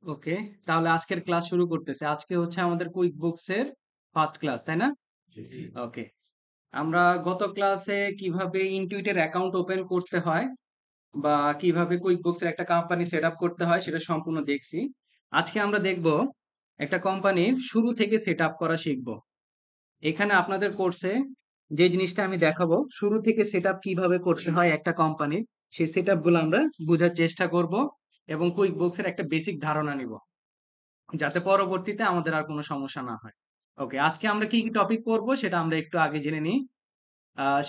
ওকে, তাহলে আজকের ক্লাস শুরু করতেছে। আজকে হচ্ছে আমাদের কুইক বুকস এর ফার্স্ট ক্লাস, তাই না? ওকে, আমরা গত ক্লাসে কিভাবে ইনটুইটের অ্যাকাউন্ট ওপেন করতে হয় বা কিভাবে কুইক বুকস এর একটা কোম্পানি সেট আপ করতে হয় সেটা সম্পূর্ণ দেখছি। আজকে আমরা দেখব একটা কোম্পানির শুরু থেকে সেট আপ করা শিখব। এখানে আপনাদের কোর্সে যে জিনিসটা আমি দেখাবো, শুরু থেকে সেট আপ কিভাবে করতে হয় একটা কোম্পানির, সেই সেট আপ গুলো আমরা বোঝার চেষ্টা করব এবং কুইক বুকস এর একটা বেসিক ধারণা নিব, যাতে পরবর্তীতে আমাদের আর কোনো সমস্যা না হয়। ওকে, আজকে আমরা কি কি টপিক করব সেটা আমরা একটু আগে জেনে নিই।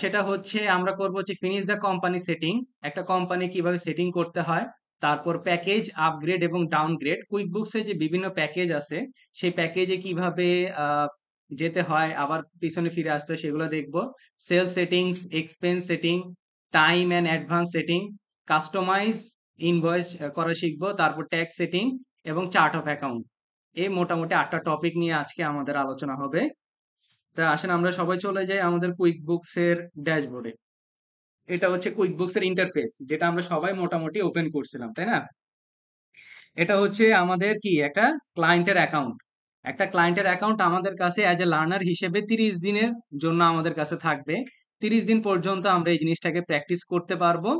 সেটা হচ্ছে আমরা করব হচ্ছে ফিনিশ দ্য কোম্পানি সেটিং, একটা কোম্পানি কিভাবে সেটিং করতে হয়। তারপর প্যাকেজ আপগ্রেড এবং ডাউনগ্রেড, কুইক বুকসে যে বিভিন্ন প্যাকেজ আছে সেই প্যাকেজে কিভাবে আহ, যেতে হয় আবার পিছনে ফিরে আসতে হয় সেগুলো দেখব। Sale settings, expense setting, time and advance setting, customize invoice করা শিখবো, তারপর ট্যাক্স সেটিং এবং চার্ট অফ অ্যাকাউন্ট। এই মোটামুটি 8টা টপিক নিয়ে আজকে আমাদের আলোচনা হবে। তা আসেন আমরা সবাই চলে যাই আমাদের কুইক বুকস এর ড্যাশবোর্ডে। এটা হচ্ছে কুইক বুকস এর ইন্টারফেস, যেটা আমরা সবাই মোটামুটি ওপেন করছিলাম, তাই না? এটা হচ্ছে আমাদের কি একটা ক্লায়েন্টের অ্যাকাউন্ট। একটা ক্লায়েন্টের অ্যাকাউন্ট আমাদের কাছে অ্যাজ এ লার্নার হিসেবে 30 দিনের জন্য আমাদের কাছে থাকবে। 30 দিন পর্যন্ত আমরা এই জিনিসটাকে প্র্যাকটিস করতে পারবো।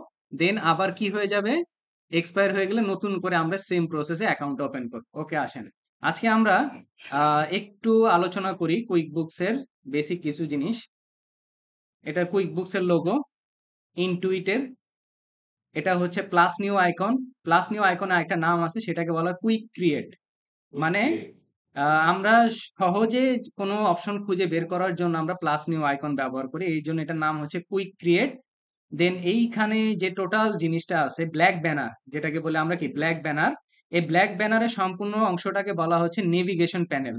দেন আবার কি হয়ে যাবে, এক্সপায়ার হয়ে গেলে নতুন করে আমরা সেম প্রসেসে অ্যাকাউন্ট ওপেন করব। ওকে, আসেন আজকে আমরা একটু আলোচনা করি কুইক বুকস এর বেসিক কিছু জিনিস। এটা কুইক বুকস এর লোগো, ইনটুইটের। এটা হচ্ছে plus new icon. Plus new আইকনের একটা নাম আছে, সেটাকে বলা হয় কুইক ক্রিয়েট। মানে আমরা সহজে কোনো অপশন খুঁজে বের করার জন্য আমরা প্লাস নিউ আইকন ব্যবহার করি, এই জন্য এটার নাম হচ্ছে কুইক ক্রিয়েট। দেন এইখানে যে টোটাল জিনিসটা আছে ব্ল্যাক ব্যানার, যেটাকে বলে আমরা কি ব্ল্যাক ব্যানার, এই ব্ল্যাক ব্যানারের সম্পূর্ণ অংশটাকে বলা হচ্ছে নেভিগেশন প্যানেল।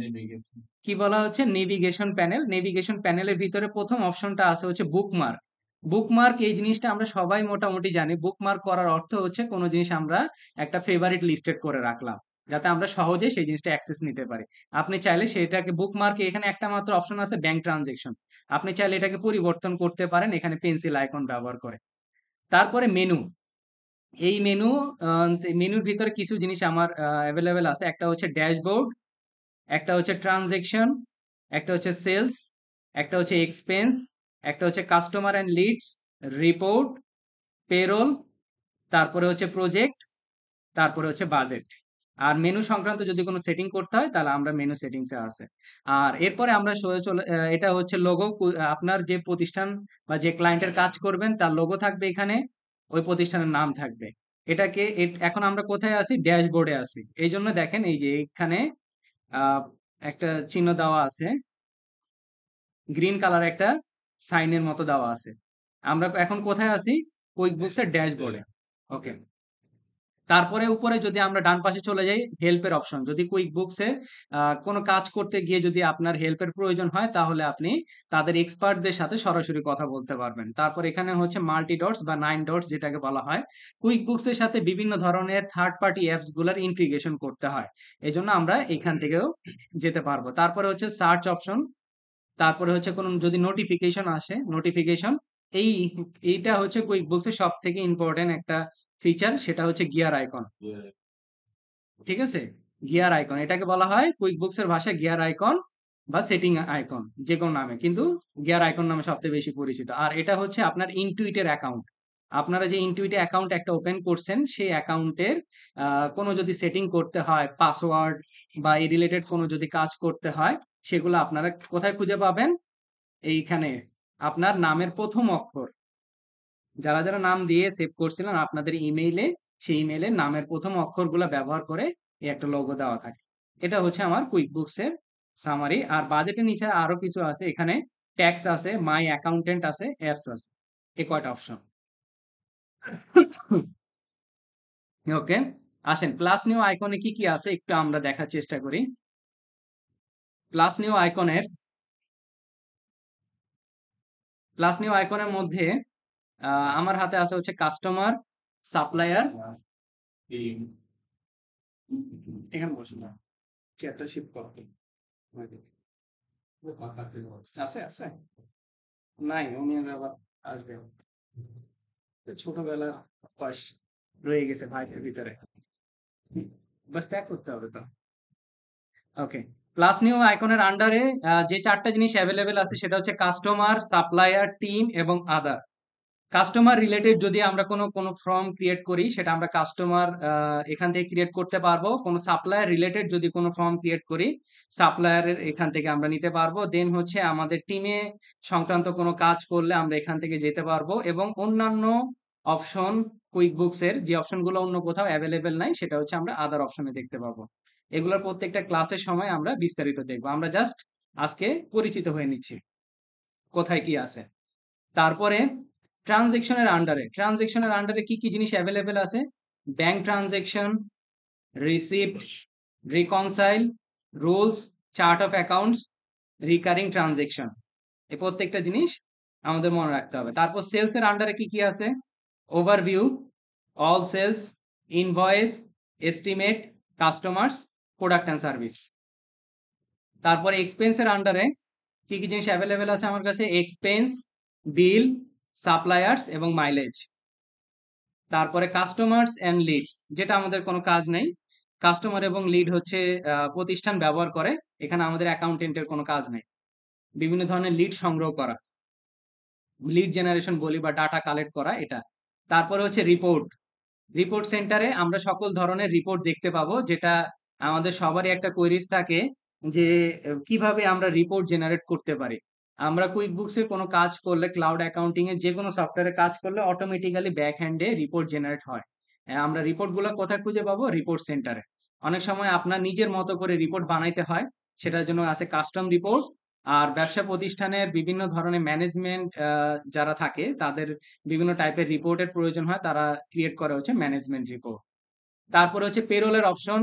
কি বলা হচ্ছে? Navigation panel. নেভিগেশন প্যানেলের ভিতরে প্রথম অপশনটা আছে হচ্ছে বুকমার্ক। বুকমার্ক এই জিনিসটা আমরা সবাই মোটামুটি জানি। বুকমার্ক করার অর্থ হচ্ছে কোনো জিনিস আমরা একটা ফেভারিট লিস্টেড করে রাখলাম, যাতে আমরা সহজে সেই জিনিসটা অ্যাক্সেস নিতে পারি। আপনি চাইলে সেটাকে বুকমার্কে এখানে একটা মাত্র অপশন আছে ব্যাংক ট্রানজেকশন, আপনি চাইলে এটাকে পরিবর্তন করতে পারেন এখানে পেন্সিল আইকন ব্যবহার করে। তারপরে মেনু। এই মেনু, মেনুর ভিতরে কিছু জিনিস আমার অ্যাভেলেবেল আছে। একটা হচ্ছে ড্যাশবোর্ড, একটা হচ্ছে ট্রানজেকশন, একটা হচ্ছে সেলস, একটা হচ্ছে এক্সপেন্স, একটা হচ্ছে customer and leads, report, payroll, তারপরে হচ্ছে প্রজেক্ট, তারপরে হচ্ছে বাজেট। আর মেনু সংক্রান্ত যদি কোনো সেটিং করতে হয় তাহলে আমরা মেনু সেটিংসে আছে। আর এরপরে আমরা সোজা চলে, এটা হচ্ছে লোগো। আপনার যে প্রতিষ্ঠান বা যে ক্লায়েন্টের কাজ করবেন তার লোগো থাকবে এখানে, ওই প্রতিষ্ঠানের নাম থাকবে। এটাকে এখন আমরা কোথায় আছি? ড্যাশবোর্ডে আছি। এই জন্য দেখেন এই যে এখানে আহ, একটা চিহ্ন দেওয়া আছে, গ্রিন কালার একটা সাইনের মতো দেওয়া আছে। আমরা এখন কোথায় আছি? কুইক বুকস এর ড্যাশবোর্ডে। ওকে, তারপরে উপরে যদি আমরা ডান পাশে চলে যাই, হেল্পের অপশন। যদি কুইক বুকসে কোনো কাজ করতে গিয়ে যদি আপনার হেল্পের প্রয়োজন হয় তাহলে আপনি তাদের এক্সপার্টদের সাথে সরাসরি কথা বলতে পারবেন। তারপর এখানে হচ্ছে মাল্টি ডটস বা 9 ডটস যেটাকে বলা হয়, কুইক বুকসের সাথে বিভিন্ন ধরনের থার্ড পার্টি অ্যাপস গুলার ইন্টিগ্রেশন করতে হয়, এই জন্য আমরা এখান থেকেও যেতে পারবো। তারপরে হচ্ছে সার্চ অপশন। তারপরে হচ্ছে কোনো যদি নোটিফিকেশন আসে, নোটিফিকেশন। এই এইটা হচ্ছে কুইক বুকসের সব থেকে ইম্পর্টেন্ট একটা ফিচার, সেটা হচ্ছে গিয়ার আইকন। ঠিক আছে, গিয়ার আইকন এটাকে বলা হয় কুইক বুকস এর ভাষায় গিয়ার আইকন বা সেটিং আইকন, যে কোনো নামে, কিন্তু গিয়ার আইকন নামে সবচেয়ে বেশি পরিচিত। আর এটা হচ্ছে আপনার ইনটুইটের অ্যাকাউন্ট। আপনারা যে ইনটুইটে অ্যাকাউন্ট একটা ওপেন করছেন সেই অ্যাকাউন্টের কোনো যদি সেটিং করতে হয়, পাসওয়ার্ড বা এই রিলেটেড কোনো যদি কাজ করতে হয়, সেগুলো আপনারা কোথায় খুঁজে পাবেন? এইখানে আপনার নামের প্রথম অক্ষর, যারা যারা নাম দিয়ে সেভ করছিলেন আপনাদের ইমেইলে, সেই ইমেইলের নামের প্রথম অক্ষরগুলো ব্যবহার করে এই একটা লোগো দেওয়া থাকে। এটা হচ্ছে আমার কুইক বুকস এর সামারি। আর বাজেটের নিচে আরো কিছু আছে, এখানে ট্যাক্স আছে, মাই অ্যাকাউন্টেন্ট আছে, অ্যাপস আছে, এই কয়টা অপশন। ওকে, আসেন প্লাস নিউ আইকনে কি কি আছে একটু আমরা দেখার চেষ্টা করি। প্লাস নিউ আইকনের প্লাস নিউ আইকনের মধ্যে আমার হাতে আছে হচ্ছে কাস্টমার, সাপ্লায়ার। এখানে বসে না, চেয়ারটা শিফট করো। আছে আছে, নাই উনি আবার আসবে, ছোটবেলার বয়স রয়ে গেছে ভাইয়ের ভিতরে। বাস ত্যাগ করতে হবে তো। ওকে, প্লাস নিউ আইকনের আন্ডারে যে চারটা জিনিস অ্যাভেলেবেল আছে সেটা হচ্ছে কাস্টমার, সাপ্লায়ার, টিম এবং আদার। কাস্টমার রিলেটেড যদি আমরা কোনো কোনো ফর্ম ক্রিয়েট করি সেটা আমরা কাস্টমার এখান থেকে ক্রিয়েট করতে পারবো। কোনো সাপ্লায়ার রিলেটেড যদি কোনো ফর্ম ক্রিয়েট করি সাপ্লায়ারের এখান থেকে আমরা নিতে পারবো। দেন হচ্ছে আমাদের টিমে সংক্রান্ত কোনো কাজ করলে আমরা এখান থেকে যেতে পারবো, এবং অন্যান্য অপশন কুইক বুকস এর যে অপশনগুলো অন্য কোথাও অ্যাভেলেবেল নাই সেটা হচ্ছে আমরা আদার অপশনে দেখতে পাবো। এগুলোর প্রত্যেকটা ক্লাসের সময় আমরা বিস্তারিত দেখবো, আমরা জাস্ট আজকে পরিচিত হয়ে নিচ্ছি কোথায় কি আছে। তারপরে ট্রানজেকশনের আন্ডারে কি কি জিনিস অ্যাভেলেবেল আছে? Bank transaction, receipt, reconcile, rules, chart of accounts, recurring transaction. এই প্রত্যেকটা জিনিস আমাদের মনে রাখতে হবে। তারপর সেলস এর আন্ডারে কি কি আছে? Overview, all sales, invoice, estimate, customers, product and service. তারপরে এক্সপেন্সের আন্ডারে কি কি জিনিস অ্যাভেলেবেল আছে আমার কাছে? এক্সপেন্স, বিল, সাপ্লায়ার্স এবং মাইলেজ। তারপরে কাস্টমার্স অ্যান্ড লিড, যেটা আমাদের কোনো কাজ নেই। কাস্টমার এবং লিড হচ্ছে প্রতিষ্ঠান ব্যবহার করে, এখানে আমাদের অ্যাকাউন্টেন্টের কোনো কাজ নেই। বিভিন্ন ধরনের লিড সংগ্রহ করা, লিড জেনারেশন বলি বা ডাটা কালেক্ট করা এটা। তারপরে হচ্ছে রিপোর্ট। রিপোর্ট সেন্টারে আমরা সকল ধরনের রিপোর্ট দেখতে পাবো, যেটা আমাদের সবারই একটা কোয়েরিজ থাকে যে কিভাবে আমরা রিপোর্ট জেনারেট করতে পারি। আমরা কুইক বুকস এর কোনো কাজ করলে, ক্লাউড অ্যাকাউন্টিং এর যে কোনো সফটওয়্যারে কাজ করলে অটোমেটিক্যালি ব্যাক হ্যান্ডে রিপোর্ট জেনারেট হয়। আমরা রিপোর্ট গুলো কোথায় খুঁজে পাবো? রিপোর্ট সেন্টারে। অনেক সময় আপনার নিজের মতো করে রিপোর্ট বানাইতে হয়, সেটার জন্য আছে কাস্টম রিপোর্ট। আর ব্যবসা প্রতিষ্ঠানের বিভিন্ন ধরনের ম্যানেজমেন্ট যারা থাকে তাদের বিভিন্ন টাইপের রিপোর্টের প্রয়োজন হয়, তারা ক্রিয়েট করে হচ্ছে ম্যানেজমেন্ট রিপোর্ট। তারপরে হচ্ছে পেরোলের অপশন,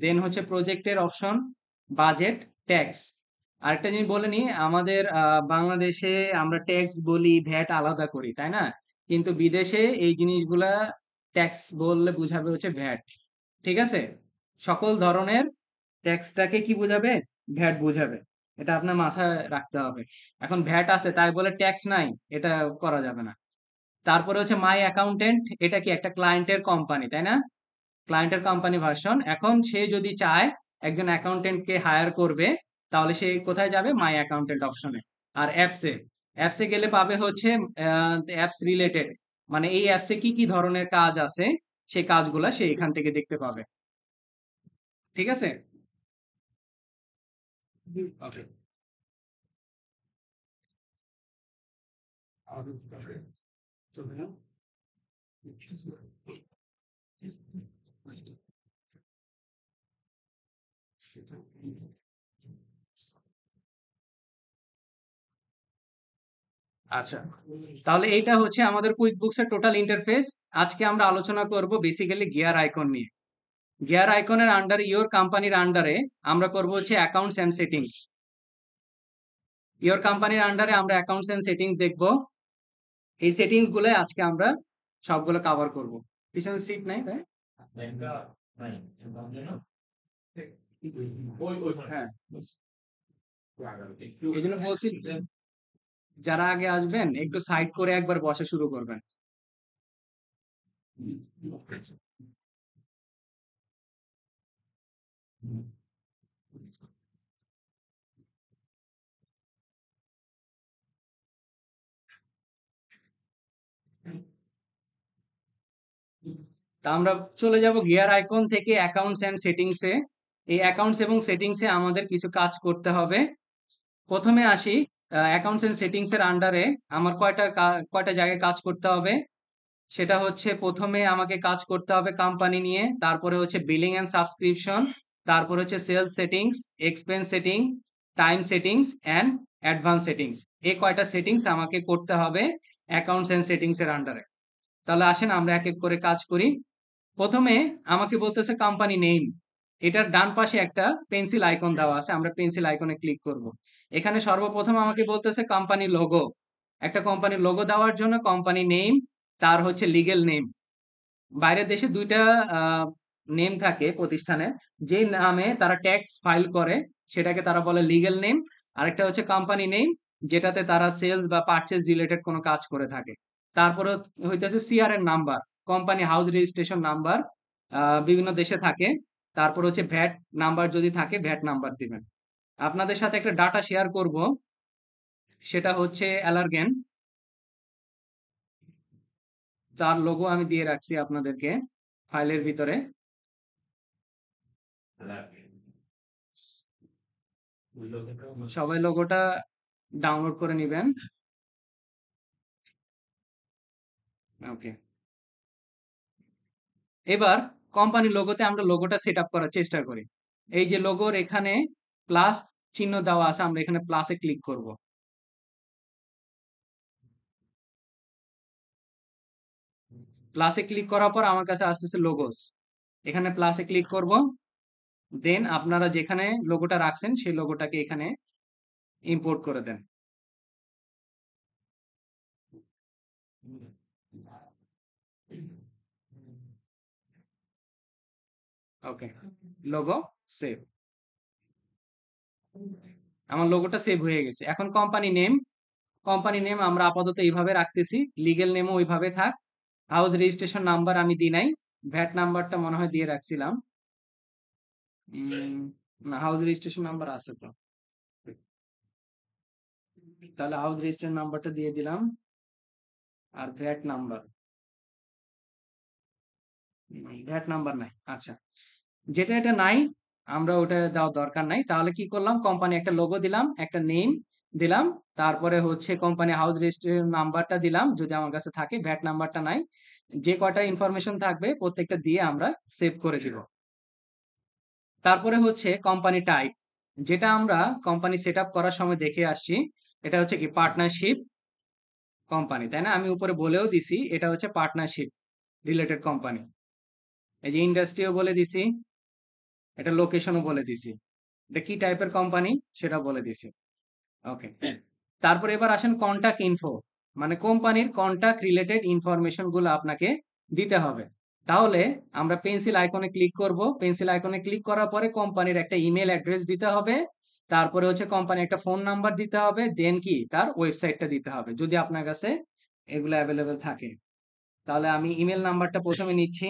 দেন হচ্ছে প্রজেক্টের অপশন, বাজেট, ট্যাক্স। আরেকটা জিনিস বলে নি, আমাদের বাংলাদেশে আমরা ট্যাক্স বলি, ভ্যাট আলাদা করি, তাই না? কিন্তু বিদেশে এই জিনিসগুলা ট্যাক্স বললে বুঝাবে হচ্ছে ভ্যাট। ঠিক আছে? সকল ধরনের ট্যাক্সটাকে কি বোঝাবে? ভ্যাট বোঝাবে। এটা আপনার মাথায় রাখতে হবে। এখন ভ্যাট আছে তাই বলে ট্যাক্স নাই, এটা করা যাবে না। তারপরে হচ্ছে মাই অ্যাকাউন্টেন্ট, এটা কি একটা ক্লায়েন্টের কোম্পানি, তাই না? ক্লায়েন্টের কোম্পানি ভার্সন। এখন সে যদি চায় একজন অ্যাকাউন্টেন্টকে হায়ার করবে, তাহলে সে কোথায় যাবে? মাই অ্যাকাউন্টেন্ট অপশনে। আর অ্যাপসে, অ্যাপসে গেলে পাবে হচ্ছে অ্যাপস রিলেটেড, মানে এই অ্যাপসে কি কি ধরনের কাজ আছে সেই কাজগুলা সে এখান থেকে দেখতে পাবে। ঠিক আছে? ওকে, আচ্ছা, তাহলে এইটা হচ্ছে আমাদের কুইক বুকস এর টোটাল ইন্টারফেস। আজকে আমরা আলোচনা করব বেসিক্যালি গিয়ার আইকন নিয়ে। গিয়ার আইকনের আন্ডারে, ইওর কোম্পানির আন্ডারে আমরা করব হচ্ছে অ্যাকাউন্টস এন্ড সেটিংস। ইওর কোম্পানির আন্ডারে আমরা অ্যাকাউন্টস এন্ড সেটিংস দেখব। এই সেটিংস গুলো আজকে আমরা সবগুলো কভার করব। পিছনে সিট নাই তাই? হ্যাঁ, এই জন্য বলছি যে যারা আগে আসবেন একটু সাইড করে একবার বসা শুরু করবেন। তা আমরা চলে যাব গিয়ার আইকন থেকে অ্যাকাউন্টস এন্ড সেটিংস এ। এই অ্যাকাউন্টস এবং সেটিংস এ আমাদের কিছু কাজ করতে হবে। প্রথমে আসি অ্যাকাউন্টস এন্ড সেটিংস এর আন্ডারে আমার কয়টা জায়গায় কাজ করতে হবে। সেটা হচ্ছে প্রথমে আমাকে কাজ করতে হবে কোম্পানি নিয়ে, তারপরে হচ্ছে বিলিং এন্ড সাবস্ক্রিপশন, তারপর হচ্ছে sales settings, expense setting, time settings and advance settings. এই কয়টা সেটিংস আমাকে করতে হবে অ্যাকাউন্টস এন্ড সেটিংস এর আন্ডারে। তাহলে আসেন আমরা এক এক করে কাজ করি। প্রথমে আমাকে বলতেছে কোম্পানি নেম। এটার ডান পাশে একটা পেন্সিল আইকন দেওয়া আছে, আমরা পেন্সিল আইকনে ক্লিক করব। এখানে সর্বপ্রথম আমাকে বলতেছে কোম্পানি লোগো। একটা কোম্পানির লোগো দেওয়ার জন্য কোম্পানি নেম, তার হচ্ছে লিগেল নেম। বাইরের দেশে দুইটা নেম থাকে প্রতিষ্ঠানের, যে নামে তারা ট্যাক্স ফাইল করে সেটাকে তারা বলে লিগেল নেম। আরেকটা হচ্ছে কোম্পানি নেম, যেটাতে তারা সেলস বা পারচেজ রিলেটেড কোনো কাজ করে থাকে। তারপরে হইতেছে CRN number, company house registration number, বিভিন্ন দেশে থাকে। তারপর হচ্ছে ভ্যাট নাম্বার যদি থাকে ভ্যাট নাম্বার দিবেন। আপনাদের সাথে একটা ডাটা শেয়ার করব, সেটা হচ্ছে অ্যালার্গেন। তার লোগো আমি দিয়ে রাখছি আপনাদেরকে ফাইলের ভিতরে। সবাই লোগোটা ডাউনলোড করে নেবেন। ওকে, এবার কোম্পানি লোগোতে আমরা লোগোটা সেট আপ করার চেষ্টা করি। এই যে লোগোর এখানে প্লাস চিহ্ন দেওয়া আছে, আমরা এখানে প্লাসে ক্লিক করব। প্লাসে ক্লিক করার পর আমার কাছে আসতেছে লোগোস, এখানে প্লাসে ক্লিক করব। দেন আপনারা যেখানে লোগোটা রাখছেন সেই লোগোটাকে এখানে ইম্পোর্ট করে দেন। ওকে, লোগো সেভ। আমার লোগোটা সেভ হয়ে গেছে। এখন কোম্পানি নেম আমরা আপাতত এইভাবে রাখতেছি, লিগ্যাল নেমও ওইভাবে থাক। হাউস রেজিস্ট্রেশন নাম্বার আমি দিই নাই, ভ্যাট নাম্বারটা মনে হয় দিয়ে রাখছিলাম। না, হাউস রেজিস্ট্রেশন নাম্বার আছে তো, তাহলে হাউস রেজিস্ট্রেশন নাম্বারটা দিয়ে দিলাম। আর ভ্যাট নাম্বার নাই, আচ্ছা, যেটা এটা নাই আমরা ওটা দেওয়ার দরকার নাই। তাহলে কি করলাম, কোম্পানি একটা লোগো দিলাম, একটা নেম দিলাম, তারপরে হচ্ছে কোম্পানি হাউস রেজিস্ট্রেশন নাম্বারটা দিলাম যদি আমার কাছে থাকে, ভ্যাট নাম্বারটা নাই। যে কয়টা ইনফরমেশন থাকবে প্রত্যেকটা দিয়ে আমরা সেভ করে দিব। তারপরে হচ্ছে কোম্পানি টাইপ, যেটা আমরা কোম্পানি সেট আপ করার সময় দেখে আসছি। এটা হচ্ছে কি পার্টনারশিপ কোম্পানি, তাই না? আমি উপরে বলেও দিছি এটা হচ্ছে পার্টনারশিপ রিলেটেড কোম্পানি। এই যে ইন্ডাস্ট্রিও বলে দিছি, এটা লোকেশনও বলে দিছি, এটা কি টাইপের কোম্পানি সেটা বলে দিছি। ওকে, তারপর এবার আসেন কন্টাক্ট ইনফো, মানে কোম্পানির কন্টাক্ট রিলেটেড ইনফরমেশন গুলো আপনাকে দিতে হবে। তাহলে আমরা পেন্সিল আইকনে ক্লিক করব, পেন্সিল আইকনে ক্লিক করার পরে কোম্পানির একটা ইমেল অ্যাড্রেস দিতে হবে, তারপরে হচ্ছে কোম্পানির একটা ফোন নাম্বার দিতে হবে, দেন কি তার ওয়েবসাইটটা দিতে হবে যদি আপনার কাছে এগুলো অ্যাভেলেবেল থাকে। তাহলে আমি ইমেল নাম্বারটা প্রথমে নিচ্ছি।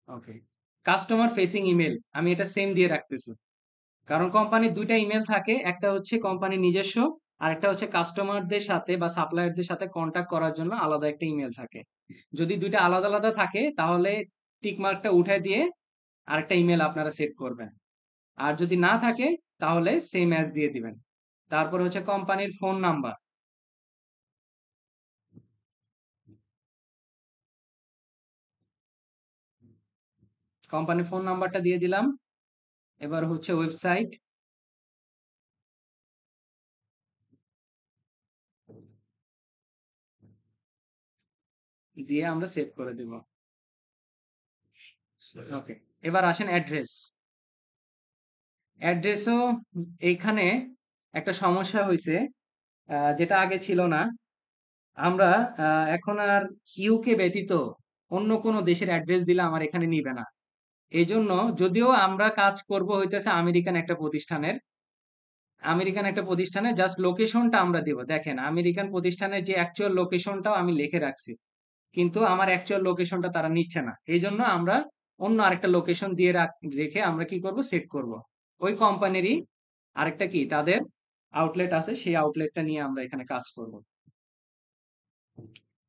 ওকে, কাস্টমার ফেসিং ইমেল আমি এটা সেম দিয়ে রাখতেছি, কারণ কোম্পানির দুইটা ইমেল থাকে, একটা হচ্ছে কোম্পানির নিজস্ব, আর একটা হচ্ছে কাস্টমারদের সাথে বা সাপ্লায়ারদের সাথে কন্ট্যাক্ট করার জন্য আলাদা একটা ইমেল থাকে। যদি দুইটা আলাদা আলাদা থাকে তাহলে টিক মার্কটা উঠায় দিয়ে আরেকটা ইমেল আপনারা সেট করবেন, আর যদি না থাকে তাহলে সেম অ্যাজ দিয়ে দিবেন। তারপর হচ্ছে কোম্পানির ফোন নাম্বার, কোম্পানির ফোন নাম্বারটা দিয়ে দিলাম। এবার হচ্ছে ওয়েবসাইট, দিয়ে আমরা সেভ করে দিব। ওকে, এবার আসেন অ্যাড্রেস। অ্যাড্রেসও এইখানে একটা সমস্যা হয়েছে, যেটা আগে ছিল না। আমরা এখন আর ইউকে ব্যতীত অন্য কোনো দেশের অ্যাড্রেস দিলে আমার এখানে নিবে না। এই জন্য, যদিও আমরা কাজ করব হইতেছে আমেরিকান একটা প্রতিষ্ঠানে জাস্ট লোকেশনটা আমরা দিব। দেখেন, আমেরিকান প্রতিষ্ঠানের যে অ্যাকচুয়াল লোকেশনটাও আমি লিখে রাখছি, কিন্তু আমার অ্যাকচুয়াল লোকেশনটা তারা নিচ্ছে না। এই জন্য আমরা অন্য আরেকটা লোকেশন দিয়ে রেখে আমরা কি করব, সেট করব। ওই কোম্পানিরই আরেকটা কি তাদের আউটলেট আছে, সেই আউটলেটটা নিয়ে আমরা এখানে কাজ করব।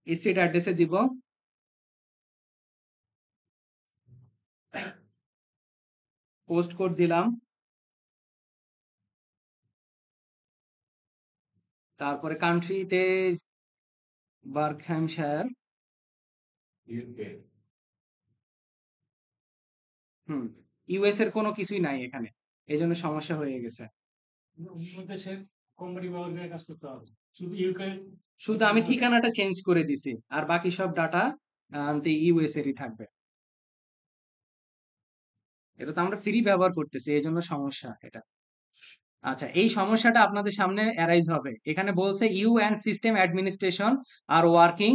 স্ট্রিট অ্যাড্রেসে দিব, পোস্ট কোড দিলাম, তারপরে কান্ট্রিতে বার্কহ্যামশায়ার। হুম, ইউএস এর কোনো কিছুই নাই এখানে, এই জন্য সমস্যা হয়ে গেছে। শুধু আমি ঠিকানাটা চেঞ্জ করে দিছি, আর বাকি সব ডাটা ইউএস এরই থাকবে। এটা তো আমরা ফ্রি ব্যবহার করতেছি, এই জন্য সমস্যা এটা। আচ্ছা, এই সমস্যাটা আপনাদের সামনে অ্যারাইজ হবে। এখানে বলছে you and system administration are working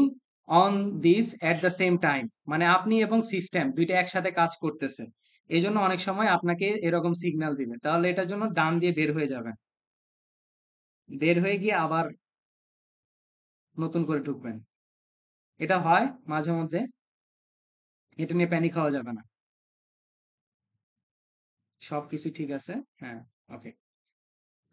on this at the same time, মানে আপনি এবং সিস্টেম দুইটা একসাথে কাজ করতেছে। এই জন্য অনেক সময় আপনাকে এরকম সিগন্যাল দিবে, তাহলে এটার জন্য ডান দিয়ে বের হয়ে যাবেন। বের হয়ে গিয়ে আবার নতুন করে ঢুকবেন। এটা হয় মাঝে মধ্যে, এটা নিয়ে প্যানিক হওয়া যাবে না। সবকিছু ঠিক আছে। হ্যাঁ, ওকে।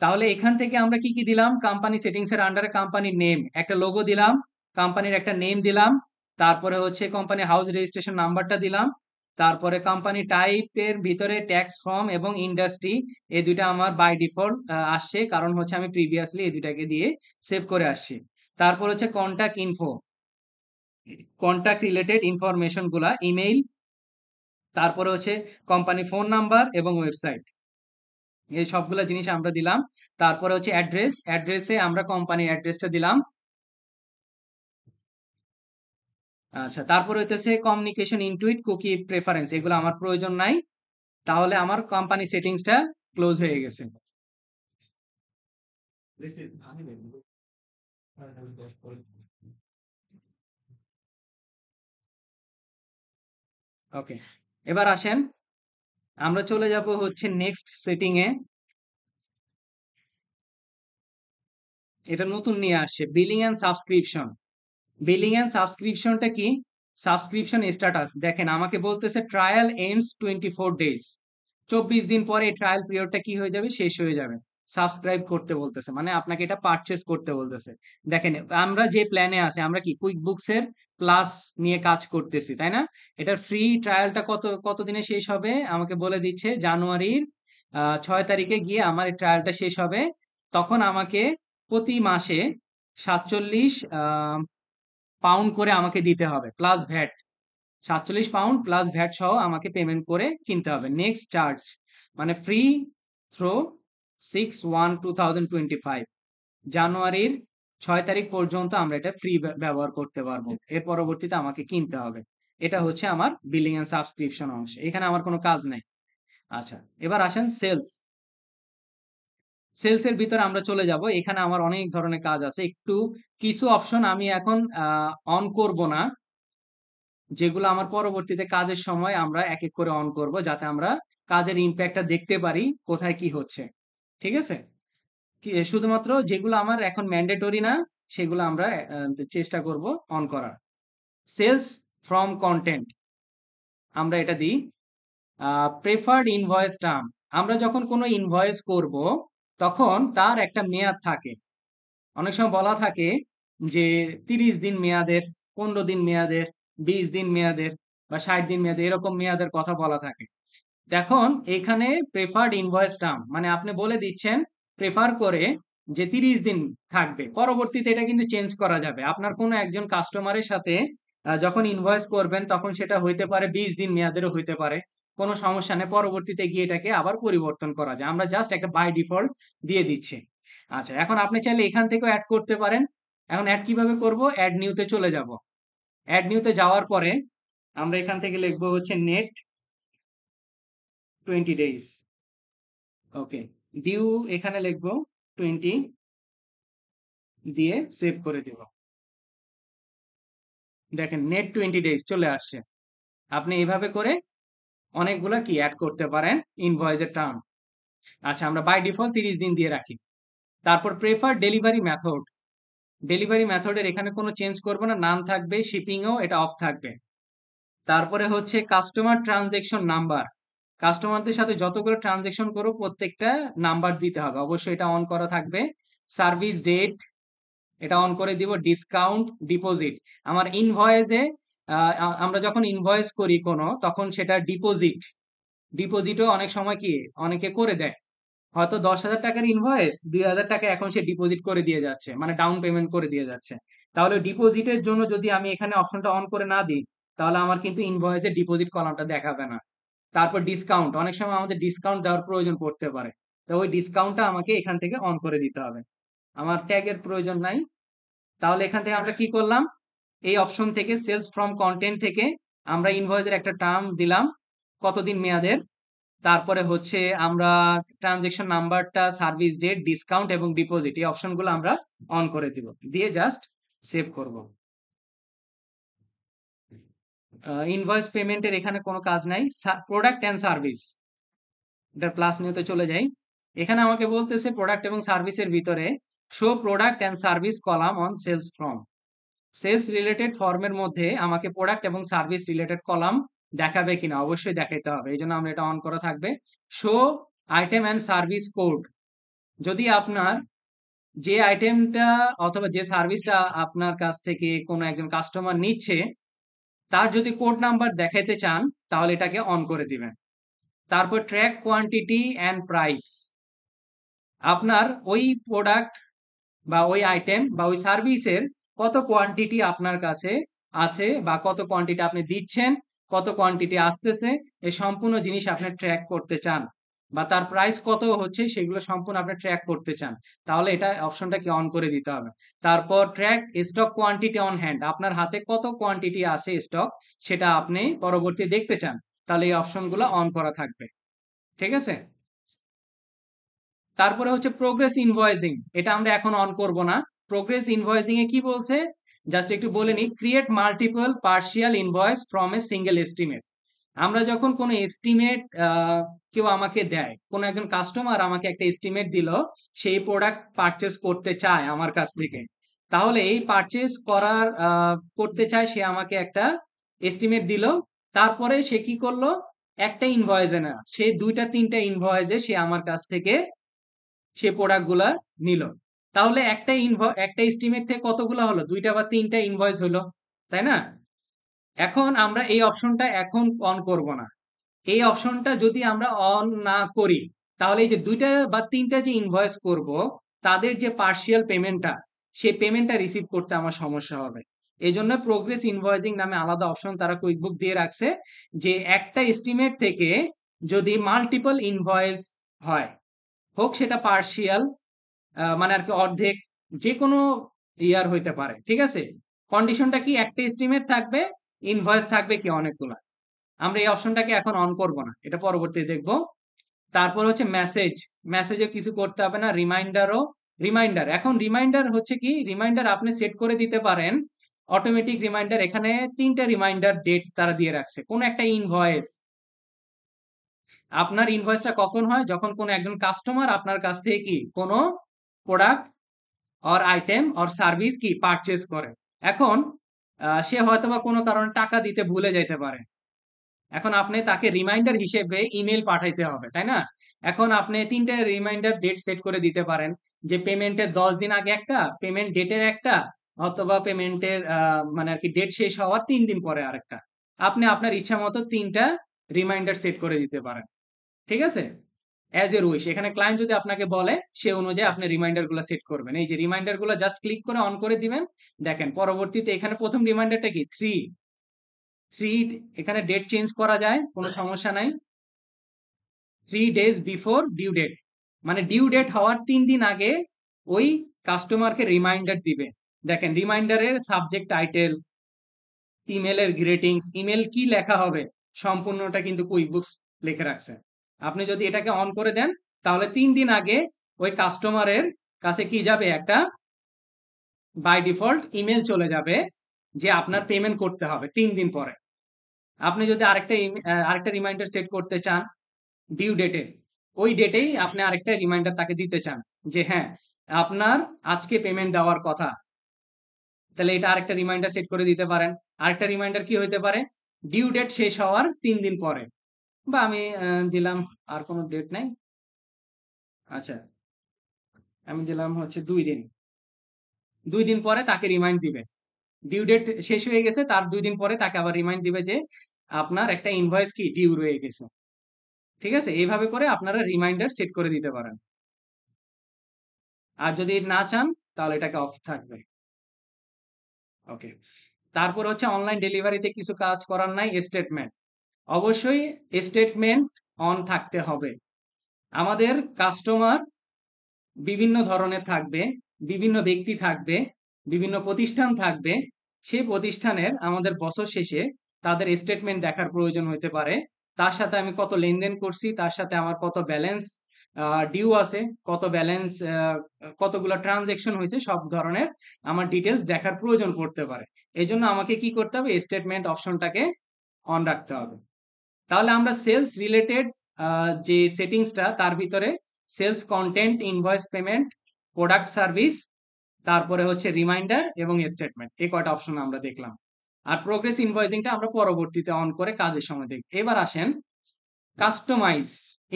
তাহলে এখান থেকে আমরা কি কি দিলাম? কোম্পানি সেটিংস এর আন্ডারে কোম্পানির নেম, একটা লোগো দিলাম, কোম্পানির একটা নেম দিলাম, তারপরে হচ্ছে কোম্পানি হাউস রেজিস্ট্রেশন নাম্বারটা দিলাম, তারপরে কোম্পানি টাইপের ভিতরে ট্যাক্স ফর্ম এবং ইন্ডাস্ট্রি, এই দুইটা আমার বাই ডিফল্ট আসছে, কারণ হচ্ছে আমি প্রিভিয়াসলি এই দুইটাকে দিয়ে সেভ করে আসছি। তারপর হচ্ছে contact info, contact related information গুলা, ইমেইল, তারপরে হচ্ছে কোম্পানি ফোন নাম্বার এবং ওয়েবসাইট, এই সবগুলা জিনিস আমরা দিলাম। তারপরে হচ্ছে অ্যাড্রেস, অ্যাড্রেসে আমরা কোম্পানির অ্যাড্রেসটা দিলাম। আচ্ছা, তারপরে হইতেছে কমিউনিকেশন ইনটুইট কুকি প্রেফারেন্স, এগুলো আমার প্রয়োজন নাই। তাহলে আমার কোম্পানি সেটিংসটা ক্লোজ হয়ে গেছে। ওকে, এবার আসেন আমরা চলে যাব হচ্ছে নেক্সট সেটিং এ। এটা নতুন নিয়ে আসছে billing and subscription. Billing and সাবস্ক্রিপশনটা কি? সাবস্ক্রিপশন স্ট্যাটাস দেখেন, আমাকে বলতেছে ট্রায়াল এন্ডস 24 ডেজ, 24 দিন পরে এই ট্রায়াল পিরিয়ডটা কি হয়ে যাবে? শেষ হয়ে যাবে। সাবস্ক্রাইব করতে বলতেছে, মানে আপনাকে এটা পারচেজ করতে বলতেছে। দেখেন আমরা যে প্ল্যানে আছে, আমরা কি কুইক বুকস এর প্লাস নিয়ে কাজ করতেছি, তাই না? এটার ফ্রি ট্রায়ালটা কত দিনে শেষ হবে আমাকে বলে দিচ্ছে, জানুয়ারির 6 তারিখে গিয়ে আমার এই ট্রায়ালটা শেষ হবে। তখন আমাকে প্রতি মাসে 47 পাউন্ড করে আমাকে দিতে হবে plus VAT. 47 pound plus VAT সহ আমাকে পেমেন্ট করে কিনতে হবে। নেক্সট চার্জ মানে ফ্রি থ্রো 6/1/2025, জানুয়ারির 6 তারিখ পর্যন্ত আমরা এটা ফ্রি ব্যবহার করতে পারবো, এর পরবর্তীতে আমাকে কিনতে হবে। এটা হচ্ছে আমার বিলিং এন্ড সাবস্ক্রিপশন অংশ, এখানে আমার কোনো কাজ নাই। আচ্ছা, এবার আসেন সেলস। সেলস এর ভিতরে আমরা চলে যাব, এখানে আমার অনেক ধরনের কাজ আছে। একটু কিছু অপশন আমি এখন অন করব না, যেগুলো আমার পরবর্তীতে কাজের সময় আমরা এক এক করে অন করব, যাতে আমরা কাজের ইম্প্যাক্টটা দেখতে পারি কোথায় কি হচ্ছে। ঠিক আছে? শুধুমাত্র যেগুলো আমার এখন ম্যান্ডেটরি না, সেগুলো আমরা চেষ্টা করব অন করার। সেলস ফ্রম কন্টেন্ট আমরা এটা দিই। প্রেফার্ড ইনভয়েস টার্ম, আমরা যখন কোনো ইনভয়েস করব তখন তার একটা মেয়াদ থাকে। অনেক সময় বলা থাকে যে 30 দিন মেয়াদের, 15 দিন মেয়াদের, 20 দিন মেয়াদের, বা 60 দিন মেয়াদের, এরকম মেয়াদের কথা বলা থাকে। দেখুন এখানে প্রেফার্ড ইনভয়েস টার্ম মানে আপনি বলে দিচ্ছেন প্রেফার করে যে 30 দিন থাকবে, পরবর্তীতে এটা কিন্তু চেঞ্জ করা যাবে। আপনার কোনো একজন কাস্টমারের সাথে যখন ইনভয়েস করবেন তখন সেটা হইতে পারে 20 দিন মেয়াদেরও হইতে পারে, কোনো সমস্যা নেই, পরবর্তীতে গিয়ে এটাকে আবার পরিবর্তন করা যায়। আমরা জাস্ট একটা বাই ডিফল্ট দিয়ে দিচ্ছি। আচ্ছা, এখন আপনি চাইলে এখান থেকেও অ্যাড করতে পারেন। এখন অ্যাড কিভাবে করব? অ্যাড নিউতে চলে যাব। অ্যাড নিউতে যাওয়ার পরে আমরা এখান থেকে লিখবো হচ্ছে নেট 20 ডেজ। ওকে, ডিউ এখানে লিখবো 20, দিয়ে সেভ করে দিব। দেখেন নেট 20 ডেজ চলে আসছে। আপনি এইভাবে করে অনেকগুলা কি অ্যাড করতে পারেন ইনভয়েসের টার্ম। আচ্ছা, আমরা বাই ডিফল্ট 30 দিন দিয়ে রাখি। তারপর প্রেফার ডেলিভারি মেথড, ডেলিভারি মেথডের এখানে কোনো চেঞ্জ করবো না, নান থাকবে, শিপিংও এটা অফ থাকবে। তারপরে হচ্ছে কাস্টমার ট্রানজেকশন নাম্বার, কাস্টমারদের সাথে যতগুলো ট্রানজেকশন করো প্রত্যেকটা নাম্বার দিতে হবে, অবশ্যই এটা অন করা থাকবে। সার্ভিস ডেট এটা অন করে দিব। ডিসকাউন্ট ডিপোজিট, আমার ইনভয়েসে আমরা যখন ইনভয়েস করি কোনো, তখন সেটা ডিপোজিট, ডিপোজিটও অনেক সময় কি অনেকে করে দেয়। হয়তো 10,000 টাকার ইনভয়েস 2,000 টাকা এখন সে ডিপোজিট করে দিয়ে যাচ্ছে, মানে ডাউন পেমেন্ট করে দিয়ে যাচ্ছে। তাহলে ডিপোজিটের জন্য যদি আমি এখানে অপশনটা অন করে না দিই, তাহলে আমার কিন্তু ইনভয়েসের ডিপোজিট কলামটা দেখাবে না। তারপর ডিসকাউন্ট, অনেক সময় আমাদের ডিসকাউন্ট দেওয়ার প্রয়োজন পড়তে পারে, তো ওই ডিসকাউন্টটা আমাকে এখান থেকে অন করে দিতে হবে। আমার ট্যাগের প্রয়োজন নাই। তাহলে এখান থেকে আমরা কি করলাম? এই অপশন থেকে সেলস ফ্রম কন্টেন্ট থেকে আমরা ইনভয়েসের একটা টার্ম দিলাম কতদিন মেয়াদের, তারপরে হচ্ছে আমরা ট্রানজেকশন নাম্বারটা, সার্ভিস ডেট, ডিসকাউন্ট এবং ডিপোজিট, এই অপশনগুলো আমরা অন করে দিব, দিয়ে জাস্ট সেভ করব। ইনভয়েস পেমেন্টের এখানে কোনো কাজ নাই। প্রোডাক্ট অ্যান্ড সার্ভিস, এটা প্লাস নিউতে চলে যাই। এখানে আমাকে বলতেছে প্রোডাক্ট এবং সার্ভিসের ভিতরে show product and service column on sales form. Sales related ফর্মের মধ্যে আমাকে প্রোডাক্ট এবং সার্ভিস রিলেটেড কলাম দেখাবে কিনা, অবশ্যই দেখাইতে হবে, এই জন্য আমরা এটা অন করা থাকবে। Show item and service code, যদি আপনার যে আইটেমটা অথবা যে সার্ভিসটা আপনার কাছ থেকে কোনো একজন কাস্টমার নিচ্ছে তার যদি কোড নাম্বার দেখাইতে চান তাহলে এটাকে অন করে দিবেন। তারপর ট্র্যাক কোয়ান্টিটি অ্যান্ড প্রাইস, আপনার ওই প্রোডাক্ট বা ওই আইটেম বা ওই সার্ভিসের কত কোয়ান্টিটি আপনার কাছে আছে বা কত কোয়ান্টিটি আপনি দিচ্ছেন, কত কোয়ান্টিটি আসতেছে, এই সম্পূর্ণ জিনিস আপনি ট্র্যাক করতে চান বা তার প্রাইস কত হচ্ছে সেগুলো সম্পূর্ণ আপনি ট্র্যাক করতে চান, তাহলে এটা অপশনটাকে অন করে দিতে হবে। তারপর track stock quantity on hand, আপনার হাতে কত কোয়ান্টিটি আছে স্টক সেটা আপনি পরবর্তী দেখতে চান, তাহলে এই অপশনগুলো অন করা থাকবে। ঠিক আছে। তারপরে হচ্ছে প্রোগ্রেস ইনভয়েসিং, এটা আমরা এখন অন করব না। প্রোগ্রেস ইনভয়েসিং এ কি বলছে জাস্ট একটু বলে নিই। Create multiple partial invoice from a single estimate. আমরা যখন কোনো এস্টিমেট কেউ আমাকে দেয়, কোনো একজন কাস্টমার আমাকে একটা এস্টিমেট দিল, সেই প্রোডাক্ট পারচেস করতে চায় আমার কাছ থেকে, তাহলে এই পারচেস করার করতে চায়, সে আমাকে একটা এস্টিমেট দিল, তারপরে সে কি করলো, একটা ইনভয়েসে না সে দুইটা তিনটা ইনভয়েসে সে আমার কাছ থেকে সে প্রোডাক্ট গুলা নিল, তাহলে একটা এস্টিমেট থেকে কতগুলো হলো, দুইটা বা তিনটা ইনভয়েস হলো, তাই না? এখন আমরা এই অপশনটা এখন অন করব না। এই অপশনটা যদি আমরা অন না করি তাহলে এই যে দুইটা বা তিনটা যে ইনভয়েস করব তাদের যে পার্শিয়াল পেমেন্টটা, সেই পেমেন্টটা রিসিভ করতে আমার সমস্যা হবে। এই জন্য প্রোগ্রেস ইনভয়েসিং নামে আলাদা অপশন তারা কুইকবুক দিয়ে রাখছে, যে একটা এস্টিমেট থেকে যদি মাল্টিপল ইনভয়েস হয়, হোক সেটা পার্শিয়াল মানে আর কি অর্ধেক, যে কোনো ইয়ার হইতে পারে, ঠিক আছে, কন্ডিশনটা কি, একটা এস্টিমেট থাকবে, ইনভয়েস থাকবে কি অনেকগুলা। আমরা এই অপশনটাকে এখন অন করব না, এটা পরবর্তী দেখব। তারপর হচ্ছে মেসেজ, মেসেজে কিছু করতে হবে না। রিমাইন্ডারও, রিমাইন্ডার, এখন রিমাইন্ডার হচ্ছে কি, রিমাইন্ডার আপনি সেট করে দিতে পারেন অটোমেটিক রিমাইন্ডার। এখানে তিনটা রিমাইন্ডার ডেট তারা দিয়ে রাখছে। কোন একটা ইনভয়েস, আপনার ইনভয়েসটা কখন হয়, যখন কোনো একজন কাস্টমার আপনার কাছ থেকে কি কোনো product or item or service কি পারচেজ করে। এখন সে হয়তোবা কোনো কারণে টাকা দিতে ভুলে যাইতে পারে, এখন আপনি তাকে রিমাইন্ডার হিসেবে ইমেল পাঠাইতে হবে, তাই না? এখন আপনি তিনটা রিমাইন্ডার ডেট সেট করে দিতে পারেন, যে পেমেন্টের 10 দিন আগে একটা, পেমেন্ট ডেটের একটা, অথবা পেমেন্টের মানে আর কি ডেট শেষ হওয়ার 3 দিন পরে আরেকটা। আপনি আপনার ইচ্ছা মতো তিনটা রিমাইন্ডার সেট করে দিতে পারেন। ঠিক আছে, অ্যাজ এ উইশ। এখানে ক্লায়েন্ট যদি আপনাকে বলে সে অনুযায়ী আপনি রিমাইন্ডার গুলো সেট করবেন। এই যে রিমাইন্ডার গুলো জাস্ট ক্লিক করে অন করে দিবেন। দেখেন পরবর্তীতে এখানে প্রথম রিমাইন্ডারটা কি 3, এখানে ডেট চেঞ্জ করা যায়, কোনো সমস্যা নাই। 3 days বিফোর ডিউ ডেট, মানে ডিউ ডেট হওয়ার 3 দিন আগে ওই কাস্টমারকে রিমাইন্ডার দিবে। দেখেন রিমাইন্ডারের সাবজেক্ট টাইটেল, ইমেলের গ্রিটিংস, ইমেল কি লেখা হবে সম্পূর্ণটা কিন্তু কুইকবুকস লিখে রাখছে। আপনি যদি এটাকে অন করে দেন তাহলে 3 দিন আগে ওই কাস্টমারের কাছে কি যাবে, একটা বাই ডিফল্ট ইমেল চলে যাবে যে আপনার পেমেন্ট করতে হবে 3 দিন পরে। আপনি যদি আরেকটা রিমাইন্ডার সেট করতে চান ডিউ ডেটে, ওই ডেটেই আপনি আরেকটা রিমাইন্ডার তাকে দিতে চান যে হ্যাঁ আপনার আজকে পেমেন্ট দেওয়ার কথা, তাহলে এটা আরেকটা রিমাইন্ডার সেট করে দিতে পারেন। আরেকটা রিমাইন্ডার কি হইতে পারে, ডিউ ডেট শেষ হওয়ার 3 দিন পরে, বা আমি দিলাম, আর কোনো ডেট নাই, আচ্ছা আমি দিলাম হচ্ছে 2 দিন, 2 দিন পরে তাকে রিমাইন্ড দিবে। ডিউ ডেট শেষ হয়ে গেছে, তার 2 দিন পরে তাকে আবার রিমাইন্ড দিবে যে আপনার একটা ইনভয়েস কি ডিউ রয়ে গেছে। ঠিক আছে, এইভাবে করে আপনারা রিমাইন্ডার সেট করে দিতে পারেন। আর যদি না চান তাহলে এটাকে অফ থাকবে। ওকে। তারপর হচ্ছে অনলাইন ডেলিভারিতে কিছু কাজ করার নাই। স্টেটমেন্ট, অবশ্যই স্টেটমেন্ট অন থাকতে হবে। আমাদের কাস্টমার বিভিন্ন ধরনের থাকবে, বিভিন্ন ব্যক্তি থাকবে, বিভিন্ন প্রতিষ্ঠান থাকবে। সেই প্রতিষ্ঠানের আমাদের বছর শেষে তাদের স্টেটমেন্ট দেখার প্রয়োজন হতে পারে। তার সাথে আমি কত লেনদেন করছি, তার সাথে আমার কত ব্যালেন্স ডিউ আছে, কত ব্যালেন্স, কতগুলো ট্রানজেকশন হয়েছে, সব ধরনের আমার ডিটেলস দেখার প্রয়োজন পড়তে পারে। এই জন্য আমাকে কি করতে হবে, স্টেটমেন্ট অপশনটাকে অন রাখতে হবে। তাহলে আমরা সেলস রিলেটেড যে সেটিংসটা তার ভিতরে sales content, invoice payment, product service, তারপরে হচ্ছে রিমাইন্ডার এবং স্টেটমেন্ট, এই কয়টা অপশন আমরা দেখলাম। আর প্রোগ্রেস ইনভয়েসিংটা আমরা পরবর্তীতে অন করে কাজের সময় দেখব। এবার আসেন কাস্টমাইজ,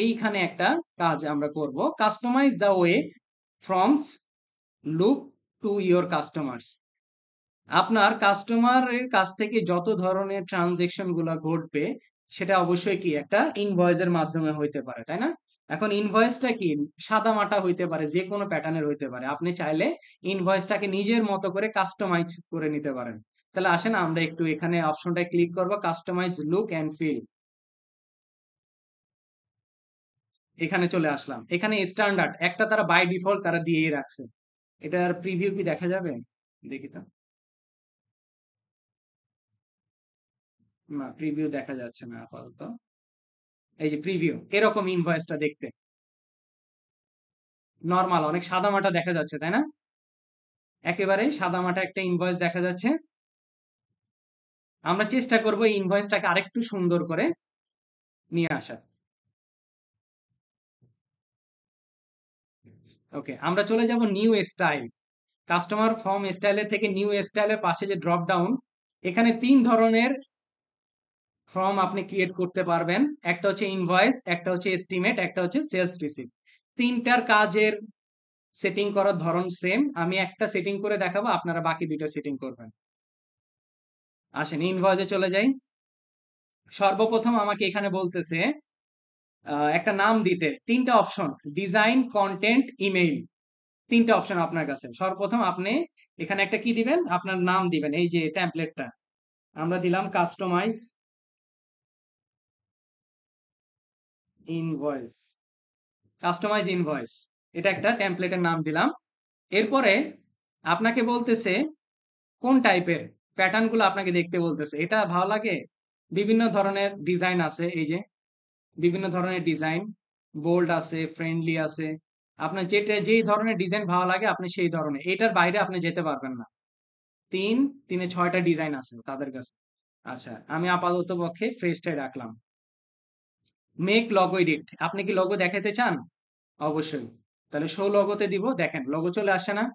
এইখানে একটা কাজ আমরা করব। Customize the way forms look to your customers. আপনার কাস্টমারের কাছ থেকে যত ধরনের ট্রানজেকশন গুলা ঘটবে সেটা অবশ্যই কি একটা ইনভয়েসের মাধ্যমে হইতে পারে, তাই না? এখন ইনভয়েসটা কি সাদা মাটা হইতে পারে, যে কোনো প্যাটার্নের হইতে পারে। আপনি চাইলে ইনভয়েসটাকে নিজের মতো করে কাস্টমাইজ করে নিতে পারেন। তাহলে আসেন আমরা একটু এখানে অপশনটায় ক্লিক করব, কাস্টমাইজ লুক এন্ড ফিল। এখানে চলে আসলাম। এখানে স্ট্যান্ডার্ড একটা তারা বাই ডিফল্ট তারা দিয়েই রাখছে। এটার প্রিভিউ কি দেখা যাবে? দেখি তো। না, প্রিভিউ দেখা যাচ্ছে না আপাতত। এই যে প্রিভিউ, এরকম ইনভয়েসটা দেখতে নরমাল, অনেক সাদামাটা দেখা যাচ্ছে, তাই না? একেবারে সাদামাটা একটা ইনভয়েস দেখা যাচ্ছে। আমরা চেষ্টা করব এই ইনভয়েসটাকে আরেকটু সুন্দর করে নিয়ে আসার। ওকে, আমরা চলে যাব নিউ স্টাইল। কাস্টমার ফর্ম স্টাইলের থেকে নিউ স্টাইলের পাশে যে ড্রপ ডাউন, এখানে 3 ধরনের ফর্ম আপনি ক্রিয়েট করতে পারবেন। একটা হচ্ছে ইনভয়েস, একটা হচ্ছে এস্টিমেট, একটা হচ্ছে সেলস রিসিপ্ট। তিনটার কাজের সেটিং করার ধরন সেম। আমি একটা সেটিং করে দেখাবো, আপনারা বাকি দুইটা সেটিং করবেন। আসেন ইনভয়েসে চলে যাই। সর্বপ্রথম আমাকে এখানে বলতেছে একটা নাম দিতে। 3টা অপশন, ডিজাইন, কন্টেন্ট, ইমেইল, 3টা অপশন আপনার কাছে। সর্বপ্রথম আপনি এখানে একটা কি দিবেন, আপনার নাম দিবেন। এই যে টেমপ্লেটটা আমরা দিলাম কাস্টমাইজ ইনভয়েস, কাস্টমাইজ ইনভয়েস, এটা একটা টেমপ্লেটের নাম দিলাম। এরপরে আপনাকে বলতেছে কোন টাইপের প্যাটার্ন গুলো আপনাকে দেখতে বলতেছে। এটা ভালো লাগে, বিভিন্ন ধরনের ডিজাইন আছে। এই যে বিভিন্ন ধরনের ডিজাইন, বোল্ড আছে, ফ্রেন্ডলি আছে। আপনার যেটা যেই ধরনের ডিজাইন ভালো লাগে আপনি সেই ধরনের, এটার বাইরে আপনি যেতে পারবেন না। তিনে 6টা ডিজাইন আছে তাদের কাছে। আচ্ছা, আমি আপাতত পক্ষে ফ্রেশটাই রাখলাম। মেক লগো এডিট, আপনি কি লগো দেখাতে চান? অবশ্যই। তাহলে শো লগোতে দিব। দেখেন লগো চলে আসছে না?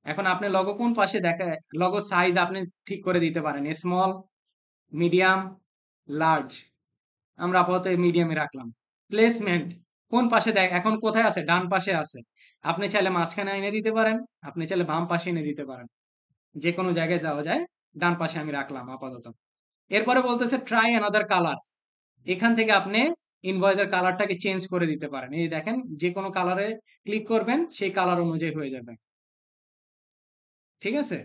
এখন আপনি লগো কোন পাশে দেখা, লগো সাইজ আপনি ঠিক করে দিতে পারেন, স্মল, মিডিয়াম, লার্জ। আমরা আপাতত মিডিয়ামে রাখলাম। প্লেসমেন্ট কোন পাশে দেখ, এখন কোথায় আছে? ডান পাশে আছে। আপনি চাইলে মাঝখানে এনে দিতে পারেন, আপনি চাইলে বাম পাশে এনে দিতে পারেন, যে কোনো জায়গায় দেওয়া যায়। ডান পাশে আমি রাখলাম আপাতত। এরপরে বলতেছে ট্রাই অ্যানাদার কালার। এখান থেকে আপনি ইনভয়েসের কালারটাকে চেঞ্জ করে দিতে পারেন। এই দেখেন যে কোনো কালারে ক্লিক করবেন, সেই কালার অনুযায়ী হয়ে যাবে। ঠিক আছে,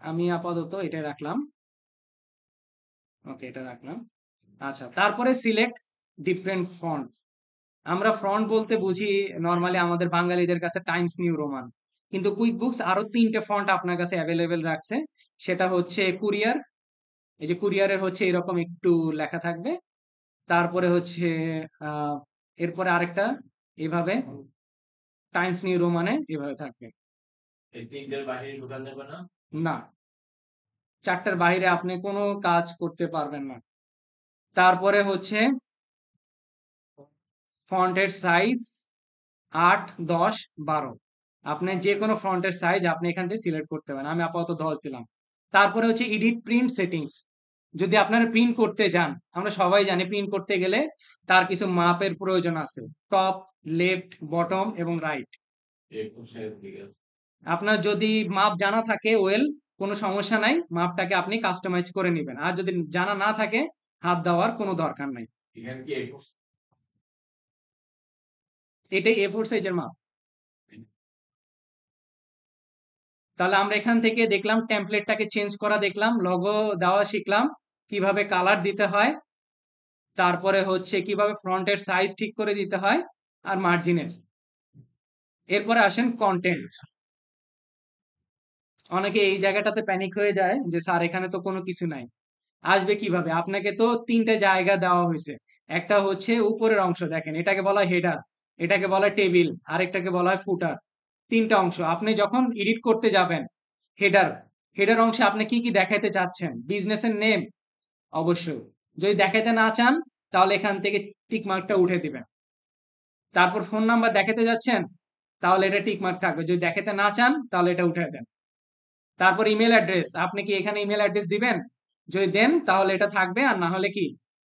আমি আপাতত এটা রাখলাম। ওকে, এটা রাখলাম। আচ্ছা, তারপরে সিলেক্ট ডিফারেন্ট ফন্ট। আমরা ফ্রন্ট বলতে বুঝি নরমালি আমাদের বাঙালিদের কাছে টাইমস নিউ রোমান, কিন্তু কুইক বুকস আরো 3টে ফন্ট আপনার কাছে অ্যাভেলেবেল রাখছে। সেটা হচ্ছে কুরিয়ার, এই যে কুরিয়ারের হচ্ছে এরকম একটু লেখা থাকবে। তারপরে হচ্ছে আহ এরপরে আরেকটা এভাবে টাইমস নিউ রোমানে এভাবে থাকবে। এই 3টের বাইরে ঢোকা যাবে না? না, 4টার বাইরে আপনি কোনো কাজ করতে পারবেন না। তারপরে হচ্ছে ফন্টের সাইজ 8, 10, 12, আপনি যে কোনো ফন্টের সাইজ আপনি এখান থেকে সিলেক্ট করতে পারেন। আমি আপাতত 10 দিলাম। তারপরে হচ্ছে এডিট প্রিন্ট সেটিংস। যদি আপনারা প্রিন্ট করতে যান, আমরা সবাই জানি প্রিন্ট করতে গেলে তার কিছু মাপের প্রয়োজন আছে, টপ, লেফট, বটম এবং রাইট। আপনার যদি মাপ জানা থাকে ওয়েল, কোনো সমস্যা নাই, মাপটাকে আপনি কাস্টমাইজ করে নেবেন। আর যদি জানা না থাকে, হাত দেওয়ার কোনো দরকার নাই। এটাই A4 সাইজের মাপ। তাহলে আমরা এখান থেকে দেখলাম টেমপ্লেটটাকে চেঞ্জ করা, দেখলাম লগো দেওয়া শিখলাম, কিভাবে কালার দিতে হয়, তারপরে হচ্ছে কিভাবে ফ্রন্টের সাইজ ঠিক করে দিতে হয়, আর মার্জিনের। এরপরে আসেন কন্টেন্ট। অনেকে এই জায়গাটাতে প্যানিক হয়ে যায় যে স্যার এখানে তো কোনো কিছু নাই। আসবে কিভাবে? আপনাকে তো 3টে জায়গা দেওয়া হয়েছে। একটা হচ্ছে উপরের অংশ, দেখেন এটাকে বলা হয় হেডার, এটাকে বলা হয় টেবিল, আরেকটাকে বলা হয় ফুটার। 3টা অংশ। আপনি যখন এডিট করতে যাবেন, হেডার, হেডার অংশে আপনি কি কি দেখাইতে চাচ্ছেন? বিজনেসের নেম অবশ্যই। যদি দেখাইতে না চান তাহলে এখান থেকে টিক মার্কটা উঠে দিবেন। তারপর ফোন নাম্বার দেখাতে যাচ্ছেন, তাহলে এটা টিক মার্ক থাকবে। যদি দেখাতে না চান তাহলে এটা উঠে দেন। তারপর ইমেল অ্যাড্রেস, আপনি কি এখানে ইমেল অ্যাড্রেস দিবেন? যদি দেন তাহলে এটা থাকবে, আর না হলে কি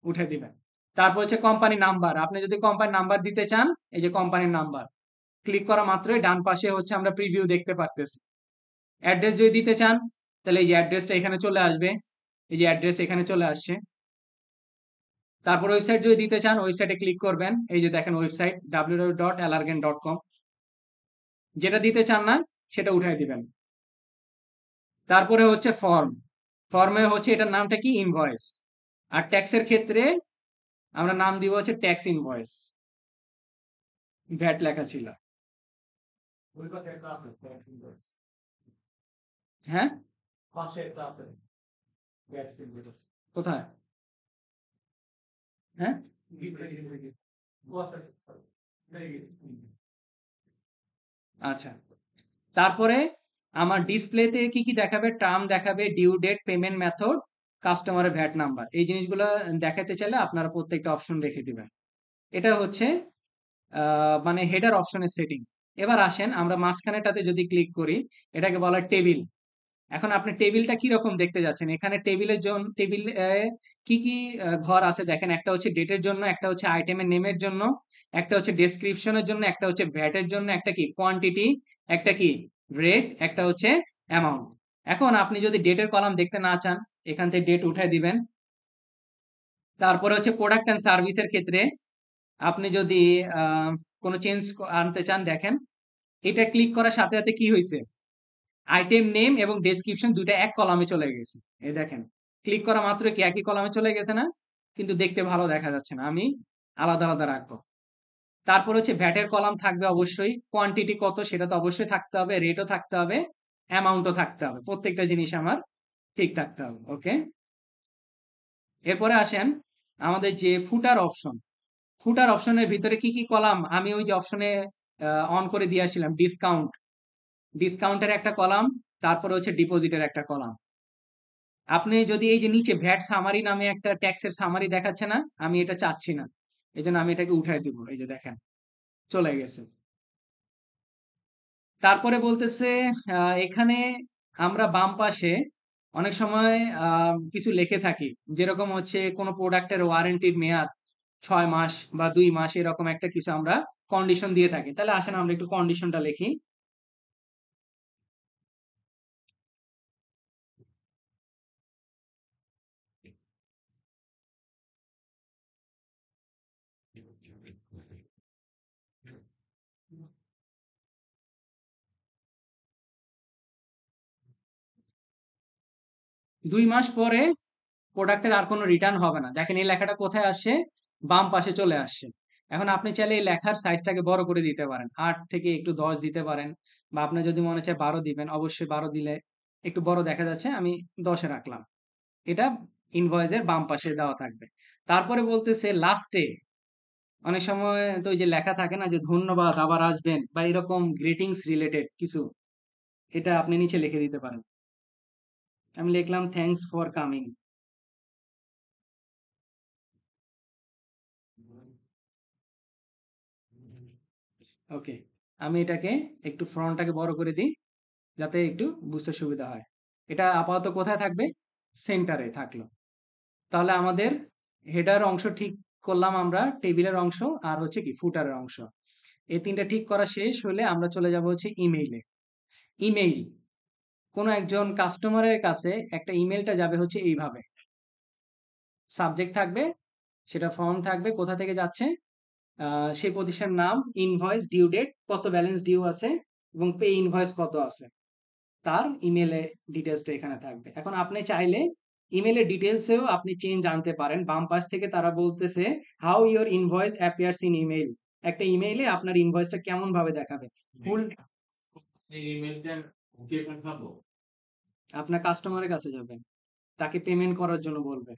উঠে দিবেন। তারপর হচ্ছে কোম্পানি নাম্বার, আপনি যদি কোম্পানি নাম্বার দিতে চান, এই যে কোম্পানির নাম্বার, ক্লিক করা মাত্রই ডান পাশে হচ্ছে আমরা প্রিভিউ দেখতে পারতেছি। অ্যাড্রেস যদি দিতে চান, তাহলে এই যে অ্যাড্রেসটা এখানে চলে আসবে, এই যে অ্যাড্রেস এখানে চলে আসছে। তারপর ওয়েবসাইট যদি দিতে চান, ওয়েবসাইটে ক্লিক করবেন, এই যে দেখেন ওয়েবসাইট www.allergen.com। যেটা দিতে চান না সেটা উঠাই দিবেন। তারপরে হচ্ছে ফর্ম, ফর্মে হচ্ছে এটার নামটা কি, ইনভয়েস। আর ট্যাক্সের ক্ষেত্রে আমরা নাম দিব হচ্ছে ট্যাক্স ইনভয়েস, ভ্যাট লেখা ছিল। হ্যাঁ, কোথায়? হ্যাঁ, আচ্ছা। তারপরে আমার ডিসপ্লেতে কি কি দেখাবে, টার্ম দেখাবে, ডিউ ডেট, পেমেন্ট মেথড, কাস্টমারের ভ্যাট নাম্বার। এই জিনিসগুলো দেখাতে চাইলে আপনারা প্রত্যেকটা অপশন রেখে দিবেন। এটা হচ্ছে মানে হেডার অপশনের সেটিং। এবার আসেন আমরা মাঝখানেটাতে যদি ক্লিক করি, এটাকে বলা হয় টেবিল। এখন আপনি টেবিলটা কি রকম দেখতে যাচ্ছেন, এখানে টেবিলের জন্য টেবিল কি কি ঘর আছে দেখেন, একটা হচ্ছে ডেটের জন্য, একটা হচ্ছে আইটেমের নেমের জন্য, একটা হচ্ছে ডেসক্রিপশনের জন্য, একটা হচ্ছে ভ্যাটের জন্য, একটা কি কোয়ান্টিটি, একটা কি রেট, একটা হচ্ছে অ্যামাউন্ট। এখন আপনি যদি ডেটের কলাম দেখতে না চান, এখান থেকে ডেট উঠাই দিবেন। তারপরে হচ্ছে প্রোডাক্ট অ্যান্ড সার্ভিসের ক্ষেত্রে আপনি যদি কোনো চেঞ্জ আনতে চান, দেখেন এটা ক্লিক করার সাথে সাথে কি হয়েছে, আইটেম নেম এবং ডেসক্রিপশন দুইটা এক কলামে চলে গেছে। এই দেখেন, ক্লিক করা মাত্র কি একই কলামে চলে গেছে না? কিন্তু দেখতে ভালো দেখা যাচ্ছে না, আমি আলাদা আলাদা রাখবো। তারপর হচ্ছে ভ্যাটের কলাম থাকবে অবশ্যই, কোয়ান্টিটি কত সেটা তো অবশ্যই থাকতে হবে, রেটও থাকতে হবে, অ্যামাউন্টও থাকতে হবে, প্রত্যেকটা জিনিস আমার ঠিক থাকতে হবে। ওকে, এরপরে আসেন আমাদের যে ফুটার অপশন, ফুটার অপশনের ভিতরে কি কি কলাম আমি ওই যে অপশনে অন করে দিয়ে আসছিলাম, ডিসকাউন্ট, ডিসকাউন্টের একটা কলাম, তারপরে হচ্ছে ডিপোজিটের একটা কলাম। আপনি যদি এই যে নিচে ভ্যাট সামারি নামে একটা ট্যাক্সের সামারি দেখাচ্ছে না, আমি এটা চাচ্ছি না, এই জন্য আমি এটাকে উঠাই দিব। এই যে দেখেন চলে গেছে। তারপরে বলতেছে এখানে আমরা বাম পাশে অনেক সময় কিছু লিখে থাকি, যেরকম হচ্ছে কোনো প্রোডাক্টের ওয়ারেন্টির মেয়াদ 6 মাস বা 2 মাস, এরকম একটা কিছু আমরা কন্ডিশন দিয়ে থাকি। তাহলে আসেন আমরা একটু কন্ডিশনটা লিখি। দুই মাস পরে প্রোডাক্টের আর কোনো রিটার্ন হবে না। দেখেন এই লেখাটা কোথায় আসছে, বাম পাশে চলে আসছে। এখন আপনি চাইলে এই লেখার সাইজটাকে বড় করে দিতে পারেন, 8 থেকে একটু 10 দিতে পারেন, বা আপনার যদি মনে চায় 12 দিবেন, অবশ্যই 12 দিলে একটু বড় দেখা যাচ্ছে, আমি 10-এ রাখলাম। এটা ইনভয়েসের বাম পাশে দেওয়া থাকবে। তারপরে বলতেছে লাস্টে অনেক সময় তো ওই যে লেখা থাকে না যে ধন্যবাদ আবার আসবেন, বা এরকম গ্রিটিংস রিলেটেড কিছু, এটা আপনি নিচে লিখে দিতে পারেন। আমি লিখলাম থ্যাঙ্কস ফর কামিং। ওকে, আমি এটাকে একটু ফ্রন্টটাকে বড় করে দিই যাতে একটু বুঝতে সুবিধা হয়। এটা আপাতত কোথায় থাকবে, সেন্টারে থাকলো। তাহলে আমাদের হেডার অংশ ঠিক করলাম আমরা, টেবিলের অংশ আর হচ্ছে কি ফুটারের অংশ, এই তিনটা ঠিক করা শেষ হলে আমরা চলে যাব হচ্ছে ইমেইলে। ইমেইল, কোনো একজন কাস্টমারের কাছে একটা ইমেলটা যাবে হচ্ছে এইভাবে, সাবজেক্ট থাকবে, সেটা ফর্ম থাকবে, কোথা থেকে যাচ্ছে, সেই প্রতিষ্ঠানের নাম, ইনভয়েস, ডিউ ডেট, কত ব্যালেন্স ডিউ আছে, এবং পে ইনভয়েস কত আছে, তার ইমেলে ডিটেলসটা এখানে থাকবে। এখন আপনি চাইলে ইমেলের ডিটেলসেও আপনি চেঞ্জ আনতে পারেন। বাম পাশ থেকে তারা বলতেছে how your invoice appears in email, একটা ইমেইলে আপনার ইনভয়েসটা কেমন ভাবে দেখাবে, ফুল আপনার কাস্টমারের কাছে যাবেন, তাকে পেমেন্ট করার জন্য বলবে।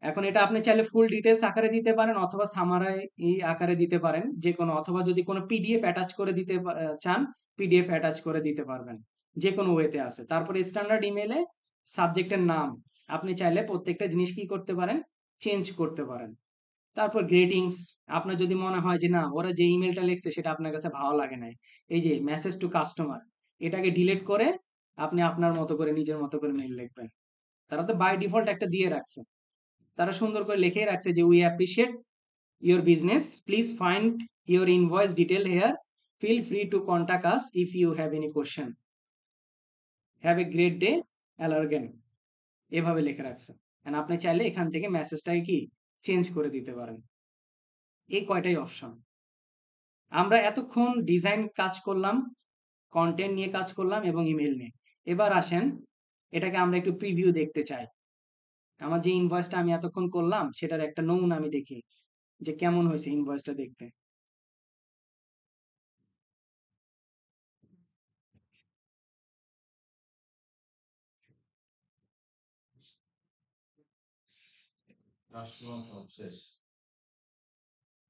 এখন এটা আপনি চাইলে ফুল ডিটেলস আকারে দিতে পারেন, অথবা সামারাই আকারে দিতে পারেন, যে কোনো, অথবা যদি কোনো পিডিএফ অ্যাটাচ করে দিতে চান, পিডিএফ অ্যাটাচ করে দিতে পারবেন, যে কোনো ওয়েতে আছে। তারপরে স্ট্যান্ডার্ড ইমেলে সাবজেক্টের নাম আপনি চাইলে প্রত্যেকটা জিনিস কি করতে পারেন, চেঞ্জ করতে পারেন। তারপর গ্রেটিংস। আপনার যদি মনে হয় যে না ওরা যে ইমেলটা লিখছে সেটা আপনার কাছে ভালো লাগে নাই, এই যে মেসেজ টু কাস্টমার, এটাকে ডিলিট করে আপনি আপনার মতো করে নিজের মতো করে মেইল লিখবেন। তারা তো বাই ডিফল্ট একটা দিয়ে রাখছে, তারা সুন্দর করে লিখেই রাখছে যে we appreciate your business. Please find your invoice detail here. Feel free to contact us if you have any question. Have a great day. Allergen. এভাবে লিখে রাখছে। And আপনি চাইলে এখান থেকে মেসেজটাকে কি চেঞ্জ করে দিতে পারেন। এই কয়টাই অপশন। আমরা এতক্ষণ ডিজাইন কাজ করলাম, কন্টেন্ট নিয়ে কাজ করলাম এবং ইমেল নিয়ে। এবার আসেন এটাকে আমরা একটু প্রিভিউ দেখতে চাই। আমার যে ইনভয়েসটা আমি এতক্ষণ করলাম সেটার একটা নমুনা আমি দেখি যে কেমন হয়েছে ইনভয়েসটা দেখতে।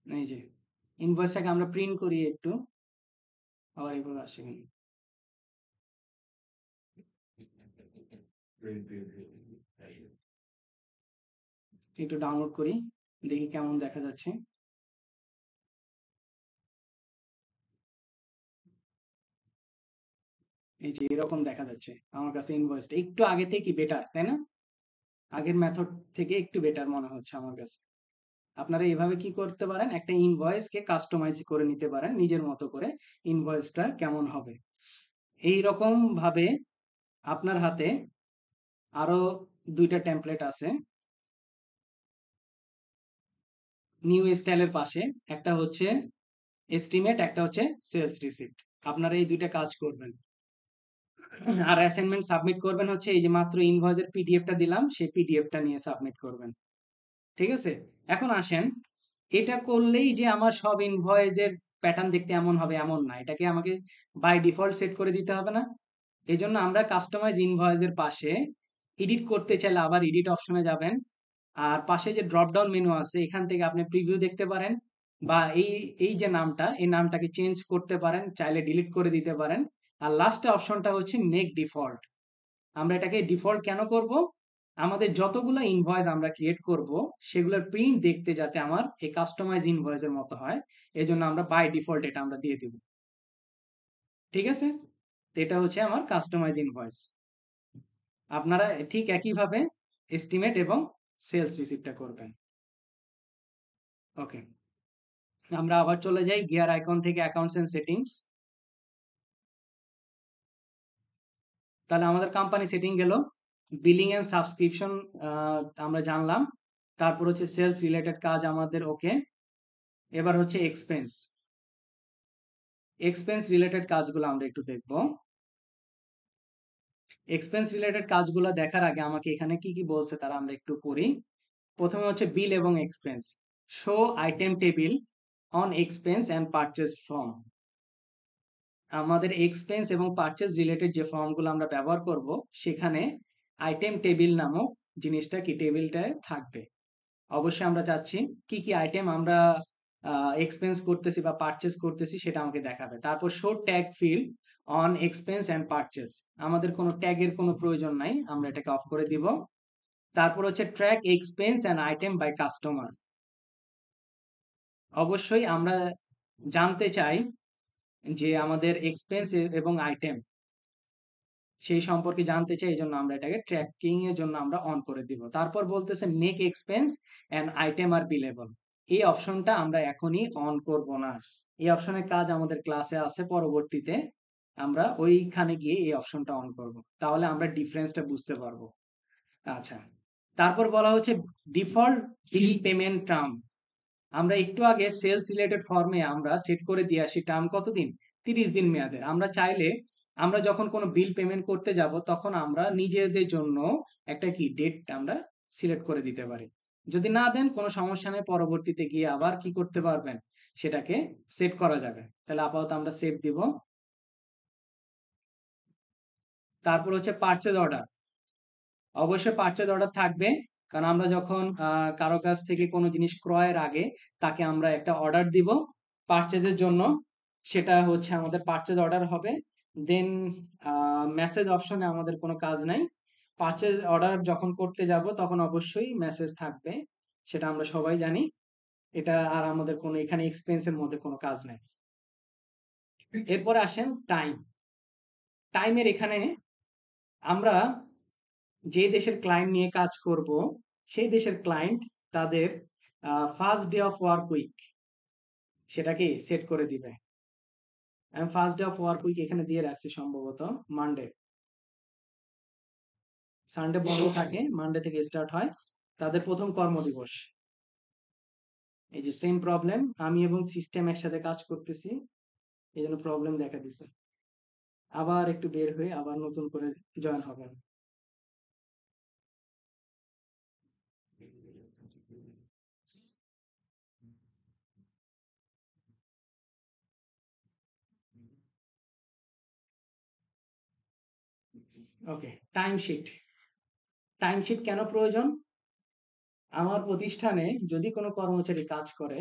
এই যে ইনভয়েসটাকে আমরা প্রিন্ট করি একটু, আবার এভাবে আসে কেন? একটু ডাউনলোড করি, দেখি কেমন দেখা যাচ্ছে। এই যে এরকম দেখা যাচ্ছে আমার কাছে ইনভয়েসটা একটু আগে থেকে বেটার, তাই না? আগের মেথড থেকে একটু বেটার মনে হচ্ছে আমার কাছে। আপনারা এভাবে কি করতে পারেন, একটা ইনভয়েসকে কাস্টমাইজ করে নিতে পারেন নিজের মতো করে, ইনভয়েসটা কেমন হবে। এই রকম ভাবে আপনার হাতে আরো দুইটা টেমপ্লেট আছে নিউ স্টাইলের পাশে, একটা হচ্ছে এস্টিমেট, একটা হচ্ছে সেলস রিসিপ্ট। আপনারা এই দুইটা কাজ করবেন। আর অ্যাসাইনমেন্ট সাবমিট করবেন হচ্ছে এই যে মাত্র ইনভয়েসের পিডিএফটা দিলাম সেই পিডিএফটা নিয়ে সাবমিট করবেন। ঠিক আছে? এখন আসেন, এটা করলেই যে আমার সব ইনভয়েসের প্যাটার্ন দেখতে এমন হবে এমন না, এটাকে আমাকে বাই ডিফল্ট সেট করে দিতে হবে না? এই জন্য আমরা কাস্টমাইজ ইনভয়েসের পাশে এডিট করতে চাইলে আবার এডিট অপশনে যাবেন, আর পাশে যে ড্রপ ডাউন মেনু আছে এখান থেকে আপনি প্রিভিউ দেখতে পারেন, বা এই এই যে নামটা এই নামটাকে চেঞ্জ করতে পারেন, চাইলে ডিলিট করে দিতে পারেন। আর লাস্টে অপশনটা হচ্ছে মেক ডিফল্ট। আমরা এটাকে ডিফল্ট কেন করব? আমাদের যতগুলো ইনভয়েস আমরা ক্রিয়েট করব সেগুলোর প্রিন্ট দেখতে যাতে আমার এই কাস্টমাইজ ইনভয়েসের মতো হয়, এজন্য আমরা বাই ডিফল্ট এটা আমরা দিয়ে দিব। ঠিক আছে? তো এটা হচ্ছে আমার কাস্টমাইজ ইনভয়েস। আপনারা ঠিক একইভাবে এস্টিমেট এবং সেলস রিসিপ্টটা করবেন। ওকে, আমরা আবার চলে যাই গিয়ার আইকন থেকে অ্যাকাউন্টস এন্ড সেটিংস। তাহলে আমাদের কোম্পানি সেটিং গেল, বিলিং এন্ড সাবস্ক্রিপশন আমরা জানলাম, তারপর হচ্ছে সেলস রিলেটেড কাজ আমাদের ওকে। এবার হচ্ছে এক্সপেন্স, এক্সপেন্স রিলেটেড কাজগুলো আমরা একটু দেখব। এক্সপেন্স রিলেটেড কাজগুলো দেখার আগে আমাকে এখানে কি কি বলছে তারা আমরা একটু পড়ি। প্রথমে হচ্ছে বিল এবং expense, show item table on expense and purchase form. আমাদের এক্সপেন্স এবং পারচেজ রিলেটেড যে ফর্মগুলো আমরা ব্যবহার করব সেখানে আইটেম টেবিল নামক জিনিসটা কি টেবিলটায় থাকবে। অবশ্যই আমরা চাচ্ছি কি কি আইটেম আমরা এক্সপেন্স করতেছি বা পারচেজ করতেছি সেটা আমাকে দেখাবে। তারপর show tag field on expense and purchase, আমাদের কোনো ট্যাগের কোনো প্রয়োজন নাই, আমরা এটাকে অফ করে দিব। তারপর হচ্ছে track expense and item by customer, অবশ্যই আমরা জানতে চাই যে আমাদের এক্সপেন্স এবং আইটেম সেই সম্পর্কে জানতে চাই, এই জন্য আমরা এটাকে ট্র্যাকিং এর জন্য আমরা অন করে দিব। তারপর বলতেছে মেক এক্সপেন্স এন্ড আইটেম আর বিলেবল, এই অপশনটা আমরা এখনই অন করব না। এই অপশনের কাজ আমাদের ক্লাসে আছে, পরবর্তীতে আমরা ওইখানে গিয়ে এই অপশনটা অন করব, তাহলে আমরা ডিফারেন্সটা বুঝতে পারবো। আচ্ছা, তারপর বলা হচ্ছে ডিফল্ট বিল পেমেন্ট টার্ম। আমরা একটু আগে সেলস রিলেটেড ফর্মে আমরা সেট করে দিয়ে আসি টার্ম কতদিন, 30 দিন মেয়াদের। আমরা চাইলে আমরা যখন কোনো বিল পেমেন্ট করতে যাব তখন আমরা নিজেদের জন্য একটা কি ডেট আমরা সিলেক্ট করে দিতে পারি। যদি না দেন কোনো সমস্যা নেই, পরবর্তীতে গিয়ে আবার কি করতে পারবেন, সেটাকে সেট করা যাবে। তাহলে আপাতত আমরা সেভ দিব। তারপর হচ্ছে পারচেজ অর্ডার, অবশ্যই পারচেজ অর্ডার থাকবে, কারণ আমরা যখন কারো কাছ থেকে কোনো জিনিস ক্রয়ের আগে তাকে আমরা একটা অর্ডার দিব পারচেজের জন্য, সেটা হচ্ছে আমাদের পারচেজ অর্ডার হবে। দেন মেসেজ অপশনে আমাদের কোনো কাজ নাই, পারচেজ অর্ডার যখন করতে যাব তখন অবশ্যই মেসেজ থাকবে, সেটা আমরা সবাই জানি। এটা আর আমাদের কোনো এখানে এক্সপেন্সের মধ্যে কোনো কাজ নাই। এরপরে আসেন টাইম। টাইমের এখানে আমরা যে দেশের ক্লায়েন্ট নিয়ে কাজ করব, সেই দেশের ক্লায়েন্ট তাদের first day of work week সেটাকে সেট করে দিবে। আমি first day of work week এখানে দিয়ে রাখছি সম্ভবত মানডে। সানডে বন্ধ থাকে, মানডে থেকে স্টার্ট হয় তাদের প্রথম কর্মদিবস। এই যে সেম প্রবলেম, আমি এবং সিস্টেম একসাথে কাজ করতেছি, এই জন্য প্রবলেম দেখা দিচ্ছে। আবার একটু বের হয়ে আবার নতুন করে জয়েন হবেন। ওকে, টাইমশিট। টাইমশিট কেন প্রয়োজন? আমার প্রতিষ্ঠানে যদি কোনো কর্মচারী কাজ করে,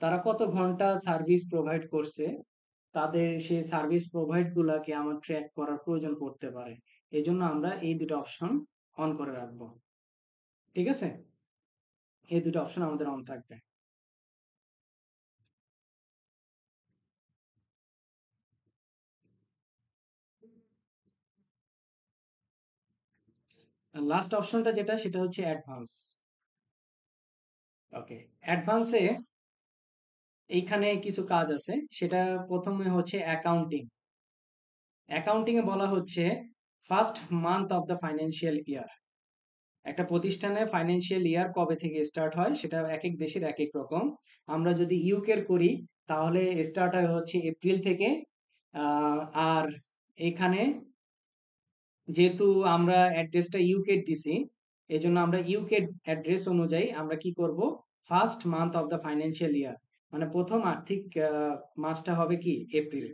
তারা কত ঘন্টা সার্ভিস প্রোভাইড করছে, তাদের সেই সার্ভিস প্রোভাইড গুলাকে আমার ট্র্যাক করার প্রয়োজন পড়তে পারে। এই জন্য আমরা এই দুটো অপশন অন করে রাখবো। ঠিক আছে, এই দুটো অপশন আমাদের অন থাকবে। লাস্ট অপশনটা যেটা, সেটা হচ্ছে অ্যাডভান্স। ওকে, অ্যাডভান্সে এইখানে কিছু কাজ আছে। সেটা প্রথমে হচ্ছে অ্যাকাউন্টিং। অ্যাকাউন্টিং এ বলা হচ্ছে first month of the financial ইয়ার। একটা প্রতিষ্ঠানে ফাইন্যান্সিয়াল ইয়ার কবে থেকে স্টার্ট হয় সেটা এক এক দেশের এক এক রকম। আমরা যদি ইউকের করি তাহলে স্টার্ট হয় হচ্ছে এপ্রিল থেকে। আহ, আর এখানে যেহেতু আমরা অ্যাড্রেসটা ইউকে দিছি, এই জন্য আমরা ইউকে অ্যাড্রেস অনুযায়ী আমরা কি করব, first month of the financial year মানে প্রথম আর্থিক মাসটা হবে কি এপ্রিল।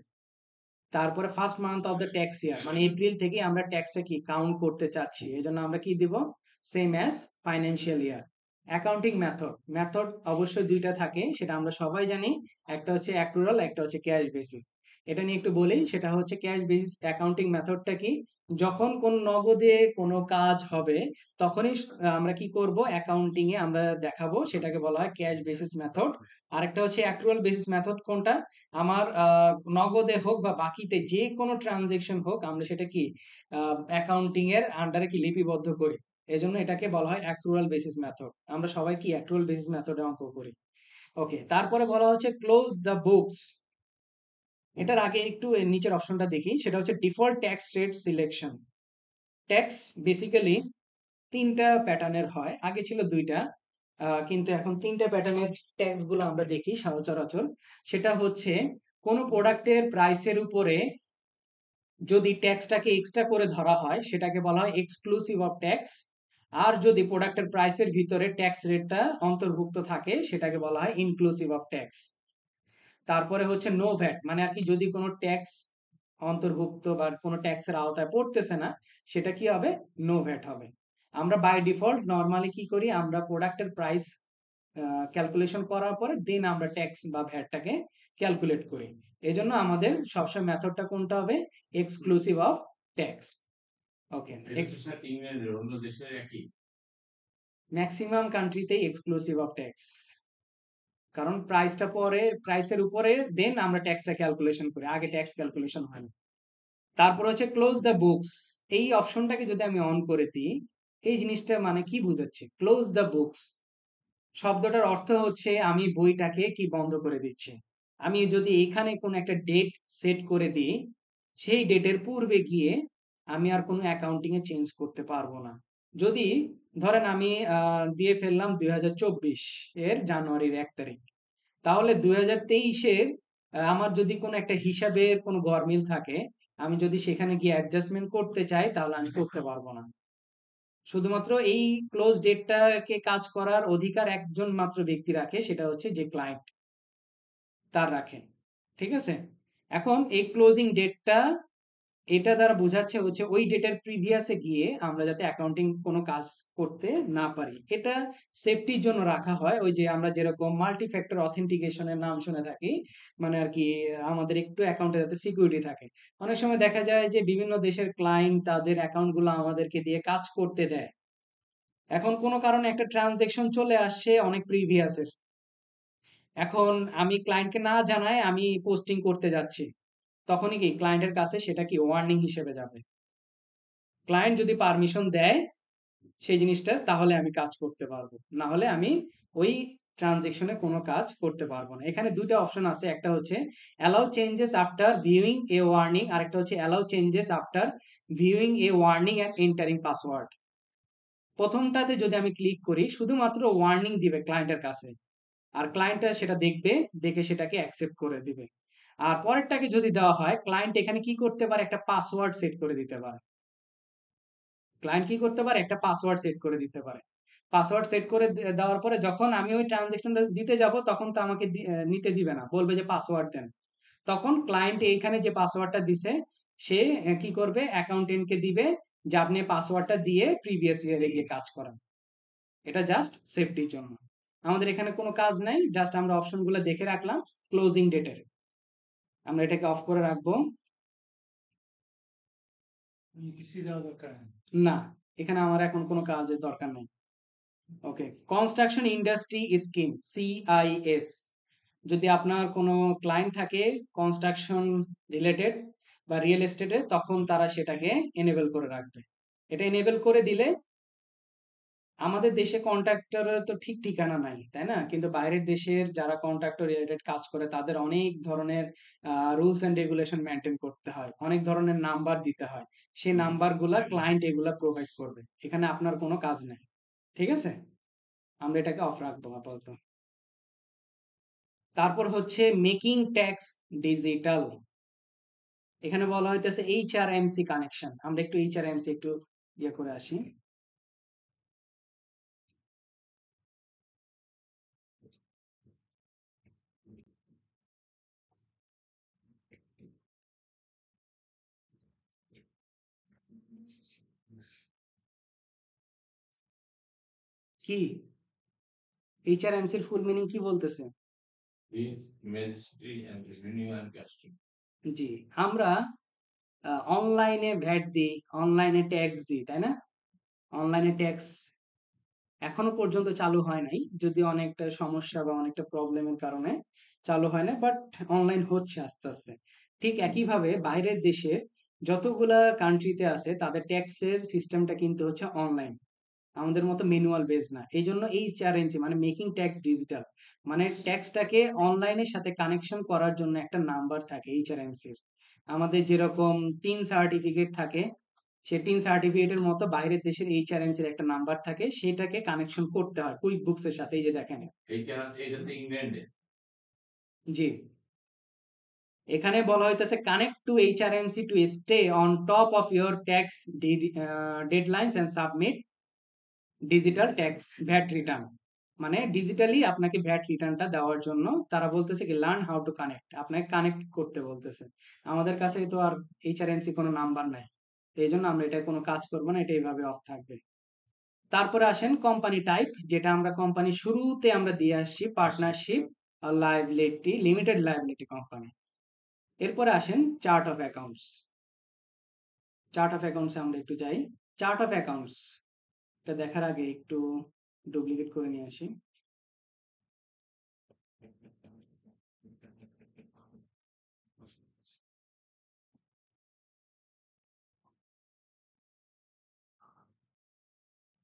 তারপরে first month of the tax year মানে এপ্রিল থেকে আমরা ট্যাক্সটা কি কাউন্ট করতে চাচ্ছি, এই জন্য আমরা কি দিব, same as financial year. Accounting method অবশ্যই দুইটা থাকে, সেটা আমরা সবাই জানি। একটা হচ্ছে অ্যাক্রুয়াল, একটা হচ্ছে ক্যাশ বেসিস। এটা নিয়ে একটু বলি, সেটা হচ্ছে ক্যাশ বেসিস অ্যাকাউন্টিং মেথডটা কি, যখন কোন নগদে কোনো কাজ হবে তখনই আমরা কি করব, অ্যাকাউন্টিং এ আমরা দেখাবো, সেটাকে বলা হয় ক্যাশ বেসিস মেথড। আরেকটা হচ্ছে অ্যাক্রুয়াল বেসিস মেথড। কোনটা? আমার নগদে হোক বা বাকিতে যে কোনো ট্রানজেকশন হোক, আমরা সেটা কি অ্যাকাউন্টিং এর আন্ডারে কি লিপিবদ্ধ করি। এজন্য এটাকে বলা হয় অ্যাক্রুয়াল বেসিস মেথড। আমরা সবাই কি অ্যাক্রুয়াল বেসিস মেথডে অঙ্ক করি। ওকে, তারপরে বলা হচ্ছে ক্লোজ দ্য বুকস। এটার আগে একটু এর নিচের অপশনটা দেখি, সেটা হচ্ছে default tax rate selection. Tax basically তিনটা প্যাটার্নের হয়, আগে ছিল দুইটা, কিন্তু এখন তিনটা প্যাটার্নের ট্যাক্স গুলো আমরা দেখি সচরাচর। সেটা হচ্ছে কোন প্রোডাক্টের প্রাইসের উপরে যদি ট্যাক্সটাকে এক্সট্রা করে ধরা হয় সেটাকে বলা হয় এক্সক্লুসিভ অফ ট্যাক্স। আর যদি প্রোডাক্টের প্রাইসের ভিতরে ট্যাক্স রেটটা অন্তর্ভুক্ত থাকে সেটাকে বলা হয় ইনক্লুসিভ অফ ট্যাক্স। তারপরে হচ্ছে নো ভ্যাট, মানে আর কি যদি কোনো ট্যাক্স অন্তর্ভুক্ত বা কোনো ট্যাক্সের আওতায় পড়তেছে না, সেটা কি হবে, নো ভ্যাট হবে। আমরা বাই ডিফল্ট নরমালি কি করি, আমরা প্রোডাক্টের প্রাইস ক্যালকুলেশন করার পরে দেন আমরা ট্যাক্স বা ভ্যাটটাকে ক্যালকুলেট করি। এই জন্য আমাদের সবসময় মেথডটা কোনটা হবে, exclusive of tax. Okay, maximum কান্ট্রিতেই এক্সক্লুসিভ অফ ট্যাক্স, কারণ প্রাইসটা পরে, প্রাইসের উপরে দেন আমরা ট্যাক্সটা ক্যালকুলেশন করি, আগে ট্যাক্স ক্যালকুলেশন হয় না। তারপর হচ্ছে ক্লোজ দ্য বুকস। এই অপশনটাকে যদি আমি অন করে দিই, এই জিনিসটা মানে কি বুঝাচ্ছে, ক্লোজ দ্য বুকস শব্দটার অর্থ হচ্ছে আমি বইটাকে কি বন্ধ করে দিচ্ছি। আমি যদি এখানে কোন একটা ডেট সেট করে দিই, সেই ডেটের পূর্বে গিয়ে আমি আর কোনো অ্যাকাউন্টিং এ চেঞ্জ করতে পারবো না। যদি ধরেন আমি দিয়ে ফেললাম 2024 এর জানুয়ারির 1 তারিখ, তাহলে 2023-এর আমার যদি কোনো একটা হিসাবের কোনো গরমিল থাকে, আমি যদি সেখানে গিয়ে অ্যাডজাস্টমেন্ট করতে চাই তাহলে আমি করতে পারবো না। শুধুমাত্র এই ক্লোজ ডেটটাকে কাজ করার অধিকার একজন মাত্র ব্যক্তি রাখে, সেটা হচ্ছে যে ক্লায়েন্ট, তার রাখে। ঠিক আছে, এখন এই ক্লোজিং ডেটটা এটা দ্বারা বোঝাচ্ছে হচ্ছে ওই ডেটের প্রিভিয়াসে গিয়ে আমরা যাতে অ্যাকাউন্টিং কোনো কাজ করতে না পারি। এটা সেফটির জন্য রাখা হয়, ওই যে আমরা যেরকম মাল্টি ফ্যাক্টর অথেন্টিকেশনের নাম শুনে থাকি, মানে আর কি আমাদের একটু অ্যাকাউন্টে যাতে সিকিউরিটি থাকে। অনেক সময় দেখা যায় যে বিভিন্ন দেশের ক্লায়েন্ট তাদের অ্যাকাউন্টগুলো আমাদেরকে দিয়ে কাজ করতে দেয়, এখন কোনো কারণে একটা ট্রানজেকশন চলে আসছে অনেক প্রিভিয়াসের। এখন আমি ক্লায়েন্টকে না জানায় আমি পোস্টিং করতে যাচ্ছি। তখনই কি ক্লায়েন্টের কাছে সেটা কি ওয়ার্নিং হিসেবে যাবে। ক্লায়েন্ট যদি পারমিশন দেয় সেই জিনিসটা, তাহলে আমি কাজ করতে পারবো। না হলে আমি ওই ট্রানজেকশনে কোনো কাজ করতে পারবো না। এখানে ২ টা অপশন আছে। একটা হচ্ছে allow changes after viewing a warning, আরেকটা হচ্ছে allow changes after viewing a warning and entering password. প্রথমটাতে যদি আমি ক্লিক করি শুধুমাত্র ওয়ার্নিং দিবে ক্লায়েন্টের কাছে। আর ক্লায়েন্টরা সেটা দেখবে, দেখে সেটাকে অ্যাকসেপ্ট করে দিবে। আর পরেরটাকে যদি দেওয়া হয়, ক্লায়েন্ট এখানে কি করতে পারে? একটা পাসওয়ার্ড সেট করে দিতে পারে। ক্লায়েন্ট কি করতে পারে? একটা পাসওয়ার্ড সেট করে দিতে পারে। পাসওয়ার্ড সেট করে দেওয়ার পরে যখন আমি ওই ট্রান্সেকশনটা দিতে যাব তখন তো আমাকে নিতে দিবে না। বলবে যে পাসওয়ার্ড দেন। তখন ক্লায়েন্ট এইখানে যে পাসওয়ার্ডটা দিছে সে কি করবে? অ্যাকাউন্টেন্ট কে দিবে যে আপনি পাসওয়ার্ডটা দিয়ে প্রিভিয়াস ইয়ারে গিয়ে কাজ করান। এটা জাস্ট সেফটির জন্য। আমাদের এখানে কোনো কাজ নাই। জাস্ট আমরা অপশনগুলো দেখে রাখলাম ক্লোজিং ডেটের। আমরা এটাকে অফ করে রাখবো। না, এখানে আমার এখন কোনো কাজের দরকার নাই। ওকে, কনস্ট্রাকশন ইন্ডাস্ট্রি স্কিম, সিআইএস। যদি আপনার কোনো ক্লায়েন্ট থাকে কনস্ট্রাকশন রিলেটেড বা রিয়েল এস্টেটে, তখন তারা সেটাকে এনেবল করে রাখবে। এটা এনেবল করে দিলে আমাদের দেশে কন্ট্রাক্টরের তো ঠিক ঠিকানা নাই, তাই না? কিন্তু বাইরের দেশের যারা কন্ট্রাক্টর রিলেটেড কাজ করে তাদের অনেক ধরনের রুলস এন্ড রেগুলেশন মেনটেন করতে হয়, অনেক ধরনের নাম্বার দিতে হয়। সেই নাম্বারগুলা ক্লায়েন্ট এগুলা প্রোভাইড করবে। এখানে আপনার কোনো কাজ নেই। ঠিক আছে? আমরা এটাকে অফ রাখবো আপাতত। তারপর হচ্ছে মেকিং ট্যাক্স ডিজিটাল। এখানে বলা হইতেছে এইচআরএমসি কানেকশন। আমরা একটু এইচআরএমসি একটু ইয়ে করে আসি। কি এইচআরএমসির ফুল মিনিং কি বলতেছে? জি, আমরা অনলাইনে ভ্যাট দিই, অনলাইনে ট্যাক্স দিই, তাই না? অনলাইনে ট্যাক্স এখনো পর্যন্ত চালু হয় নাই। যদিও অনেকটা সমস্যা বা অনেকটা প্রবলেমের কারণে চালু হয় না। বাট অনলাইন হচ্ছে আস্তে, আস্তে। ঠিক একইভাবে বাইরের দেশের যতগুলা কান্ট্রিতে আছে তাদের ট্যাক্সের সিস্টেমটা কিন্তু হচ্ছে অনলাইন। আমাদের মতো ম্যানুয়াল বেস না। এইজন্য এইচআরএমসি মানে মেকিং ট্যাক্স ডিজিটাল। মানে ট্যাক্সটাকে অনলাইনের সাথে কানেকশন করার জন্য একটা নাম্বার থাকে এইচআরএমসির। আমাদের যেরকম টিন সার্টিফিকেট থাকে, সে টিন সার্টিফিকেটের মতো বাইরের দেশের এইচআরএমসির একটা নাম্বার থাকে, সেটাকে কানেকশন করতে হয় কুইক বুকস এর সাথে। এই যে দেখেন, জি, এখানে বলা হইতেছে connect to HRMC to stay on top of your tax deadlines and submit digital tax VAT return. মানে ডিজিটালি আপনাকে ভ্যাট রিটার্নটা দেওয়ার জন্য তারা বলতেছে কি লার্ন হাউ টু কানেক্ট, আপনাকে কানেক্ট করতে বলতেছে। আমাদের কাছে তো আর এইচআরএমসি কোনো নাম্বার নাই, এই জন্য আমরা এটা কোনো কাজ করবো না, এটা এইভাবে অফ থাকবে। তারপরে আসেন কোম্পানি টাইপ, যেটা আমরা কোম্পানি শুরুতে আমরা দিয়ে আসছি, partnership liability, limited liability company. এরপরে আসেন chart of accounts. Chart of অ্যাকাউন্টসে আমরা একটু যাই। চার্ট অফ অ্যাকাউন্টস এটা দেখার আগে একটু ডুপ্লিকেট করে নিয়ে আসি।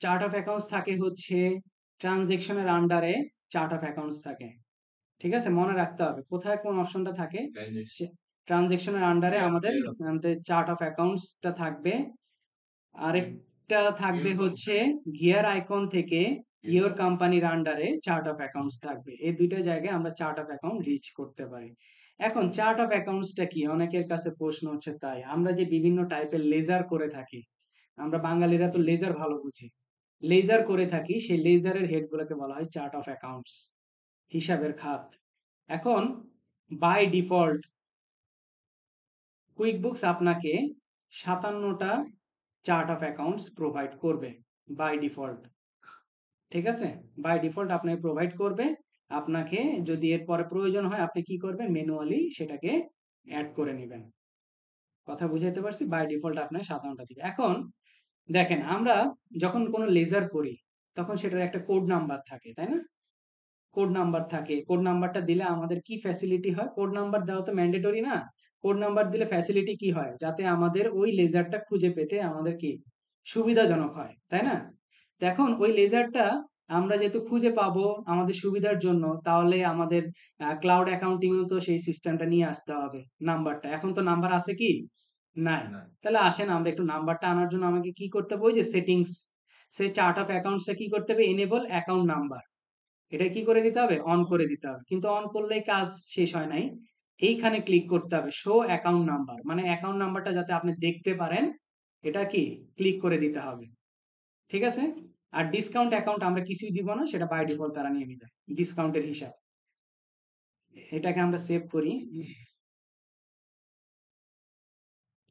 চার্ট অফ অ্যাকাউন্টস থাকে হচ্ছে ট্রানজেকশনের আন্ডারে চার্ট অফ অ্যাকাউন্টস থাকে। ঠিক আছে, মনে রাখতে হবে কোথায় কোন অপশনটা থাকে। ট্রানজেকশনের আন্ডারে আমাদের আমাদের চার্ট অফ অ্যাকাউন্টসটা থাকবে। আরেকটা থাকবে হচ্ছে গিয়ার আইকন থেকে ইওর কোম্পানির আন্ডারে চার্ট অফ অ্যাকাউন্টস থাকবে। এই দুইটা জায়গায় আমরা চার্ট অফ অ্যাকাউন্ট রিচ করতে পারি। এখন চার্ট অফ অ্যাকাউন্টসটা কি অনেকের কাছে প্রশ্ন হচ্ছে। তাই আমরা যে বিভিন্ন টাইপের লেজার করে থাকি, আমরা বাঙালিরা তো লেজার ভালো বুঝি, লেজার করে থাকি, সেই লেজারের হেড গুলোকে বলা হয় চার্ট অফ অ্যাকাউন্টস, হিসাবের খাত। এখন বাই ডিফল্ট কুইকবুকস আপনাকে 57টা চার্ট অফ অ্যাকাউন্টস প্রোভাইড করবে বাই ডিফল্ট। ঠিক আছে, বাই ডিফল্ট আপনাকে প্রোভাইড করবে। আপনাকে যদি এরপরে প্রয়োজন হয় আপনি কি করবেন, ম্যানুয়ালি সেটাকে অ্যাড করে নেবেন। কথা বুঝাইতে পারছি? বাই ডিফল্ট আপনার 57টা দিবে। এখন দেখেন, আমরা যখন কোনো লেজার করি তখন সেটার একটা কোড নাম্বার থাকে, তাই না? কোড নাম্বার থাকে, কোড নাম্বারটা দিলে আমাদের কি ফ্যাসিলিটি হয়? কোড নাম্বার দেওয়া তো ম্যান্ডেটরি না। কোড নাম্বার দিলে ফ্যাসিলিটি কি হয়? যাতে আমাদের ওই লেজারটা খুঁজে পেতে আমাদের কি সুবিধাজনক হয়, তাই না? তো এখন ওই লেজারটা আমরা যেহেতু খুঁজে পাবো আমাদের সুবিধার জন্য, তাহলে আমাদের ক্লাউড অ্যাকাউন্টিংও তো সেই সিস্টেমটা নিয়ে আসতে হবে, নাম্বারটা। এখন তো নাম্বার আছে কি? নাই। তাহলে আসেন আমরা একটু নাম্বারটা আনার জন্য আমাকে কি করতে হবে? ওই যে সেটিংস, সেই চার্ট অফ অ্যাকাউন্টসে কি করতে হবে? এনেবল অ্যাকাউন্ট নাম্বার, এটা কি করে দিতে হবে? অন করে দিতে হবে। কিন্তু অন করলেই কাজ শেষ হয় নাই, এইখানে ক্লিক করতে হবে শো অ্যাকাউন্ট নাম্বার, মানে অ্যাকাউন্ট নাম্বারটা যাতে আপনি দেখতে পারেন, এটা কি ক্লিক করে দিতে হবে। ঠিক আছে? আর ডিসকাউন্ট অ্যাকাউন্ট আমরা কিছুই দিব না, সেটা বাই ডিফল্ট তারা নিয়ে নিবে, ডিসকাউন্টের হিসাব। এটাকে আমরা সেভ করি।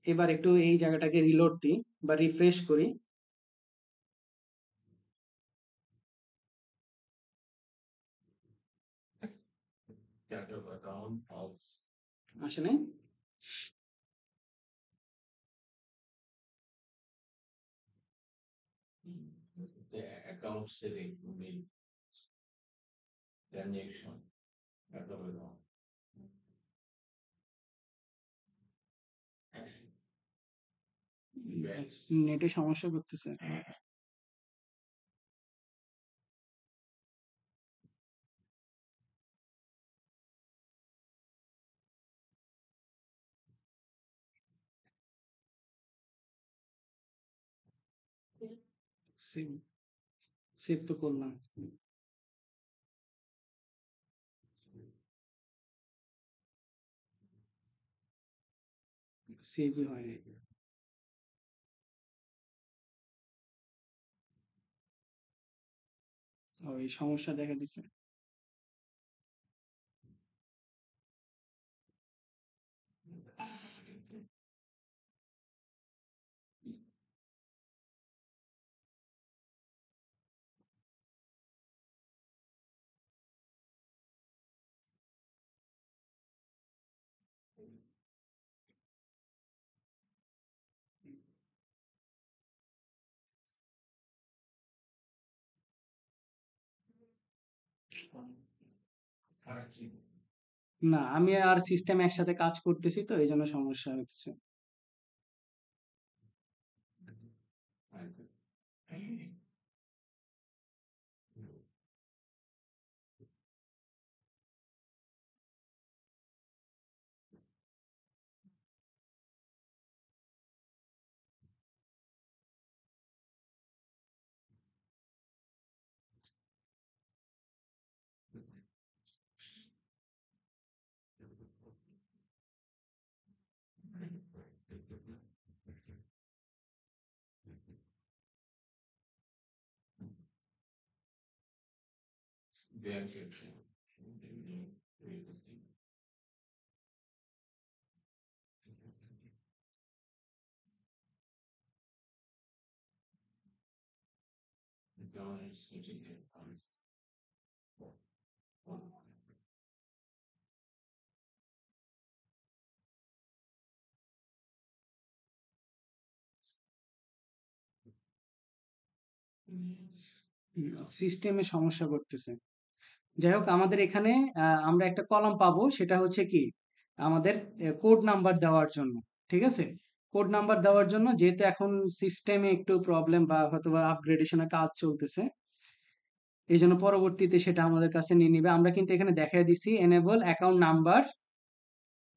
এবার একটু এই জায়গাটাকে রিলোড দিই বা রিফ্রেশ করি। আসে নাই? The account setting mean transaction. নেটে সমস্যা করতেছে। সেভ সেভ তো করলাম, সেভই হয়নি। ও, এই সমস্যা দেখা দিছে। না, আমি আর সিস্টেম একসাথে কাজ করতেছি তো এই জন্য সমস্যা হচ্ছে। সিস্টেমে সমস্যা করতেছে। যাই হোক, আমাদের এখানে আমরা একটা কলাম পাবো, সেটা হচ্ছে কি আমাদের কোড নাম্বার দেওয়ার জন্য। ঠিক আছে? কোড নাম্বার দেওয়ার জন্য, যেহেতু এখন সিস্টেমে একটু প্রবলেম বা হয়তো বা আপগ্রেডেশনের কাজ চলতেছে, এই জন্য পরবর্তীতে সেটা আমাদের কাছে নিয়ে নিবে। আমরা কিন্তু এখানে দেখাই দিছি এনেবল অ্যাকাউন্ট নাম্বার,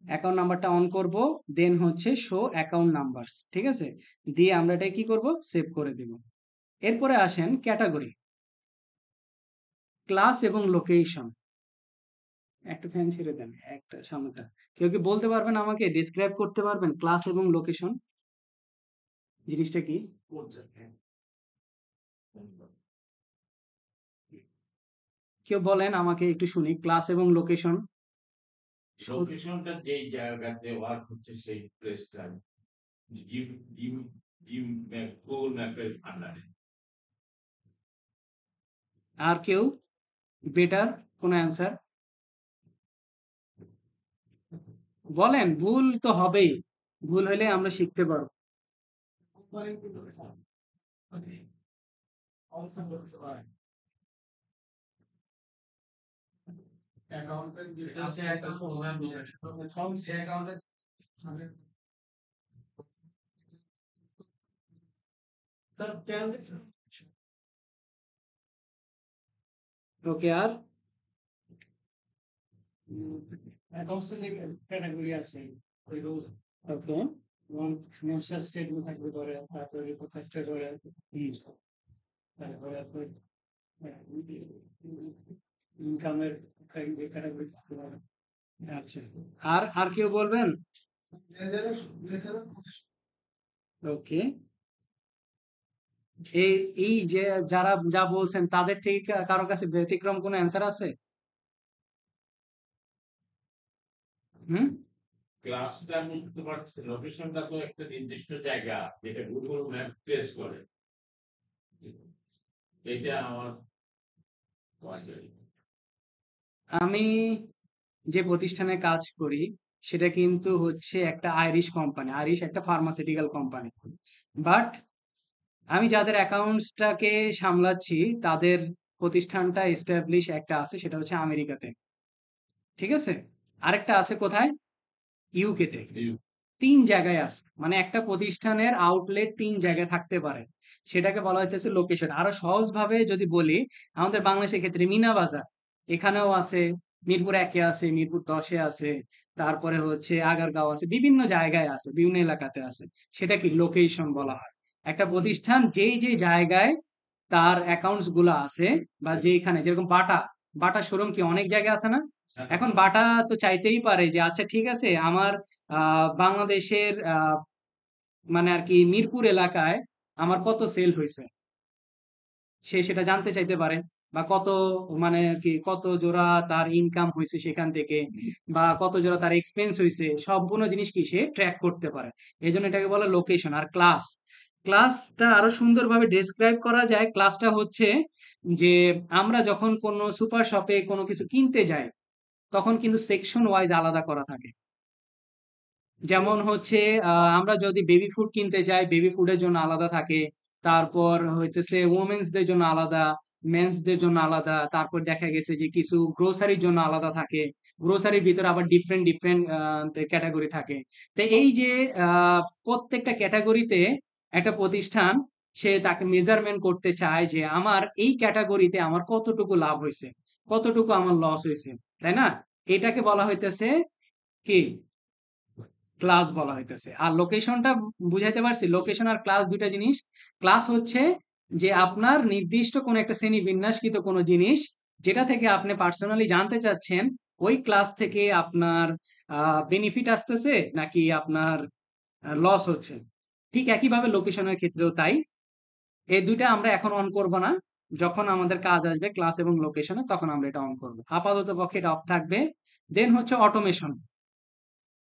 অ্যাকাউন্ট নাম্বারটা অন করব, দেন হচ্ছে শো অ্যাকাউন্ট নাম্বারস। ঠিক আছে? দিয়ে আমরা এটা কি করব? সেভ করে দিব। এরপরে আসেন ক্যাটাগরি, ক্লাস এবং লোকেশন। একটা ফ্যান ছেড়ে দেন, একটা সামনেটা। কেউ কি বলতে পারবেন আমাকে, ডিসক্রাইব করতে পারবেন ক্লাস এবং লোকেশন জিনিসটা কি? কেউ বলেন আমাকে একটু শুনি, ক্লাস এবং লোকেশন। লোকেশনটা যেই জায়গাতে ওয়ার্ক হচ্ছে সেই প্লেসটা জিম জিম জিম ম্যাপ, গুগল ম্যাপের আন্ডারে। আর কেউ বেটার কোনো অ্যান্সার বলেন? ভুল তো হবেই, ভুল হলে আমরা শিখতে পারবো। ওকে, আর ওকে, আচ্ছা, আর আর কেউ বলবেন? ওকে, এই এই যে যারা যা বলছেন তাদের থেকে কারো কাছে ব্যতিক্রম কোনো অ্যান্সার আছে? হুম, ক্লাসটা আমি তোমার লোকেশনটা তো একটা নির্দিষ্ট জায়গা যেটা গুগল ম্যাপ প্লেস করে, এটা আমার আমি যে প্রতিষ্ঠানে কাজ করি সেটা কিন্তু হচ্ছে একটা আইরিশ কোম্পানি, আইরিশ একটা ফার্মাসিউটিক্যাল কোম্পানি। বাট আমি যাদের অ্যাকাউন্টসটাকে সামলাচ্ছি তাদের প্রতিষ্ঠানটা এস্টাবলিশ একটা আছে, সেটা হচ্ছে আমেরিকাতে। ঠিক আছে, আরেকটা আছে কোথায়? ইউকেতে। তিন জায়গায় আছে, মানে একটা প্রতিষ্ঠানের আউটলেট তিন জায়গায় থাকতে পারে, সেটাকে বলা হইতেছে লোকেশন। আরো সহজ ভাবে যদি বলি, আমাদের বাংলাদেশের ক্ষেত্রে মিনা বাজার এখানেও আছে, মিরপুর 1-এ আছে, মিরপুর 10-এ আছে, তারপরে হচ্ছে আগারগাঁও আছে, বিভিন্ন জায়গায় আছে, বিভিন্ন এলাকাতে আছে। সেটা কি লোকেশন বলা হয়। একটা প্রতিষ্ঠান যেই যে জায়গায় তার অ্যাকাউন্টস গুলো আছে, বা যেখানে যেরকম বাটা, বাটা শোরুম কি অনেক জায়গায় আছে না? এখন বাটা তো চাইতেই পারে যে আচ্ছা ঠিক আছে, আমার বাংলাদেশের মানে আর কি মিরপুর এলাকায় আমার কত সেল হয়েছে, সে সেটা জানতে চাইতে পারে। বা কত, মানে আর কি কত জোড়া তার ইনকাম হয়েছে সেখান থেকে, বা কত জোড়া তার এক্সপেন্স হয়েছে, সবগুলো জিনিস কি সে ট্র্যাক করতে পারে। এই জন্য এটাকে বলে লোকেশন। আর ক্লাস, ক্লাসটা আরো সুন্দরভাবে ডেসক্রাইব করা যায়। ক্লাসটা হচ্ছে যে আমরা যখন কোনো সুপার শপে কোনো কিছু কিনতে যাই, তখন কিন্তু সেকশন ওয়াইজ আলাদা করা থাকে। যেমন হচ্ছে আমরা যদি বেবি ফুড কিনতে যাই, বেবি ফুডের জন্য আলাদা থাকে। তারপর হইতেছে ওমেন্স দের জন্য আলাদা, মেন্স দের জন্য আলাদা। তারপর দেখা গেছে যে কিছু গ্রোসারির জন্য আলাদা থাকে, গ্রোসারির ভিতরে আবার ডিফারেন্ট ডিফারেন্ট ক্যাটাগরি থাকে। তো এই যে প্রত্যেকটা ক্যাটাগরিতে একটা প্রতিষ্ঠান সে তাকে মেজারমেন্ট করতে চায় যে আমার এই ক্যাটাগরিতে আমার কতটুকু লাভ হয়েছে, কতটুকু আমার লস হয়েছে, তাই না? এটাকে বলা হইতেছে কি, ক্লাস বলা হইতেছে। আর লোকেশনটা বুঝাইতে পারছি? লোকেশন আর ক্লাস দুইটা জিনিস। ক্লাস হচ্ছে যে আপনার নির্দিষ্ট কোন একটা শ্রেণী বিন্যাসকৃত কোনো জিনিস, যেটা থেকে আপনি পার্সোনালি জানতে চাচ্ছেন ওই ক্লাস থেকে আপনার বেনিফিট আসতেছে নাকি আপনার লস হচ্ছে। ঠিক একইভাবে লোকেশনের ক্ষেত্রেও তাই। এই দুইটা আমরা এখন অন করব না, যখন আমাদের কাজ আসবে ক্লাস এবং লোকেশনে তখন আমরা এটা অন করব। আপাতত পক্ষে এটা অফ থাকবে। দেন হচ্ছে অটোমেশন।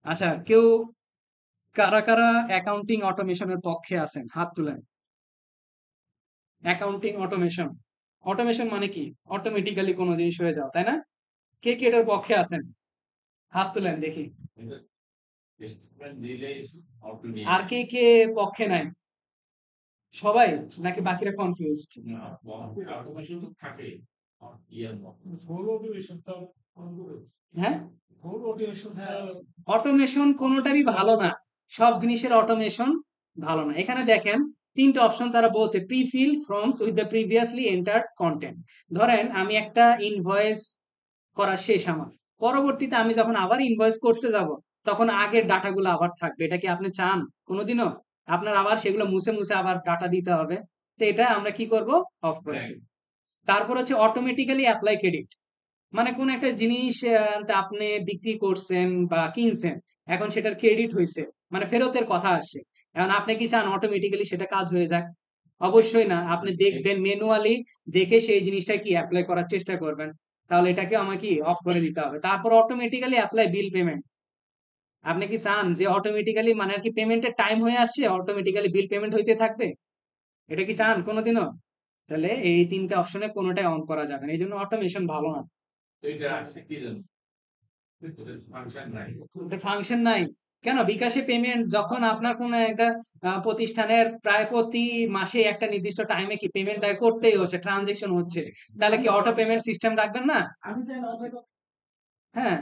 আচ্ছা, কেউ কারা কারা অ্যাকাউন্টিং অটোমেশনের পক্ষে আছেন হাত তুলেন। অ্যাকাউন্টিং অটোমেশন, অটোমেশন মানে কি? অটোমেটিক্যালি কোনো জিনিস হয়ে যাও, তাই না? কে কে এটার পক্ষে আছেন হাত তুলেন দেখি। দিলে আর কে কে পক্ষে নাই? সবাই নাকি বাকিরা কনফিউজড? অটোমেশন তো থাকে হ্যাঁ, অটোমেশন কোনোটারই ভালো না, সব জিনিসের অটোমেশন ভালো না। এখানে দেখেন তিনটা অপশন তারা বলছে, prefill forms with the previously entered content. ধরেন আমি একটা ইনভয়েস করা শেষ আমার, পরবর্তীতে আমি যখন আবার ইনভয়েস করতে যাব তখন আগের ডাটাগুলো আবার থাকবে। এটা কি আপনি চান কোনোদিনও? আপনার আবার সেগুলো মুছে মুছে আবার ডাটা দিতে হবে। তো এটা আমরা কি করব, অফ করে দিব। তারপর হচ্ছে অটোমেটিক্যালি অ্যাপ্লাই ক্রেডিট, মানে কোন একটা জিনিস তা আপনি বিক্রি করছেন বা কিনছেন, এখন সেটার ক্রেডিট হয়েছে, মানে ফেরতের কথা আসছে। এখন আপনি কি চান অটোমেটিক্যালি সেটা কাজ হয়ে যাক? অবশ্যই না, আপনি দেখবেন ম্যানুয়ালি, দেখে সেই জিনিসটা কি অ্যাপ্লাই করার চেষ্টা করবেন। তাহলে এটাকে আমাকে অফ করে দিতে হবে। তারপর অটোমেটিক্যালি অ্যাপ্লাই বিল পেমেন্ট, আপনি কি চান যে অটোমেটিক্যালি মানে আর কি পেমেন্টের টাইম হয়ে আসছে অটোমেটিক্যালি বিল পেমেন্ট হইতে থাকবে? এটা কি চান কোনোদিনও? তাহলে এই তিনটা অপশনে কোনোটাই অন করা যাবে না, এই জন্য অটোমেশন ভালো না। এটা আছে কি জানো, ফাংশন নাই। এটা ফাংশন নাই। কেন বিকাশে পেমেন্ট যখন আপনার কোনো একটা প্রতিষ্ঠানের প্রায় প্রতি মাসে একটা নির্দিষ্ট টাইমে কি পেমেন্ট করতেই হচ্ছে, ট্রানজেকশন হচ্ছে, তাহলে কি অটো পেমেন্ট সিস্টেম রাখবেন না? হ্যাঁ,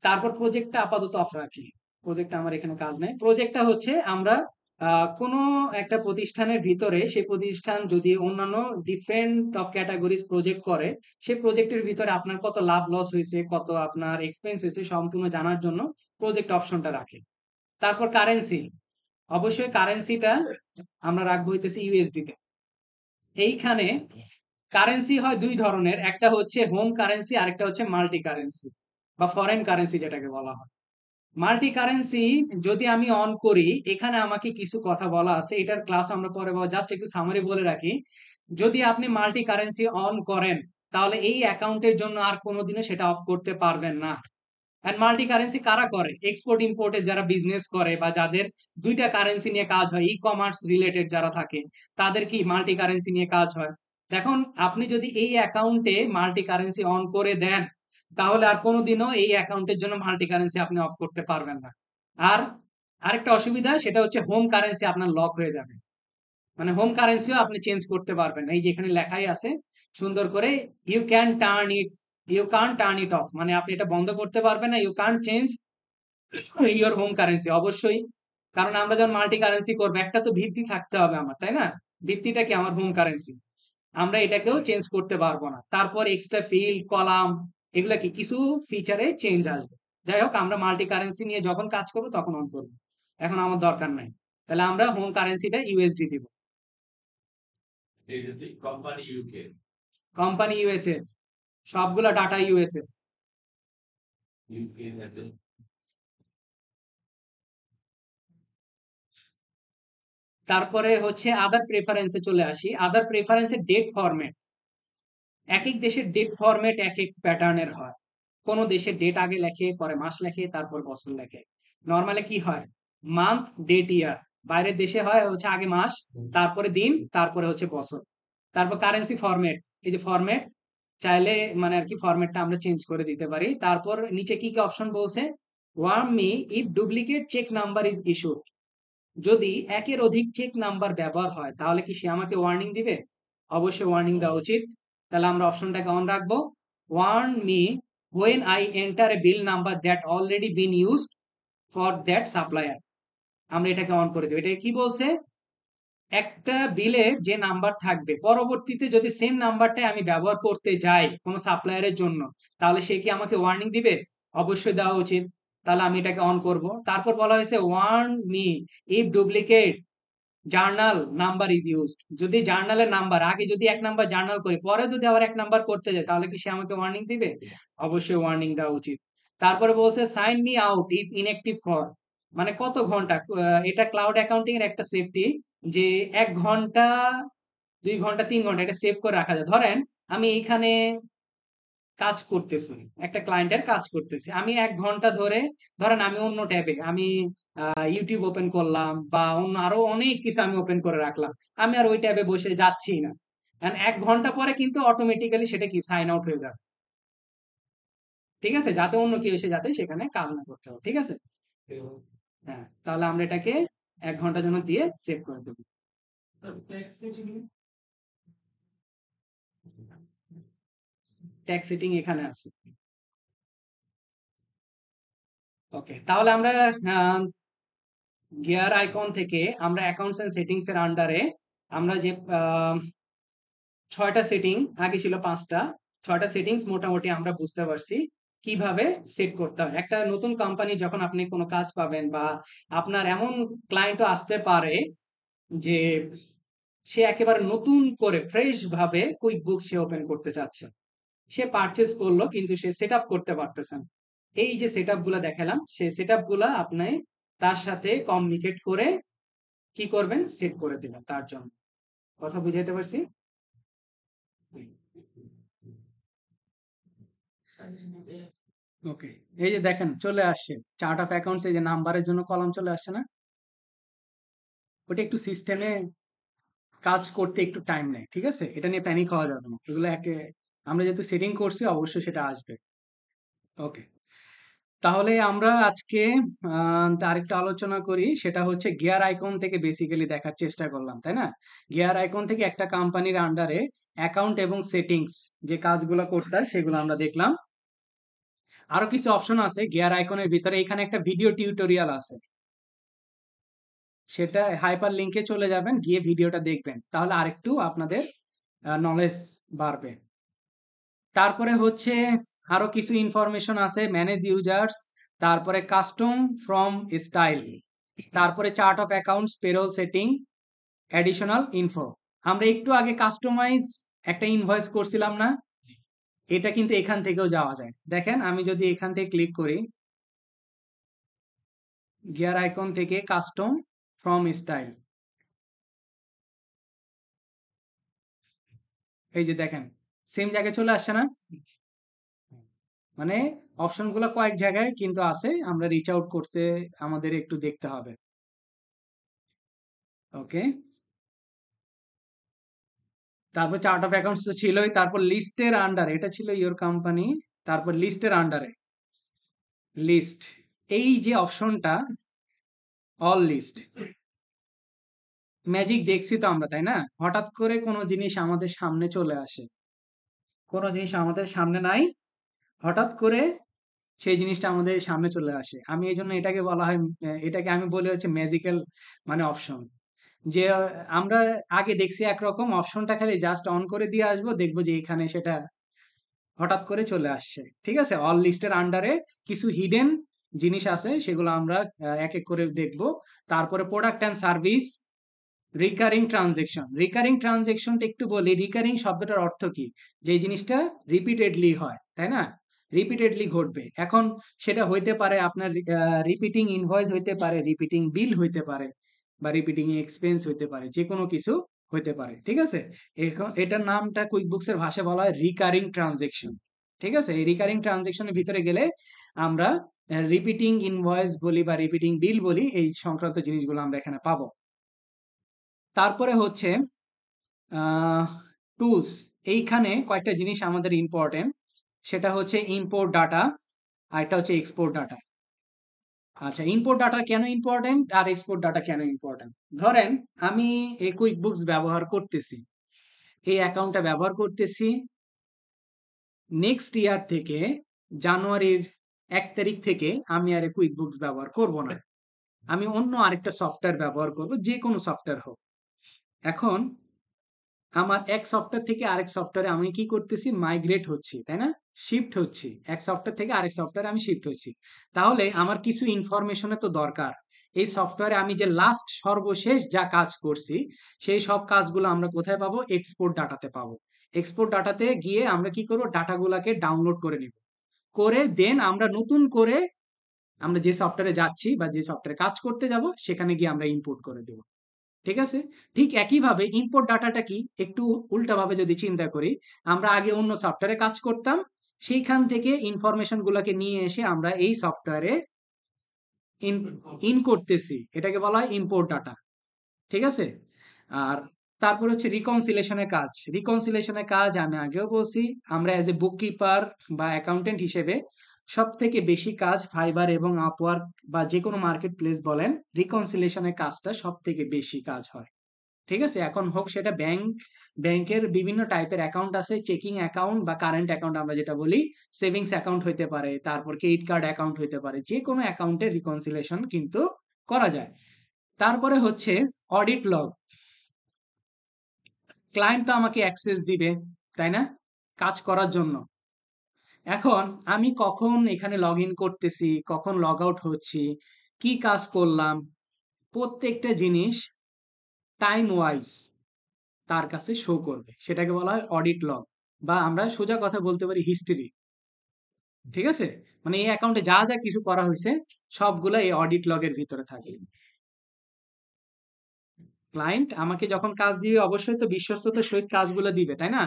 তারপর প্রজেক্টটা আপাতত অফ রাখি। প্রজেক্টটা আমার এখানে কাজ নেই। প্রজেক্টটা হচ্ছে আমরা কোনো একটা প্রতিষ্ঠানের ভিতরে সেই প্রতিষ্ঠান যদি অন্যান্য ডিফারেন্ট অফ ক্যাটাগরিজ প্রজেক্ট করে, সেই প্রজেক্টের ভিতরে আপনার কত লাভ লস হয়েছে, কত আপনার এক্সপেন্স হয়েছে সম্পূর্ণ জানার জন্য প্রজেক্ট অপশনটা রাখে। তারপর কারেন্সি, অবশ্যই কারেন্সিটা আমরা রাখবো হইতেছে ইউএসডি তে। এইখানে কারেন্সি হয় দুই ধরনের, একটা হচ্ছে হোম কারেন্সি, আরেকটা হচ্ছে মাল্টি কারেন্সি বা ফরেন কারেন্সি যেটাকে বলা হয়। মাল্টি কারেন্সি যদি আমি অন করি, এখানে আমাকে কিছু কথা বলা আছে, এটার ক্লাস আমরা পরে জাস্ট একটু সামারি বলে রাখি। যদি আপনি মাল্টি কারেন্সি অন করেন, তাহলে এই অ্যাকাউন্টের জন্য আর কোনোদিনও সেটা অফ করতে পারবেন না। এন্ড মাল্টি কারেন্সি কারা করে? এক্সপোর্ট ইম্পোর্টে যারা বিজনেস করে বা যাদের দুইটা কারেন্সি নিয়ে কাজ হয়, ই কমার্স রিলেটেড যারা থাকে, তাদের কি মাল্টি কারেন্সি নিয়ে কাজ হয়। দেখুন, আপনি যদি এই অ্যাকাউন্টে মাল্টি কারেন্সি অন করে দেন, তাহলে আর কোনোদিনও এই অ্যাকাউন্টের জন্য মাল্টি কারেন্সি আপনি অফ করতে পারবেন না। আর আরেকটা অসুবিধা, সেটা হচ্ছে হোম কারেন্সি আপনার লক হয়ে যাবে। মানে হোম কারেন্সিও আপনি চেঞ্জ করতে পারবেন না। এই যে এখানে লেখাই আছে সুন্দর করে, you can turn it off, মানে আপনি এটা বন্ধ করতে পারবেন না। You can change your home currency, অবশ্যই। কারণ আমরা যখন মাল্টি কারেন্সি করবো, একটা তো ভিত্তি থাকতে হবে আমার, তাই না? ভিত্তিটা কি? আমার হোম কারেন্সি। আমরা এটাকেও চেঞ্জ করতে পারবো না। তারপর এক্সট্রা ফিল্ড, কলাম, এগুলা কি কিছু ফিচারে চেঞ্জ আসবে। যাই হোক, আমরা মাল্টি কারেন্সি নিয়ে যখন কাজ করবো তখন অন করবো, এখন আমার দরকার নাই। তাহলে আমরা হোম কারেন্সিটা ইউএসডি দিব। কোম্পানি ইউকে, কোম্পানি ইউএসএ, সবগুলা ডাটা ইউএসএ। ইউকে তারপরে হচ্ছে আদার প্রেফারেন্সে চলে আসি। আদার প্রেফারেন্সে ডেট ফরম্যাট, এক এক দেশের ডেট ফরম্যাট এক এক প্যাটার্নের হয়। কোন দেশের ডেট আগে লেখে, পরে মাস লেখে, তারপর বছর লেখে। নর্মালি কি হয়? মান্থ, ডেট, ইয়ার। বাইরের দেশে হয় হচ্ছে আগে মাস, তারপরে দিন, তারপরে হচ্ছে বছর। তারপর কারেন্সি ফরম্যাট, এই যে ফরম্যাট চাইলে মানে আর কি ফরম্যাটটা আমরা চেঞ্জ করে দিতে পারি। তারপর নিচে কি কি অপশন বলছে? Warn me if duplicate check number is issued, যদি একের অধিক চেক নাম্বার ব্যবহার হয়, তাহলে কি সে আমাকে ওয়ার্নিং দিবে? অবশ্যই ওয়ার্নিং দেওয়া উচিত। তাহলে আমরা অপশনটাকে অন রাখবো। Warn me when I enter a bill number that already been used for that supplier. আমরা এটাকে অন করে দেবো। এটা কি বলছে? একটা বিলের যে নাম্বার থাকবে, পরবর্তীতে যদি সেম নাম্বারটাই আমি ব্যবহার করতে যাই কোনো সাপ্লায়ারের জন্য, তাহলে সে কি আমাকে ওয়ার্নিং দিবে? অবশ্যই দেওয়া উচিত। তাহলে আমি এটাকে অন করব। তারপর বলা হয়েছে warn me if duplicate journal number is used, যদি জার্নালের নাম্বার আগে যদি এক নাম্বার জার্নাল করি, পরে যদি আবার এক নাম্বার করতে যায়, তাহলে কি সে আমাকে ওয়ার্নিং দিবে? অবশ্যই ওয়ার্নিং দেওয়া উচিত। তারপরে বলছে sign me out if inactive for, মানে কত ঘন্টা, এটা ক্লাউড অ্যাকাউন্টিং এর একটা সেফটি, যে 1 ঘন্টা, 2 ঘন্টা, 3 ঘন্টা এটা সেভ করে রাখা যায়। ধরেন আমি এইখানে কাজ করতেছি, একটা ক্লায়েন্টের কাজ করতেছি, আমি 1 ঘন্টা ধরে, ধরেন আমি অন্য ট্যাবে আমি ইউটিউব ওপেন করলাম বা অন্য আরো অনেক কিছু আমি ওপেন করে রাখলাম, আমি আর ওই ট্যাবে বসে যাচ্ছি না। 1 ঘন্টা পরে কিন্তু অটোমেটিক্যালি সেটা কি সাইন আউট হয়ে যাবে। ঠিক আছে, যাতে অন্য কেউ এসে যাতে সেখানে কাজ না করতে হবে। ঠিক আছে, হ্যাঁ, তাহলে আমরা এটাকে 1 ঘন্টার জন্য দিয়ে সেভ করে দেবো। ট্যাক্স সেটিং এখানে আছে। ওকে, তাহলে আমরা গিয়ার আইকন থেকে আমরা অ্যাকাউন্টস এন্ড সেটিংস এর আন্ডারে আমরা যে 6টা সেটিং, আগে ছিল 5টা, 6টা সেটিংস মোটামুটি আমরা বুঝতে পারছি কিভাবে সেট করতে হয়। একটা নতুন কোম্পানি যখন আপনি কোনো কাজ পাবেন, বা আপনার এমন ক্লায়েন্টও আসতে পারে যে সে একেবারে নতুন করে ফ্রেশ ভাবে কুইক বুক সে ওপেন করতে চাচ্ছে, সে পারচেজ করলো কিন্তু সে সেট আপ করতে পারতেছেন। এই যে সেট আপ গুলা দেখালাম, সেই সেট আপ গুলা আপনি তার সাথে কমিউনিকেট করে কি করবেন? সেট করে দিবেন তার জন্য। কথা বুঝাইতে পারছি? ওকে, এই যে দেখেন চলে আসছে চার্ট অফ অ্যাকাউন্টস, এই যে নাম্বারের জন্য কলাম চলে আসছে না? ওটা একটু সিস্টেমে কাজ করতে একটু টাইম নেয়, ঠিক আছে? এটা নিয়ে প্যানিক হওয়া যাবে না, এগুলো একে আমরা যেহেতু সেটিং করছি অবশ্যই সেটা আসবে। ওকে, তাহলে আমরা আজকে আরেকটু আলোচনা করি, সেটা হচ্ছে গিয়ার আইকন থেকে বেসিক্যালি দেখার চেষ্টা করলাম, তাই না? গিয়ার আইকন থেকে একটা কোম্পানির আন্ডারে অ্যাকাউন্ট এবং সেটিংস যে কাজগুলো করতে হয় সেগুলো আমরা দেখলাম। আরো কিছু অপশন আছে গিয়ার আইকনের ভিতরে, এখানে একটা ভিডিও টিউটোরিয়াল আছে, সেটা হাইপার লিংকে চলে যাবেন, গিয়ে ভিডিওটা দেখবেন, তাহলে আরেকটু আপনাদের নলেজ বাড়বে। তারপরে হচ্ছে আরো কিছু ইনফরমেশন আছে, ম্যানেজ ইউজার্স, তারপরে কাস্টম ফ্রম স্টাইল, তারপরে chart of accounts, payroll setting, additional info. আমরা একটু আগে কাস্টমাইজ একটা ইনভয়েস করছিলাম না, এটা কিন্তু এখান থেকেও যাওয়া যায়। দেখেন আমি যদি এখান থেকে ক্লিক করি, গিয়ার আইকন থেকে কাস্টম ফ্রম স্টাইল, এই যে দেখেন সেম জায়গায় চলে আসছে না, মানে অপশনগুলো কয়েক জায়গায় কিন্তু আছে, আমরা রিচ আউট করতে আমাদের একটু দেখতে হবে। ওকে, তারপর চার্ট অফ অ্যাকাউন্টস তো ছিলই, তারপর লিস্টের আন্ডারে, এটা ছিল ইওর কোম্পানি, তারপর লিস্টের আন্ডারে লিস্ট, এই যে অপশনটা অল লিস্ট, ম্যাজিক দেখছি তো আমরা, তাই না? হঠাৎ করে কোনো জিনিস আমাদের সামনে চলে আসে, কোনো জিনিস আমাদের সামনে নাই, হঠাৎ করে সেই জিনিসটা আমাদের সামনে চলে আসে। আমি এই জন্য এটাকে বলা হয়, এটাকে আমি বলি হচ্ছে ম্যাজিক্যাল মানে অপশন। যে আমরা আগে দেখছি একরকম, অপশনটা খালি জাস্ট অন করে দিয়ে আসবো, দেখবো যে এখানে সেটা হঠাৎ করে চলে আসছে। ঠিক আছে, অল লিস্টের আন্ডারে কিছু হিডেন জিনিস আছে, সেগুলো আমরা এক এক করে দেখব। তারপরে product and service, recurring transaction. Recurring ট্রানজেকশনটা একটু বলি, রিকারিং শব্দটার অর্থ কি? যে জিনিসটা রিপিটেডলি হয়, তাই না? রিপিটেডলি ঘটবে। এখন সেটা হইতে পারে আপনার রিপিটিং ইনভয়েস হইতে পারে, রিপিটিং বিল হইতে পারে, বা রিপিটিং এক্সপেন্স হইতে পারে, যে কোনো কিছু হইতে পারে। ঠিক আছে, এখন এটার নামটা কুইকবুকসের ভাষায় বলা হয় রিকারিং ট্রানজেকশন। ঠিক আছে, এই রিকারিং ট্রানজেকশনের ভিতরে গেলে আমরা রিপিটিং ইনভয়েস বলি বা রিপিটিং বিল বলি, এই সংক্রান্ত জিনিসগুলো আমরা এখানে পাবো। তারপরে হচ্ছে টুলস, এইখানে কয়েকটা জিনিস আমাদের ইম্পর্টেন্ট, সেটা হচ্ছে ইম্পোর্ট ডাটা, আর একটা হচ্ছে এক্সপোর্ট ডাটা। আচ্ছা, ইম্পোর্ট ডাটা কেন ইম্পর্টেন্ট আর এক্সপোর্ট ডাটা কেন ইম্পর্টেন্ট? ধরেন আমি এই কুইকবুকস ব্যবহার করতেছি, এই অ্যাকাউন্টটা ব্যবহার করতেছি, নেক্সট ইয়ার থেকে জানুয়ারির 1 তারিখ থেকে আমি আর কুইকবুকস ব্যবহার করব না, আমি অন্য আরেকটা সফটওয়্যার ব্যবহার করব, যে কোনো সফটওয়্যার হোক। এখন আমার এক সফটওয়্যার থেকে আরেক সফটওয়্যারে আমি কি করতেছি, মাইগ্রেট হচ্ছি, তাই না? শিফট হচ্ছি, এক সফটওয়্যার থেকে আরেক সফটওয়্যারে আমি শিফট হচ্ছি। তাহলে আমার কিছু ইনফরমেশনের তো দরকার, এই সফটওয়্যারে আমি যে লাস্ট সর্বশেষ যা কাজ করছি সেই সব কাজগুলো আমরা কোথায় পাবো? এক্সপোর্ট ডাটাতে পাবো। এক্সপোর্ট ডাটাতে গিয়ে আমরা কি করবো, ডাটাগুলোকে ডাউনলোড করে নিব, করে দেন আমরা নতুন করে আমরা যে সফটওয়্যারে যাচ্ছি বা যে সফটওয়্যারে কাজ করতে যাব সেখানে গিয়ে আমরা ইম্পোর্ট করে দেব। ঠিক আছে, ঠিক একইভাবে ইম্পোর্ট ডাটাটা কি, একটু উল্টাভাবে যদি চিন্তা করি, আমরা আগে অন্য সফটওয়্যারে কাজ করতাম, সেইখান থেকে ইনফরমেশন গুলাকে নিয়ে এসে আমরা এই সফটওয়্যারে ইন করতেছি, এটাকে বলা হয় ইম্পোর্ট ডাটা। ঠিক আছে, আর তারপর হচ্ছে রিকনসিলেশনের কাজ। রিকনসিলেশনের কাজ আমি আগেও বলছি, আমরা অ্যাজ এ বুক কিপার বা অ্যাকাউন্টেন্ট হিসেবে সব থেকে বেশি কাজ ফাইবার এবং আপওয়ার্ক বা যে কোনো মার্কেট প্লেস বলেন, রিকনসিলেশনের কাজটা সব থেকে বেশি কাজ হয়। ঠিক আছে, এখন হোক সেটা ব্যাংকের বিভিন্ন টাইপের অ্যাকাউন্ট আছে, চেকিং অ্যাকাউন্ট বা কারেন্ট অ্যাকাউন্ট আমরা যেটা বলি, সেভিংস অ্যাকাউন্ট হইতে পারে, তারপর ক্রেডিট কার্ড অ্যাকাউন্ট হইতে পারে, যে কোনো অ্যাকাউন্টের রিকনসিলেশন কিন্তু করা যায়। তারপরে হচ্ছে অডিট লগ, ক্লায়েন্ট তো আমাকে অ্যাক্সেস দিবে, তাই না, কাজ করার জন্য। এখন আমি কখন এখানে লগ ইন করতেছি, কখন লগ আউট হচ্ছি, কি কাজ করলাম, প্রত্যেকটা জিনিস টাইম ওয়াইজ তার কাছে শো করবে, সেটাকে বলা হয় অডিট লগ, বা আমরা সোজা কথা বলতে পারি হিস্ট্রি। ঠিক আছে, মানে এই অ্যাকাউন্টে যা যা কিছু করা হয়েছে সবগুলো এই অডিট লগের ভিতরে থাকে। ক্লায়েন্ট আমাকে যখন কাজ দিবে অবশ্যই তো বিশ্বস্ততার সহিত কাজগুলো দিবে, তাই না?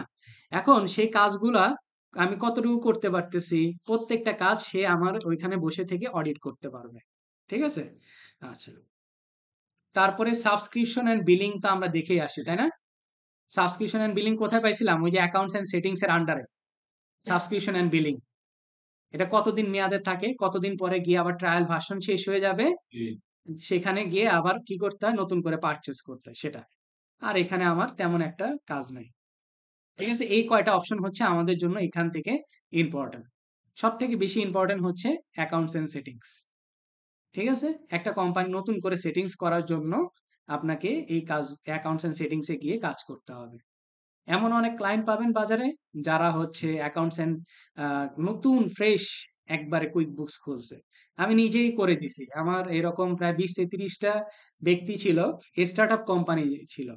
এখন সেই কাজগুলা আমি কতটুকু করতে পারতেছি, প্রত্যেকটা কাজ সে আমার ওইখানে বসে থেকে অডিট করতে পারবে। ঠিক আছে, আচ্ছা, তারপরে সাবস্ক্রিপশন এন্ড বিলিং তো আমরা দেখেই আসি, তাই না? সাবস্ক্রিপশন এন্ড বিলিং কোথায় পাইছিলাম? ওই যে অ্যাকাউন্টস এন্ড সেটিংস এর আন্ডারে সাবস্ক্রিপশন এন্ড বিলিং, এটা কতদিন মেয়াদে থাকে, কতদিন পরে গিয়ে আবার ট্রায়াল ভার্সন শেষ হয়ে যাবে, জি, সেখানে গিয়ে আবার কি করতে হয়, নতুন করে পারচেজ করতে হয় সেটা। আর এখানে আমার তেমন একটা কাজ নাই। ঠিক আছে? এই কয়টা অপশন হচ্ছে আমাদের জন্য এখান থেকে ইম্পর্টেন্ট। সবথেকে বেশি ইম্পর্টেন্ট হচ্ছে অ্যাকাউন্টস এন্ড সেটিংস। ঠিক আছে? একটা কোম্পানি নতুন করে সেটিংস করার জন্য আপনাকে এই কাজ অ্যাকাউন্টস এন্ড সেটিংস এ গিয়ে কাজ করতে হবে। এমন অনেক ক্লায়েন্ট পাবেন বাজারে যারা হচ্ছে অ্যাকাউন্টস এন্ড নতুন ফ্রেশ একবারে কুইক বুকস খুলছে। আমি নিজেই করে দিছি। আমার এরকম প্রায় ২০-৩০ টা ব্যক্তি ছিল, স্টার্টআপ কোম্পানি ছিল।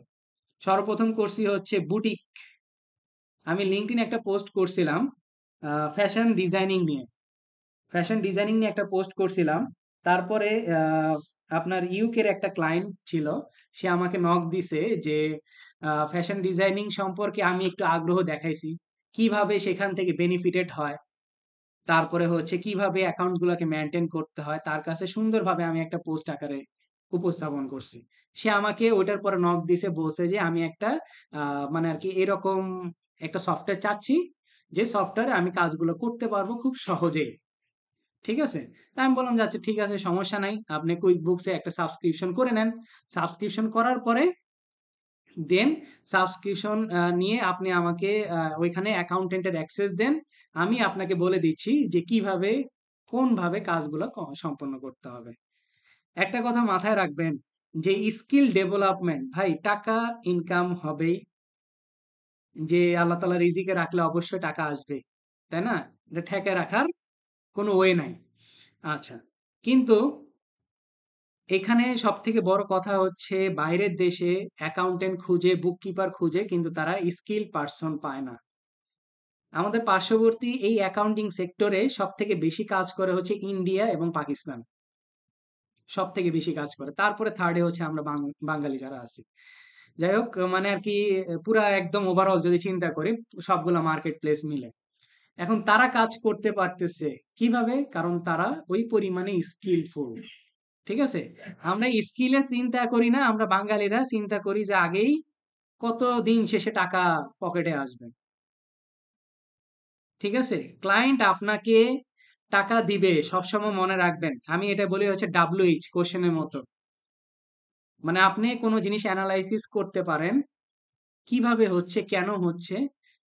সর্বপ্রথম করছি হচ্ছে বুটিক। আমি লিঙ্কডইন একটা পোস্ট করছিলাম ফ্যাশন ডিজাইনিং নিয়ে। ফ্যাশন ডিজাইনিং নিয়ে একটা পোস্ট করছিলাম। তারপরে আপনার ইউকের একটা ক্লায়েন্ট ছিল। সে আমাকে নক দিছে যে ফ্যাশন ডিজাইনিং সম্পর্কে আমি একটু আগ্রহ দেখাইছি। কিভাবে সেখান থেকে বেনিফিটেড হয়। তারপরে হচ্ছে কিভাবে অ্যাকাউন্ট গুলাকে মেইনটেইন করতে হয়। তার কাছে সুন্দরভাবে আমি একটা পোস্ট আকারে উপস্থাপন করছি। সে আমাকে ওইটার পরে নক দিছে, বলছে যে আমি একটা মানে আরকি এরকম একটা সফটওয়্যার চাচ্ছি, যে সফটওয়্যারে আমি কাজগুলো করতে পারবো খুব সহজেই। ঠিক আছে? তা আমি বললাম যে, "আচ্ছা ঠিক আছে, সমস্যা নাই। আপনি QuickBooks এ একটা সাবস্ক্রিপশন করে নেন। সাবস্ক্রিপশন করার পরে দেন সাবস্ক্রিপশন নিয়ে আপনি আমাকে ওইখানে অ্যাকাউন্টেন্টের অ্যাক্সেস দেন। আমি আপনাকে বলে দিচ্ছি যে কিভাবে, কোনভাবে কাজগুলো সম্পন্ন করতে হবে।" একটা কথা মাথায় রাখবেন যে স্কিল ডেভেলপমেন্ট ভাই টাকা ইনকাম হবেই। যে আল্লাহ তাআলা রিজিকে রাখলে অবশ্যই টাকা আসবে। তাই না? এটা ঠেকায় রাখার কোনো ওয়ে নাই। আচ্ছা। কিন্তু এখানে সবথেকে বড় কথা হচ্ছে বাইরের দেশে অ্যাকাউন্টেন্ট খুঁজে, বুককিপার খুঁজে কিন্তু তারা স্কিল পারসন পায় না। আমাদের পার্শ্ববর্তী এই অ্যাকাউন্টিং সেক্টরে সবথেকে বেশি কাজ করে হচ্ছে ইন্ডিয়া এবং পাকিস্তান। সবথেকে বেশি কাজ করে। তারপরে 3rd এ হচ্ছে আমরা বাঙালি যারা আছি। যাই হোক মানে আরকি পুরা একদম ওভারঅল যদি চিন্তা করি সবগুলা মার্কেট প্লেস মিলে। এখন তারা কাজ করতে পারতেছে কিভাবে? কারণ তারা ওই পরিমাণে স্কিলফুল। ঠিক আছে? আমরা স্কিলে চিন্তা করি না, আমরা বাঙালিরা চিন্তা করি যে আগেই কত দিন শেষে টাকা পকেটে আসবে। ঠিক আছে? ক্লায়েন্ট আপনাকে টাকা দিবে সবসময় মনে রাখবেন। আমি এটা বলি হচ্ছে WH কোয়েশ্চেনের মতো। মানে আপনি কোন জিনিস এনালাইসিস করতে পারেন, কিভাবে হচ্ছে, কেন হচ্ছে,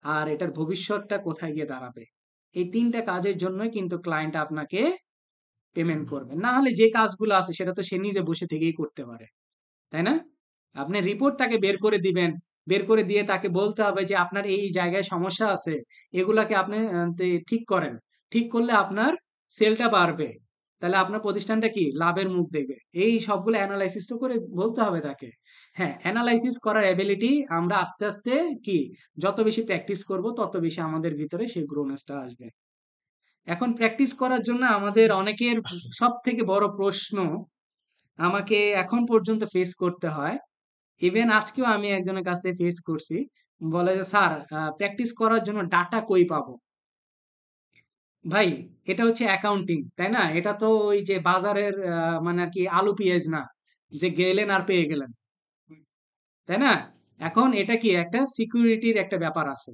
আর এটার ভবিষ্যৎটা কোথায় গিয়ে দাঁড়াবে। এই ৩ টা কাজের জন্যই কিন্তু ক্লায়েন্ট আপনাকে পেমেন্ট করবে। না হলে যে কাজগুলো আছে সেটা তো সে নিজে বসে থেকেই করতে পারে। তাই না? আপনি রিপোর্ট তাকে বের করে দিবেন। বের করে দিয়ে তাকে বলতে হবে যে আপনার এই জায়গায় সমস্যা আছে। এগুলাকে আপনি ঠিক করেন। ঠিক করলে আপনার সেলটা বাড়বে। তাহলে আপনার প্রতিষ্ঠানটা কি লাভের মুখ দেখবে। এই সবগুলো এনালাইসিস তো করে বলতে হবে তাকে। হ্যাঁ, এনালাইসিস করার এবিলিটি আমরা আস্তে, আস্তে কি যত বেশি প্র্যাকটিস করব তত বেশি আমাদের ভিতরে সেই গ্রোনেসটা আসবে। এখন প্র্যাকটিস করার জন্য আমাদের অনেকের সবথেকে বড় প্রশ্ন আমাকে এখন পর্যন্ত ফেস করতে হয়। ইভেন আজকেও আমি একজনের কাছ থেকে ফেস করছি। বলে যে, "স্যার প্র্যাকটিস করার জন্য ডাটা কই পাবো?" ভাই এটা হচ্ছে অ্যাকাউন্টিং, তাই না? এটা তো ওই যে বাজারের মানে আরকি আলু পেঁয়াজ না। যে গেলেন আর পেয়ে গেলেন। তাই না? এখন এটা কি একটা সিকিউরিটির একটা ব্যাপার আছে।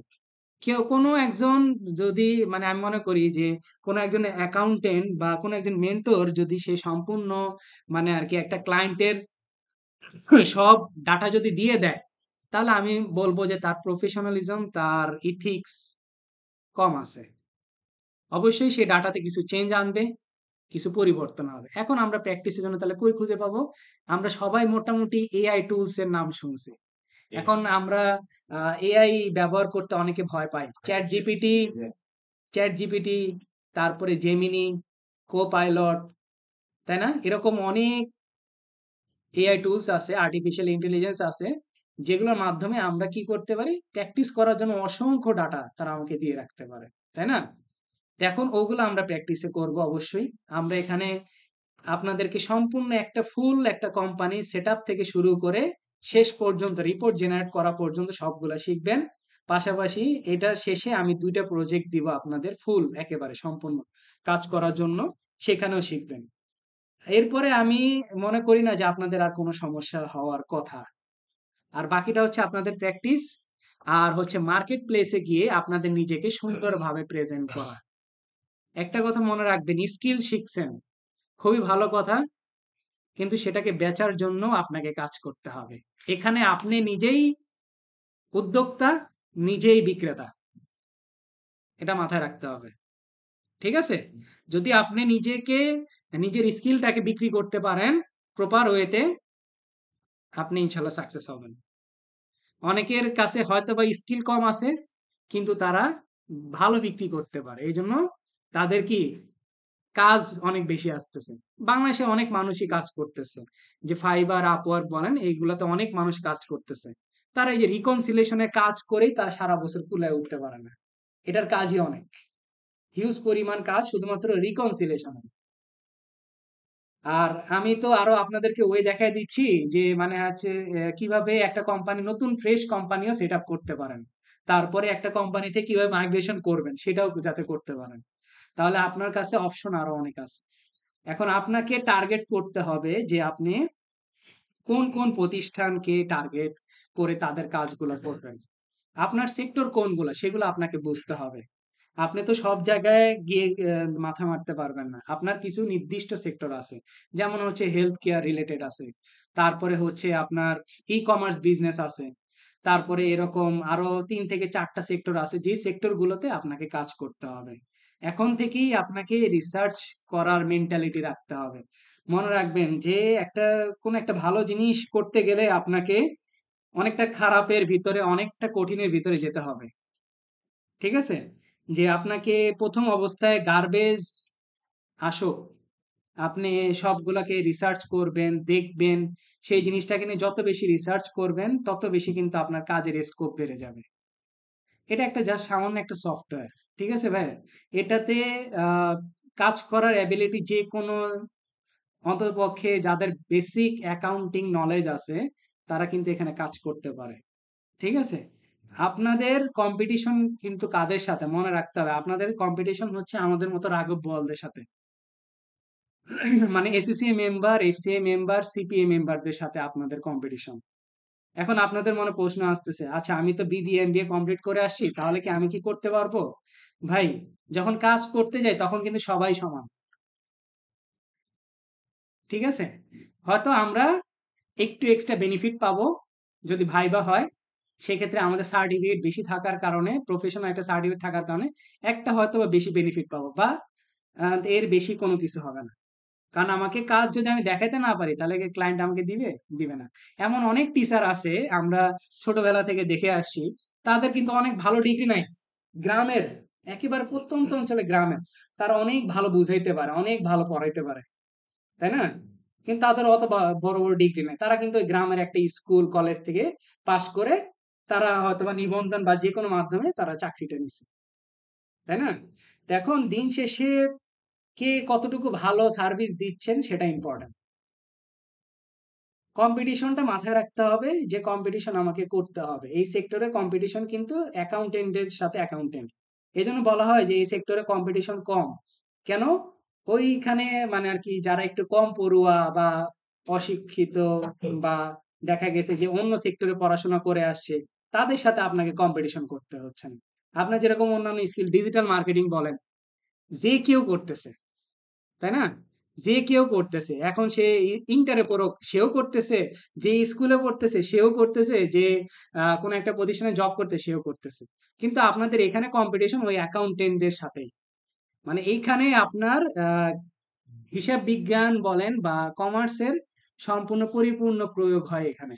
কেউ কোনো একজন যদি মানে আমি মনে করি যে কোনো একজন অ্যাকাউন্টেন্ট বা কোনো একজন মেন্টর যদি সে সম্পূর্ণ মানে আরকি একটা ক্লায়েন্টের সব ডাটা যদি দিয়ে দেয়, তাহলে আমি বলব যে তার প্রফেশনালিজম, তার ইথিক্স কম আছে। অবশ্যই সে ডাটাতে কিছু চেঞ্জ আনবে, কিছু পরিবর্তন হবে। এখন আমরা প্র্যাকটিসের জন্য তাহলে কই খুঁজে পাবো? আমরা সবাই মোটামুটি এআই টুলস এর নাম শুনছি। এখন আমরা এআই ব্যবহার করতে অনেকে ভয় পাই। চ্যাট জিপিটি, তারপরে জেমিনি, কোপাইলট, তাই না? এরকম অনেক এআই টুলস আছে, আর্টিফিশিয়াল ইন্টেলিজেন্স আছে, যেগুলোর মাধ্যমে আমরা কি করতে পারি? প্র্যাকটিস করার জন্য অসংখ্য ডাটা তারা আমাকে দিয়ে রাখতে পারে। তাই না? তো এখন ওগুলো আমরা প্র্যাকটিসে করব অবশ্যই। আমরা এখানে আপনাদেরকে সম্পূর্ণ একটা ফুল একটা কোম্পানি সেটআপ থেকে শুরু করে শেষ পর্যন্ত রিপোর্ট জেনারেট করা পর্যন্ত সবগুলা শিখবেন। পাশাপাশি এটার শেষে আমি ২ টা প্রজেক্ট দিব আপনাদের ফুল একেবারে সম্পূর্ণ কাজ করার জন্য, সেখানেও শিখবেন। এরপরে আমি মনে করি না যে আপনাদের আর কোনো সমস্যা হওয়ার কথা। আর বাকিটা হচ্ছে আপনাদের প্র্যাকটিস আর হচ্ছে মার্কেট প্লেসে গিয়ে আপনাদের নিজেকে সুন্দরভাবে প্রেজেন্ট করা। একটা কথা মনে রাখবেন, স্কিল শিখছেন, খুবই ভালো কথা, কিন্তু সেটাকে বেচার জন্য আপনাকে কাজ করতে হবে। এখানে আপনি নিজেই উদ্যোক্তা, নিজেই বিক্রেতা। এটা মাথায় রাখতে হবে। ঠিক আছে? যদি আপনি নিজের স্কিলটাকে বিক্রি করতে পারেন প্রপার ওয়েতে, আপনি ইনশাল্লাহ সাকসেস হবেন। অনেকের কাছে হয়তোবা স্কিল কম আছে, কিন্তু তারা ভালো বিক্রি করতে পারে। এইজন্য তাদের কি কাজ অনেক বেশি আসতেছে। বাংলাদেশে অনেক মানুষই কাজ করতেছে। যে ফাইবার, আপওয়ার্ক বলেন, এইগুলাতে অনেক মানুষ কাজ করতেছে। তারা এই যে রিকনসিলিয়েশনের কাজ করেই তারা সারা বছর কুলায় উঠতে পারে না। এটার কাজই অনেক। হিউজ পরিমাণ কাজ শুধুমাত্র রিকনসিলিয়েশন। আর আমি তো আরো আপনাদেরকে ওই দেখায় দিচ্ছি যে মানে হচ্ছে কিভাবে একটা কোম্পানি, নতুন ফ্রেশ কোম্পানিও সেট আপ করতে পারেন। তারপরে একটা কোম্পানিতে কিভাবে মাইগ্রেশন করবেন সেটাও যাতে করতে পারেন। তাহলে আপনার কাছে অপশন আরো অনেক আছে। এখন আপনাকে টার্গেট করতে হবে যে আপনি কোন কোন প্রতিষ্ঠানকে টার্গেট করে তাদের কাজগুলো করবেন। আপনার সেক্টর কোনগুলো সেগুলো আপনাকে বুঝতে হবে। আপনি তো সব জায়গায় গিয়ে মাথা মারতে পারবেন না। আপনার কিছু নির্দিষ্ট সেক্টর আছে, যেমন হচ্ছে হেলথ কেয়ার রিলেটেড আছে, তারপরে হচ্ছে আপনার ই কমার্স বিজনেস আছে, তারপরে এরকম আরো 3 থেকে 4টা সেক্টর আছে, যে সেক্টর গুলোতে আপনাকে কাজ করতে হবে। এখন থেকেই আপনাকে রিসার্চ করার মেন্টালিটি রাখতে হবে। মনে রাখবেন যে কোন একটা ভালো জিনিস করতে গেলে আপনাকে অনেকটা খারাপের ভিতরে, অনেকটা কঠিনের ভিতরে যেতে হবে। ঠিক আছে? যে আপনাকে প্রথম অবস্থায় গার্বেজ আসুক, আপনি সবগুলাকে রিসার্চ করবেন, দেখবেন। সেই জিনিসটাকে নিয়ে যত বেশি রিসার্চ করবেন তত বেশি কিন্তু আপনার কাজের স্কোপ বেড়ে যাবে। এটা একটা জাস্ট সামান্য একটা সফটওয়্যার। ঠিক আছে ভাই? এটাতে আহ, কাজ করার অ্যাবিলিটি যে কোনো, অন্ততপক্ষে যাদের বেসিক অ্যাকাউন্টিং নলেজ আছে তারা কিন্তু এখানে কাজ করতে পারে। ঠিক আছে? আপনাদের কম্পিটিশন কিন্তু কাদের সাথে মনে রাখতে হবে, আপনাদের কম্পিটিশন হচ্ছে আমাদের মতো রাঘব বোয়ালদের সাথে। মানে ACCA member, FCA member, CPA মেম্বারদের সাথে আপনাদের কম্পিটিশন। এখন আপনাদের মনে প্রশ্ন আসতেছে, আচ্ছা আমি তো বিবিএ এমবিএ কমপ্লিট করে আসছি, তাহলে কি আমি কি করতে পারবো? ভাই, যখন কাজ করতে যাই তখন কিন্তু সবাই সমান। ঠিক আছে? হয়তো আমরা একটু এক্সট্রা বেনিফিট পাবো যদি ভাইবা হয়। সেক্ষেত্রে আমাদের সার্টিফিকেট বেশি থাকার কারণে, প্রফেশনাল একটা সার্টিফিকেট থাকার কারণে একটা হয়তো বা বেশি বেনিফিট পাবো, বা এর বেশি কোনো কিছু হবে না। কারণ আমাকে কাজ যদি আমি দেখাইতে না পারি তাহলে কি ক্লায়েন্ট আমাকে দিবে? দিবে না। এমন অনেক টিচার আছে আমরা ছোটবেলা থেকে দেখে আসছি, তাদের কিন্তু অনেক ভালো ডিগ্রি নাই, গ্রামের, একেবারে প্রত্যন্ত অঞ্চলে গ্রামের, তারা অনেক ভালো বুঝাইতে পারে, অনেক ভালো পড়াইতে পারে, তাই না? কিন্তু তাদের অত বড় বড় ডিগ্রি নেই, তারা কিন্তু ওই গ্রামের একটা স্কুল কলেজ থেকে পাশ করে তারা হয়তো বা নিবন্ধন বা যে কোনো মাধ্যমে তারা চাকরিটা নিচ্ছে, তাই না? তো এখন দিন শেষে কে কতটুকু ভালো সার্ভিস দিচ্ছেন সেটা ইম্পর্টেন্ট। কম্পিটিশনটা মাথায় রাখতে হবে যে কম্পিটিশন আমাকে করতে হবে। এই সেক্টরে কম্পিটিশন কিন্তু অ্যাকাউন্টেন্টের সাথে অ্যাকাউন্টেন্ট। এই জন্য বলা হয় যে এই সেক্টরে কম্পিটিশন কম। কেন? ওইখানে মানে আর কি যারা একটু কম পড়ুয়া বা অশিক্ষিত, বা দেখা গেছে যে অন্য সেক্টরে পড়াশোনা করে আসছে, তাদের সাথে আপনাকে কম্পিটিশন করতে হচ্ছে না। আপনার যেরকম অন্যান্য স্কিল, ডিজিটাল মার্কেটিং বলেন, যে কেউ করতেছে, তাই না? যে কেউ করতেছে। এখন সে ইন্টারে পড়ুক সেও করতেছে, যে স্কুলে পড়তেছে সেও করতেছে, যে কোনো একটা প্রতিষ্ঠানে জব করতে সেও করতেছে। কিন্তু আপনাদের এখানে কম্পিটিশন ওই অ্যাকাউন্টেন্টদের সাথেই। মানে এইখানে আপনার হিসাব বিজ্ঞান বলেন বা কমার্সের সম্পূর্ণ পরিপূর্ণ প্রয়োগ হয় এখানে।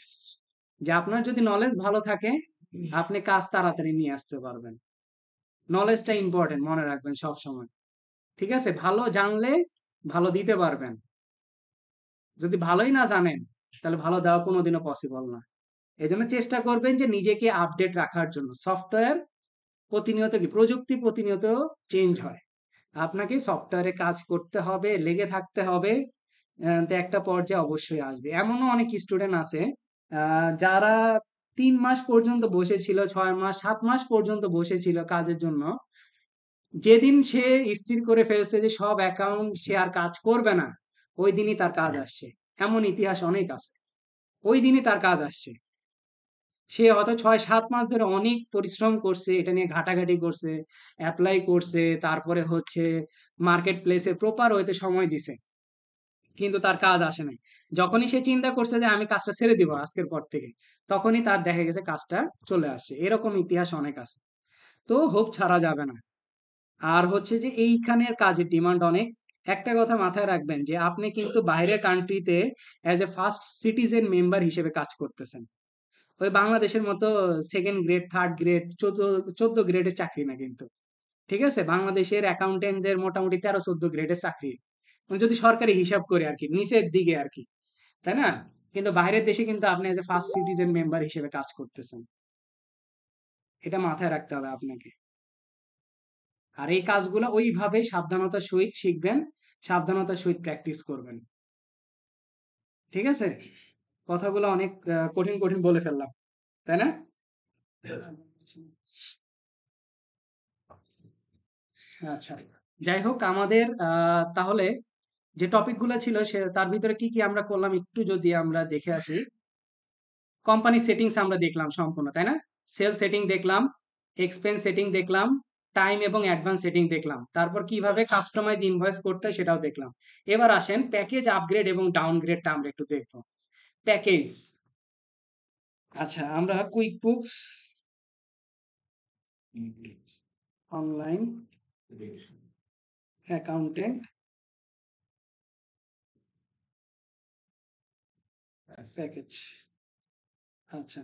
যে আপনার যদি নলেজ ভালো থাকে, আপনি কাজ তাড়াতাড়ি নিয়ে আসতে পারবেন। নলেজটা ইম্পর্টেন্ট, মনে রাখবেন সব সময়। ঠিক আছে? ভালো জানলে ভালো দিতে পারবেন। যদি ভালোই না জানেন তাহলে ভালো দেওয়া কোনোদিনও পসিবল না। এজন্য চেষ্টা করবেন যে নিজেকে আপডেট রাখার জন্য। সফটওয়্যার প্রতিনিয়ত কি, প্রযুক্তি প্রতিনিয়ত চেঞ্জ হয়। আপনাকে সফটওয়্যারে কাজ করতে হবে, লেগে থাকতে হবে। তো একটা পর্যায়ে অবশ্যই আসবে। এমনও অনেক স্টুডেন্ট আছে যারা 3 মাস পর্যন্ত বসেছিল, 6 মাস, 7 মাস পর্যন্ত বসেছিল কাজের জন্য। যেদিন সে স্থির করে ফেলছে যে সব অ্যাকাউন্ট সে আর কাজ করবে না, ওই দিনই তার কাজ আসছে। এমন ইতিহাস অনেক আছে। ওই দিনই তার কাজ আসছে। সে হয়তো 6-7 মাস ধরে অনেক পরিশ্রম করছে, এটা নিয়ে ঘাটাঘাটি করছে, এপ্লাই করছে, তারপরে হচ্ছে মার্কেট প্লেসে প্রপার ওয়েতে সময় দিছে, কিন্তু তার কাজ আসে নাই। যখনই সে চিন্তা করছে যে আমি কাজটা ছেড়ে দিব আজকের পর থেকে, তখনই তার দেখা গেছে কাজটা চলে আসছে। এরকম ইতিহাস অনেক আছে। তো হোপ ছাড়া যাবে না। আর হচ্ছে যে এইখানের কাজের ডিমান্ড অনেক। একটা কথা মাথায় রাখবেন যে আপনি কিন্তু বাইরের কান্ট্রিতে as a first citizen member হিসেবে কাজ করতেছেন। ওই বাংলাদেশের মতো সেকেন্ড গ্রেড, থার্ড গ্রেড, 14 গ্রেডের চাকরি না কিন্তু। ঠিক আছে? বাংলাদেশের অ্যাকাউন্টেন্টদের মোটামুটি 13-14 গ্রেডের চাকরি। মানে যদি সরকারি হিসাব করে আরকি, নিচের দিকে আরকি। তাই না? কিন্তু বাইরের দেশে কিন্তু আপনি as a first citizen member হিসেবে কাজ করতেছেন। এটা মাথায় রাখতে হবে আপনাকে। আর এই কাজগুলো ওইভাবেই সাবধানতার সহিত শিখবেন, সাবধানতার সহিত প্র্যাকটিস করবেন। ঠিক আছে? কথাগুলো অনেক কঠিন, কঠিন বলে ফেললাম। তাই না? আচ্ছা। যাই হোক আমাদের তাহলে যে টপিক গুলো ছিল তার ভিতরে কি, কি আমরা করলাম একটু যদি আমরা দেখে আসি। কোম্পানি সেটিংস আমরা দেখলাম সম্পূর্ণ, তাই না? সেল সেটিং দেখলাম, এক্সপেন্স সেটিং দেখলাম, টাইম এবং অ্যাডভান্স সেটিং দেখলাম। তারপর কিভাবে কাস্টমাইজ ইনভয়েস করতে হয় সেটাও দেখলাম। এবার আসেন প্যাকেজ আপগ্রেড এবং ডাউনগ্রেডটা আমরা একটু দেখব। প্যাকেজ। আচ্ছা, আমরা quick books online accountant package. আচ্ছা,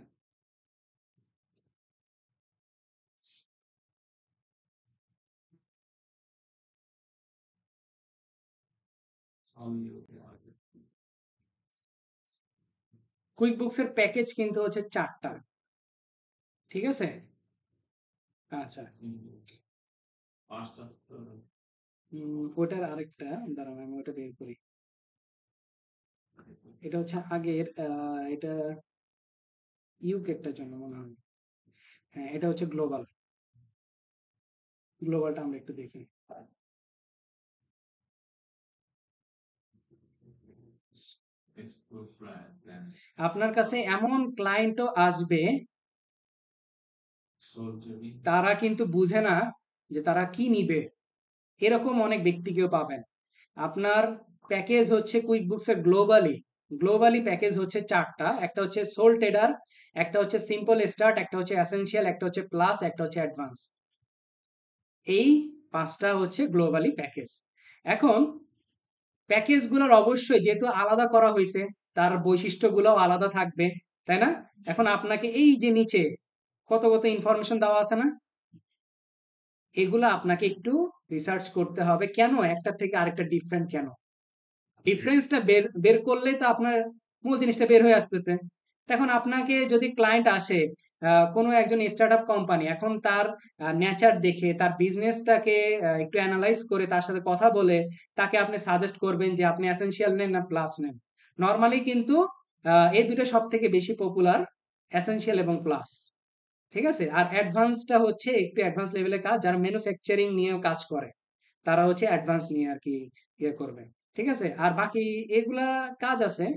কুইক বুকস এর প্যাকেজ কিন্তু হচ্ছে 4টা। ঠিক আছে? আচ্ছা, ওটার আরেকটা, দাঁড়ান আমি ওটা বের করি। এটা হচ্ছে আগের, এটা ইউকেটার জন্য মনে হয়। হ্যাঁ, এটা হচ্ছে গ্লোবাল। গ্লোবালটা আমরা একটু দেখি। আপনার কাছে এমন ক্লায়েন্টও আসবে, তারা কিন্তু বুঝে না যে তারা কি নিবে। এরকম অনেক ব্যক্তিকেও পাবেন। আপনার প্যাকেজ হচ্ছে কুইক বুকস এর গ্লোবালি প্যাকেজ হচ্ছে 4টা। একটা হচ্ছে সোল ট্রেডার, একটা হচ্ছে সিম্পল স্টার্ট, একটা হচ্ছে এসেনশিয়াল, একটা হচ্ছে প্লাস, একটা হচ্ছে অ্যাডভান্স। এই 5টা হচ্ছে গ্লোবালি প্যাকেজ। এখন প্যাকেজগুলোর অবশ্যই যেহেতু আলাদা করা হয়েছে, তার বৈশিষ্ট্যগুলোও আলাদা থাকবে, তাই না? এখন আপনাকে এই যে নিচে কত কত ইনফরমেশন দেওয়া আছে না, এগুলো আপনাকে একটু রিসার্চ করতে হবে কেন একটা থেকে আরেকটা ডিফারেন্ট, কেন ডিফারেন্সটা বের বের করলেই তো আপনার মূল জিনিসটা বের হয়ে আসতেছে। এখন আপনাকে যদি ক্লায়েন্ট আসে, কোনো একজন স্টার্টআপ কোম্পানি, এখন তার নেচার দেখে তার বিজনেসটাকে একটু অ্যানালাইজ করে তার সাথে কথা বলে তাকে আপনি সাজেস্ট করবেন যে আপনি এসেনশিয়াল নেন না প্লাস নেন। নর্মালি কিন্তু এই দুটো সব থেকে বেশি পপুলার, এসেনশিয়াল এবং প্লাস। ঠিক আছে? আর অ্যাডভান্সটা হচ্ছে একটু অ্যাডভান্স লেভেলের কাজ, যারা ম্যানুফ্যাকচারিং নিয়েও কাজ করে তারা হচ্ছে অ্যাডভান্স নিয়ে আর কি ইয়ে করবে। ঠিক আছে? আর বাকি এগুলা কাজ আছে,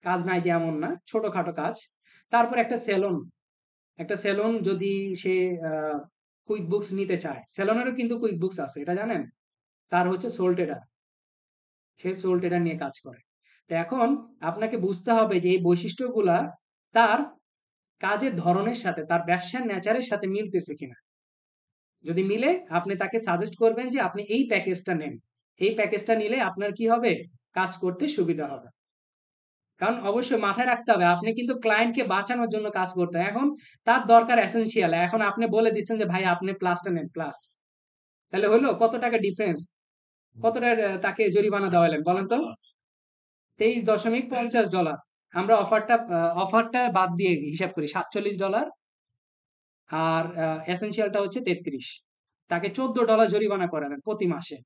কাজ নাই যে এমন না, ছোটখাটো কাজ। তারপর একটা সেলুন যদি সে কুইক বুকস নিতে চায়, সেলুনেরও কিন্তু কুইক বুকস আছে, এটা জানেন? তার হচ্ছে সোল ট্রেডার, সে সোল ট্রেডার নিয়ে কাজ করে। তো এখন আপনাকে বুঝতে হবে যে এই বৈশিষ্ট্যগুলা তার কাজের ধরনের সাথে, তার ব্যবসার নেচারের সাথে মিলতেছে কিনা। যদি মিলে আপনি তাকে সাজেস্ট করবেন যে আপনি এই প্যাকেজটা নেন। এই প্যাকেজটা নিলে আপনার কি হবে? কাজ করতে সুবিধা হবে। কারণ অবশ্যই মাথায় রাখতে হবে আপনি কিন্তু ক্লায়েন্টকে বাঁচানোর জন্য কাজ করতে হয়। এখন তার দরকার এসেনশিয়াল। এখন আপনি বলে দিচ্ছেন যে ভাই আপনি প্লাসটা নেন, প্লাস। তাহলে হলো কত টাকা ডিফারেন্স? কত টাকা তাকে জরিমানা দেওয়ালেন বলেন তো? $23.50। আমরা অফারটা বাদ দিয়ে হিসাব করি $47। আর এসেনশিয়ালটা হচ্ছে 33। তাকে $14 জরিমানা করালেন প্রতি মাসে।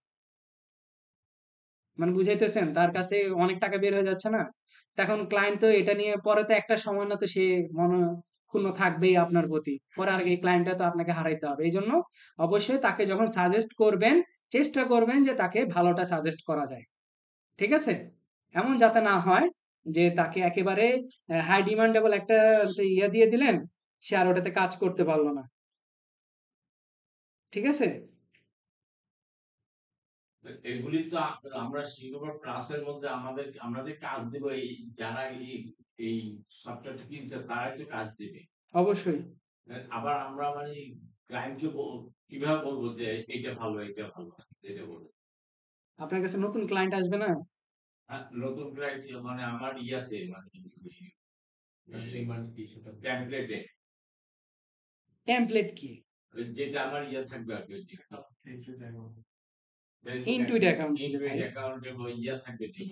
মানে বুঝাইতেছেন তার কাছে অনেক টাকা বের হয়ে যাচ্ছে না? তো এখন ক্লায়েন্ট তো এটা নিয়ে পরে তো একটা সময় না তো সে মনক্ষুণ্ণ থাকবেই আপনার প্রতি। পরে আর এই ক্লায়েন্টটা তো আপনাকে হারাইতে হবে। এইজন্য অবশ্যই তাকে যখন সাজেস্ট করবেন, চেষ্টা করবেন যে তাকে ভালোটা সাজেস্ট করা যায়। ঠিক আছে? এমন যাতে না হয় যে তাকে একেবারে হাই ডিমান্ডেবল একটা ইয়ে দিয়ে দিলেন, সে আর ওটাতে কাজ করতে পারল না। ঠিক আছে? এগুলি তো আমরা শিক্ষক ক্লাসের মধ্যে আমরা যে কাজ দেবো, এই যারা এই সফটওয়্যারটা কিনছে তারাই তো কাজ দেবে। অবশ্যই। আবার আমরা মানে ক্লায়েন্টকে কিভাবে বলবো যে এইটা ভালো, এইটা ভালো, এটা বলবো। আপনার কাছে নতুন ক্লায়েন্ট আসবে না? নতুন ক্লায়েন্ট মানে আমার ইয়াতে মানে টেমপ্লেটে, টেমপ্লেট কি? যেটা আমার ইয়ে থাকবে আর কি, ইনটুইট অ্যাকাউন্ট কি রে ইনটুইট ভাই? অ্যাকাউন্টে ইয়ে থাকবে যে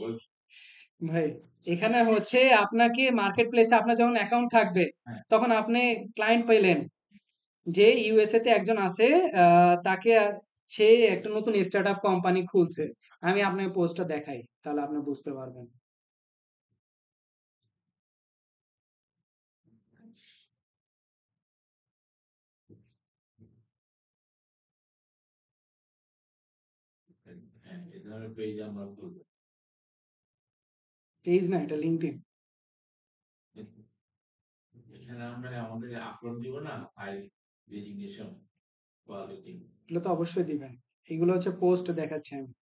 ভাই এখানে হচ্ছে আপনাকে মার্কেট প্লেসে আপনার যখন অ্যাকাউন্ট থাকবে হ্যাঁ। তখন আপনি ক্লায়েন্ট পেলেন যে ইউএসএ তে একজন আছে, তাকে সে একটা নতুন স্টার্টআপ কোম্পানি খুলছে। আমি আপনাকে পোস্টটা দেখাই, তাহলে আপনি বুঝতে পারবেন। হ্যাঁ, এ ধরনের পেজ আমরা করবো। পেজ না, এটা লিঙ্কডইন। এখানে আমরা আমাদের আপলোড দিব না ফাইল, ডেজিগনেশন, কোয়ালিটি। এগুলো তো অবশ্যই দিবেন। এগুলো হচ্ছে পোস্ট দেখাচ্ছি আমি,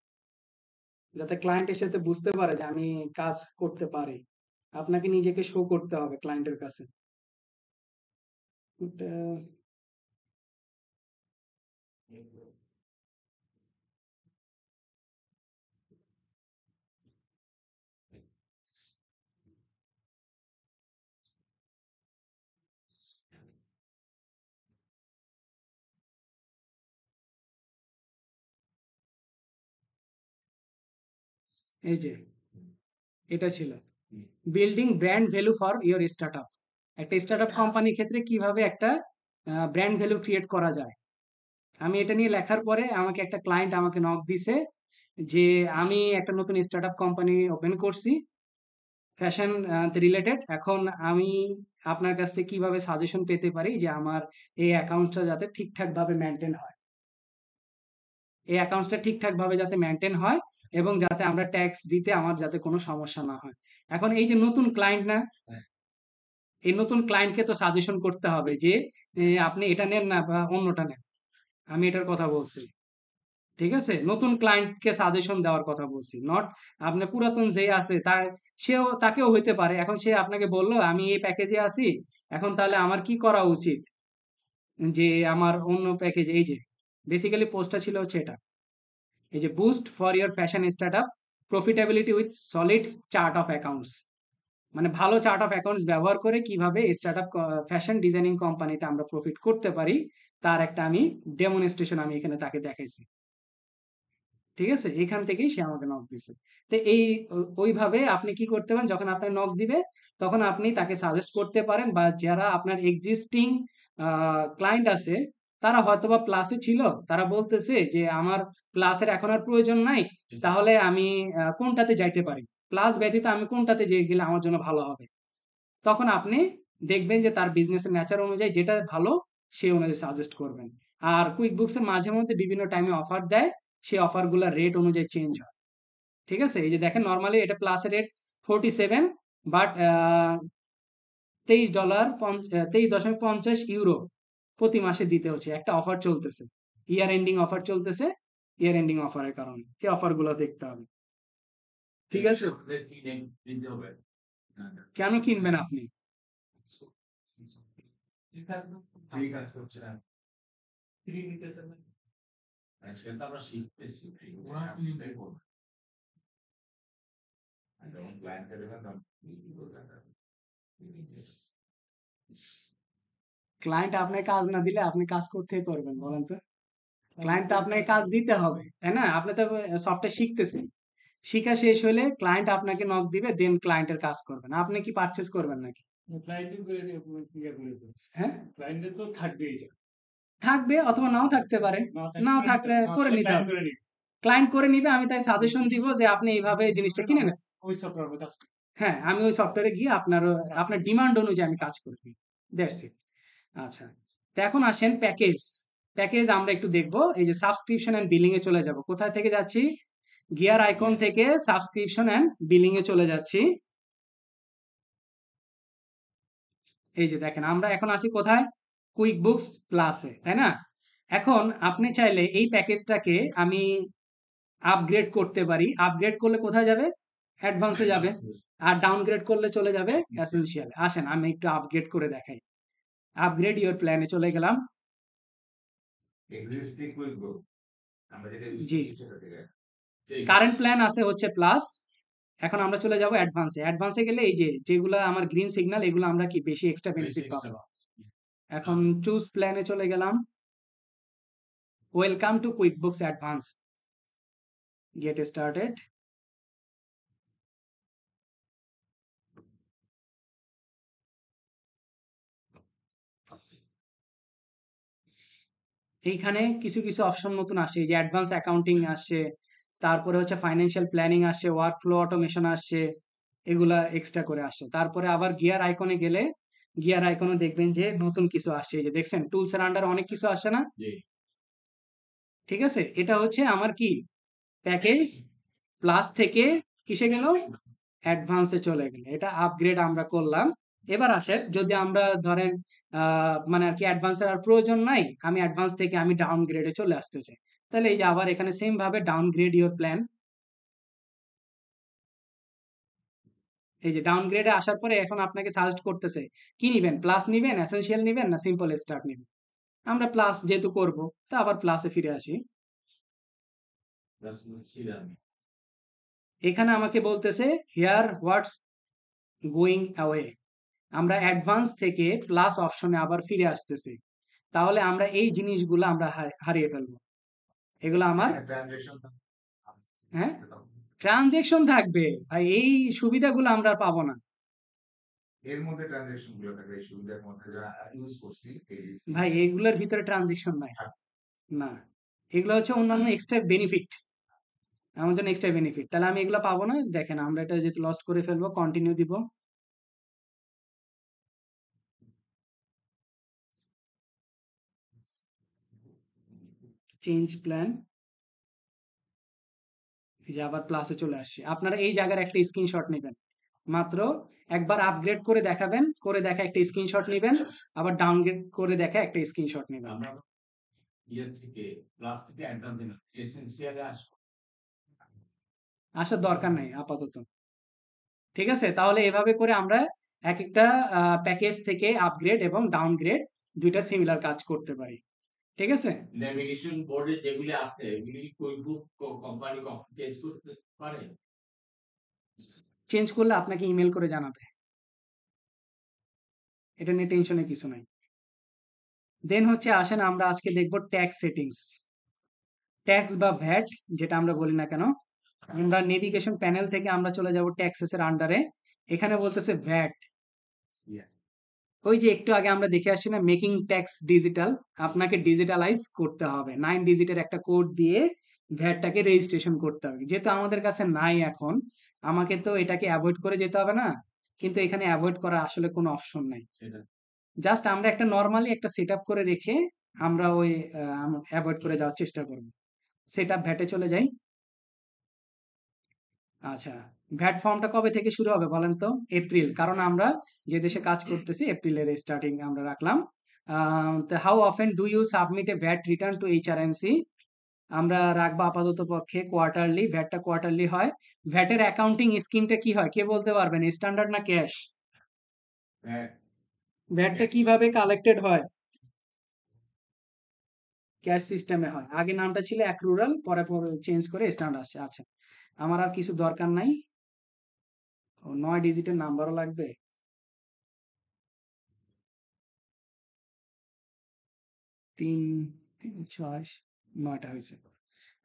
যাতে ক্লায়েন্টের সাথে বুঝতে পারে যে আমি কাজ করতে পারি। আপনাকে নিজেকে শো করতে হবে ক্লায়েন্টের কাছে। এটা এই যে এটা ছিল building brand value for your startup. একটা স্টার্টআপ কোম্পানির ক্ষেত্রে কিভাবে একটা ব্র্যান্ড ভ্যালু ক্রিয়েট করা যায়। আমি এটা নিয়ে লেখার পরে আমাকে একটা ক্লায়েন্ট আমাকে নক দিছে যে আমি একটা নতুন স্টার্টআপ কোম্পানি ওপেন করছি ফ্যাশন রিলেটেড। এখন আমি আপনার কাছ থেকে কিভাবে সাজেশন পেতে পারি যে আমার এই অ্যাকাউন্টটা যাতে ঠিকঠাক ভাবে মেনটেন হয়, এই অ্যাকাউন্টসটা ঠিকঠাক ভাবে যাতে মেনটেন হয় এবং যাতে আমরা ট্যাক্স দিতে আমার যাতে কোনো সমস্যা না হয়। এখন এই যে নতুন ক্লায়েন্ট না, এই নতুন ক্লায়েন্টকে তো সাজেশন করতে হবে যে আপনি এটা নেন না বা অন্যটা নেন। আমি এটার কথা বলছি। ঠিক আছে, নতুন ক্লায়েন্টকে সাজেশন দেওয়ার কথা বলছি, নট আপনি পুরাতন যে আছে তার, তাকেও হইতে পারে এখন সে আপনাকে বললো আমি এই প্যাকেজে আছি, এখন তাহলে আমার কি করা উচিত যে আমার অন্য প্যাকেজ। এই যে বেসিক্যালি পোস্টটা ছিল হচ্ছে এটা, এই যে boost for your fashion startup profitability with solid chart of accounts. মানে ভালো চার্ট অফ অ্যাকাউন্টস ব্যবহার করে কিভাবে স্টার্টআপ ফ্যাশন ডিজাইনিং কোম্পানিতে আমরা প্রফিট করতে পারি, তার একটা আমি ডেমনস্ট্রেশন আমি এখানে তাকে দেখাইছি। ঠিক আছে, এখান থেকেই সে আমাকে নক দিছে। তো এই ওইভাবে আপনি কি করতে পারেন, যখন আপনার নক দিবে তখন আপনি তাকে সাজেস্ট করতে পারেন, বা যারা আপনার এক্সিস্টিং ক্লায়েন্ট আছে তারা হয়তোবা প্লাসে ছিল, তারা বলতেছে যে আমার প্লাসের এখন আর প্রয়োজন নাই, তাহলে আমি কোনটাতে যাইতে পারি, প্লাস ব্যতীত আমি কোনটাতে যে গেলে আমার জন্য ভালো হবে। তখন আপনি দেখবেন যে তার বিজনেসের নেচার অনুযায়ী যেটা ভালো সেই অনুযায়ী সাজেস্ট করবেন। আর কুইক বুকসের মাঝে মধ্যে বিভিন্ন টাইমে অফার দেয়, সেই অফারগুলোর রেট অনুযায়ী চেঞ্জ হয়। ঠিক আছে, এই যে দেখেন নর্মালি এটা প্লাসের রেট 47, বাট $23, 23.50 ইউরো প্রতি মাসে দিতে হচ্ছে। একটা অফার চলতেছে, ইয়ার এন্ডিং অফার চলতেছে, ইয়ার এন্ডিং অফারের কারণে এই অফারগুলো দেখতে হবে। ঠিক আছে, কেন কিনবেন আপনি? সেটা আমরা শিখতেছি, যেমন ক্লায়েন্টের ক্লায়েন্ট আপনাকে কাজ না দিলে আপনি কাজ কোত্থেকে করবেন বলেন তো? ক্লায়েন্ট তো আপনাকে কাজ দিতে হবে, তাই না? আপনি তো সফটওয়্যার শিখতেছেন, শিখা শেষ হলে ক্লায়েন্ট আপনাকে নক দিবে, দেন ক্লায়েন্টের কাজ করবেন। আপনি কি পারচেজ করবেন নাকি? হ্যাঁ, থাকবে অথবা নাও থাকতে পারে, নাও থাকলে করে নিতে হবে। ক্লায়েন্ট করে নিবে, আমি তাই সাজেশন দিব যে আপনি এইভাবে এই জিনিসটা কিনে নেন। হ্যাঁ, আমি ওই সফটওয়্যারে গিয়ে আপনার ডিমান্ড অনুযায়ী আমি কাজ করে দিই। That's it. আচ্ছা, তো এখন আসেন প্যাকেজ। প্যাকেজ আমরা একটু দেখব। এই যে সাবস্ক্রিপশন এন্ড বিলিং এ চলে যাব। কোথায় থেকে যাচ্ছি? গিয়ার আইকন থেকে সাবস্ক্রিপশন এন্ড বিলিং এ চলে যাচ্ছি। এই যে দেখেন আমরা এখন আছি কোথায়? কুইক বুকস প্লাসে, তাই না? এখন আপনি চাইলে এই প্যাকেজটাকে আমি আপগ্রেড করতে পারি। আপগ্রেড করলে কোথায় যাবে? অ্যাডভান্সে যাবে। আর ডাউনগ্রেড করলে চলে যাবে এসেনশিয়াল। আসেন আমি একটু আপগ্রেড করে দেখাই। আপগ্রেড ইওর প্ল্যানে চলে গেলাম। জি, কারেন্ট প্ল্যান আছে হচ্ছে প্লাস। এখন আমরা চলে যাব অ্যাডভান্সে। অ্যাডভান্সে গেলে এই যে যেগুলা আমার গ্রিন সিগন্যাল এগুলো আমরা কি বেশি এক্সট্রা বেনিফিট পাবো। এখন চুজ প্ল্যানে চলে গেলাম। Welcome to QuickBooks advance. Get started. এইখানে কিছু কিছু অপশন নতুন আসছে, এই যে অ্যাডভান্স অ্যাকাউন্টিং আসছে, তারপরে হচ্ছে ফাইন্যান্সিয়াল প্ল্যানিং আসছে, ওয়ার্ক ফ্লো অটোমেশন আসছে, এগুলা এক্সট্রা করে আসছে। তারপরে আবার গিয়ার আইকনে গেলে গিয়ার আইকনে দেখবেন যে নতুন কিছু আসছে, এই যে দেখছেন টুলস এর আন্ডার অনেক কিছু আসছে না? ঠিক আছে, এটা হচ্ছে আমার কি প্যাকেজ প্লাস থেকে কিসে গেল? অ্যাডভান্সে চলে গেল। এটা আপগ্রেড আমরা করলাম। এবার আসেন যদি আমরা ধরেন মানে আর কি অ্যাডভান্সের আর প্রয়োজন নাই, আমি অ্যাডভান্স থেকে আমি ডাউনগ্রেডে চলে আসতে চাই, তাহলে এই যে আবার এখানে সেম ভাবে ডাউনগ্রেড ইওর প্ল্যান। এই যে ডাউনগ্রেডে আসার পরে এখন আপনাকে সাজেস্ট করতেছে কি নিবেন, প্লাস নিবেন, এসেনশিয়াল নিবেন, না সিম্পল স্টার্ট নিবেন। আমরা প্লাস যেহেতু করব, তা আবার প্লাসে ফিরে আসি। এখানে আমাকে বলতেছে হিয়ার হোয়াটস গোয়িং অ্যাওয়ে। আমরা অ্যাডভান্স থেকে প্লাস অপশনে আবার ফিরে আসতেছি, তাহলে আমরা এই জিনিসগুলো আমরা হারিয়ে ফেলবো। এগুলো আমার হ্যাঁ ট্রানজেকশন থাকবে ভাই, এই সুবিধাগুলো আমরা আর পাবো না। এর মধ্যে ট্রানজেকশন গুলো থাকে, এই সুবিধার মধ্যে যারা ইউজ করছি ভাই এগুলোর ভিতরে ট্রানজেকশন নাই, না এগুলো হচ্ছে অন্যান্য এক্সট্রা বেনিফিট, আমার জন্য এক্সট্রা বেনিফিট, তাহলে আমি এগুলো পাবো না। দেখেন আমরা এটা যেহেতু লস্ট করে ফেলবো, কন্টিনিউ দিব। চেঞ্জ প্ল্যান, এই যে আবার প্লাসে চলে আসছে। আপনারা এই জায়গার একটা স্ক্রিনশট নেবেন, মাত্র একবার আপগ্রেড করে দেখাবেন, করে দেখা একটা স্ক্রিনশট নেবেন, আবার ডাউনগ্রেড করে দেখা একটা স্ক্রিনশট নেবেন। আসার দরকার নাই আপাতত। ঠিক আছে, তাহলে এভাবে করে আমরা এক একটা প্যাকেজ থেকে আপগ্রেড এবং ডাউনগ্রেড দুইটা সিমিলার কাজ করতে পারি। ঠিক আছে, নেভিগেশন বোর্ডে যেগুলি আছে এগুলি কি কুইকবুক কোম্পানি চেঞ্জ করতে পারে? চেঞ্জ করলে আপনাকে ইমেল করে জানাবে, এটা নিয়ে টেনশনের কিছু নাই। দেন হচ্ছে আসেন আমরা আজকে দেখব ট্যাক্স সেটিংস। ট্যাক্স বা ভ্যাট যেটা আমরা বলি না কেন, আমরা নেভিগেশন প্যানেল থেকে আমরা চলে যাব ট্যাক্সেস এর আন্ডারে। এখানে বলতেছে ভ্যাট। ওই যে একটু আগে আমরা দেখে আসছি না, মেকিং ট্যাক্স ডিজিটাল, আপনাকে ডিজিটালাইজ করতে হবে, 9 ডিজিটের একটা কোড দিয়ে ভ্যাটটাকে রেজিস্ট্রেশন করতে হবে। যেহেতু আমাদের কাছে নাই এখন, আমাকে তো এটাকে অ্যাভয়েড করে যেতে হবে না, কিন্তু এখানে অ্যাভয়েড করার আসলে কোনো অপশন নাই। জাস্ট আমরা একটা নর্মালি একটা সেট আপ করে রেখে আমরা ওই অ্যাভয়েড করে যাওয়ার চেষ্টা করব। সেট আপ ভ্যাটে চলে যাই। আচ্ছা, ভ্যাট ফর্মটা কবে থেকে শুরু হবে বলেন তো? এপ্রিল, কারণ আমরা যে দেশে কাজ করতেছি এপ্রিলের স্টার্টিং আমরা রাখলাম। How often do you submit a VAT return to HRMC? আমরা রাখবো আপাতত পক্ষে কোয়ার্টারলি, ভ্যাটটা কোয়ার্টারলি হয়। ভ্যাটের অ্যাকাউন্টিং স্কিমটা কি হয় কে বলতে পারবেন? স্ট্যান্ডার্ড না ক্যাশ? ভ্যাটটা কিভাবে কালেক্টেড হয়? ক্যাশ সিস্টেমে হয়। আগে নামটা ছিল অ্যাক্রুরাল, পরে পরে চেঞ্জ করে স্ট্যান্ডার্ড আসছে। আচ্ছা, আমার আর কিছু দরকার নাই। ও 9 ডিজিটের নাম্বারও লাগবে। 3 3 6 9টা হয়েছে।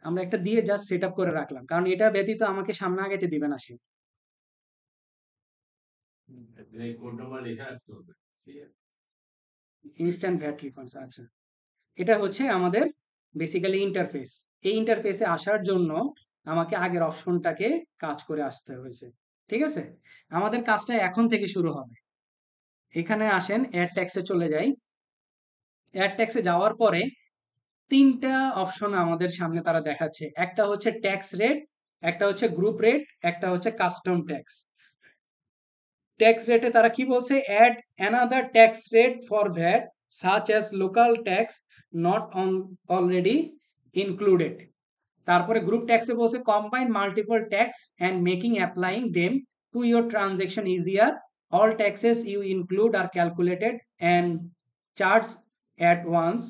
আমরা একটা দিয়ে জাস্ট সেট আপ করে রাখলাম, কারণ এটা ব্যতীত আমাকে সামনে আগাইতে দিবে না সে। এই কোড নাম্বার লেখা রাখতে হবে। Instant VAT refunds. আচ্ছা, এটা হচ্ছে আমাদের বেসিক্যালি ইন্টারফেস। এই ইন্টারফেসে আসার জন্য আমাকে আগের অপশনটাকে কাজ করে আসতে হয়েছে। ঠিক আছে, আমাদের কাজটা এখন থেকে শুরু হবে। এখানে আসেন অ্যাড ট্যাক্সে চলে যাই। অ্যাড ট্যাক্সে যাওয়ার পরে তিনটা অপশন আমাদের সামনে তারা দেখাচ্ছে, একটা হচ্ছে ট্যাক্স রেট, একটা হচ্ছে গ্রুপ রেট, একটা হচ্ছে কাস্টম ট্যাক্স। ট্যাক্স রেটে তারা কি বলছে? Add another tax rate for VAT such as local tax not already included. তারপরে গ্রুপ ট্যাক্সে বলছে combine multiple tax and making applying them to your transaction easier, all taxes you include are calculated and charged at once,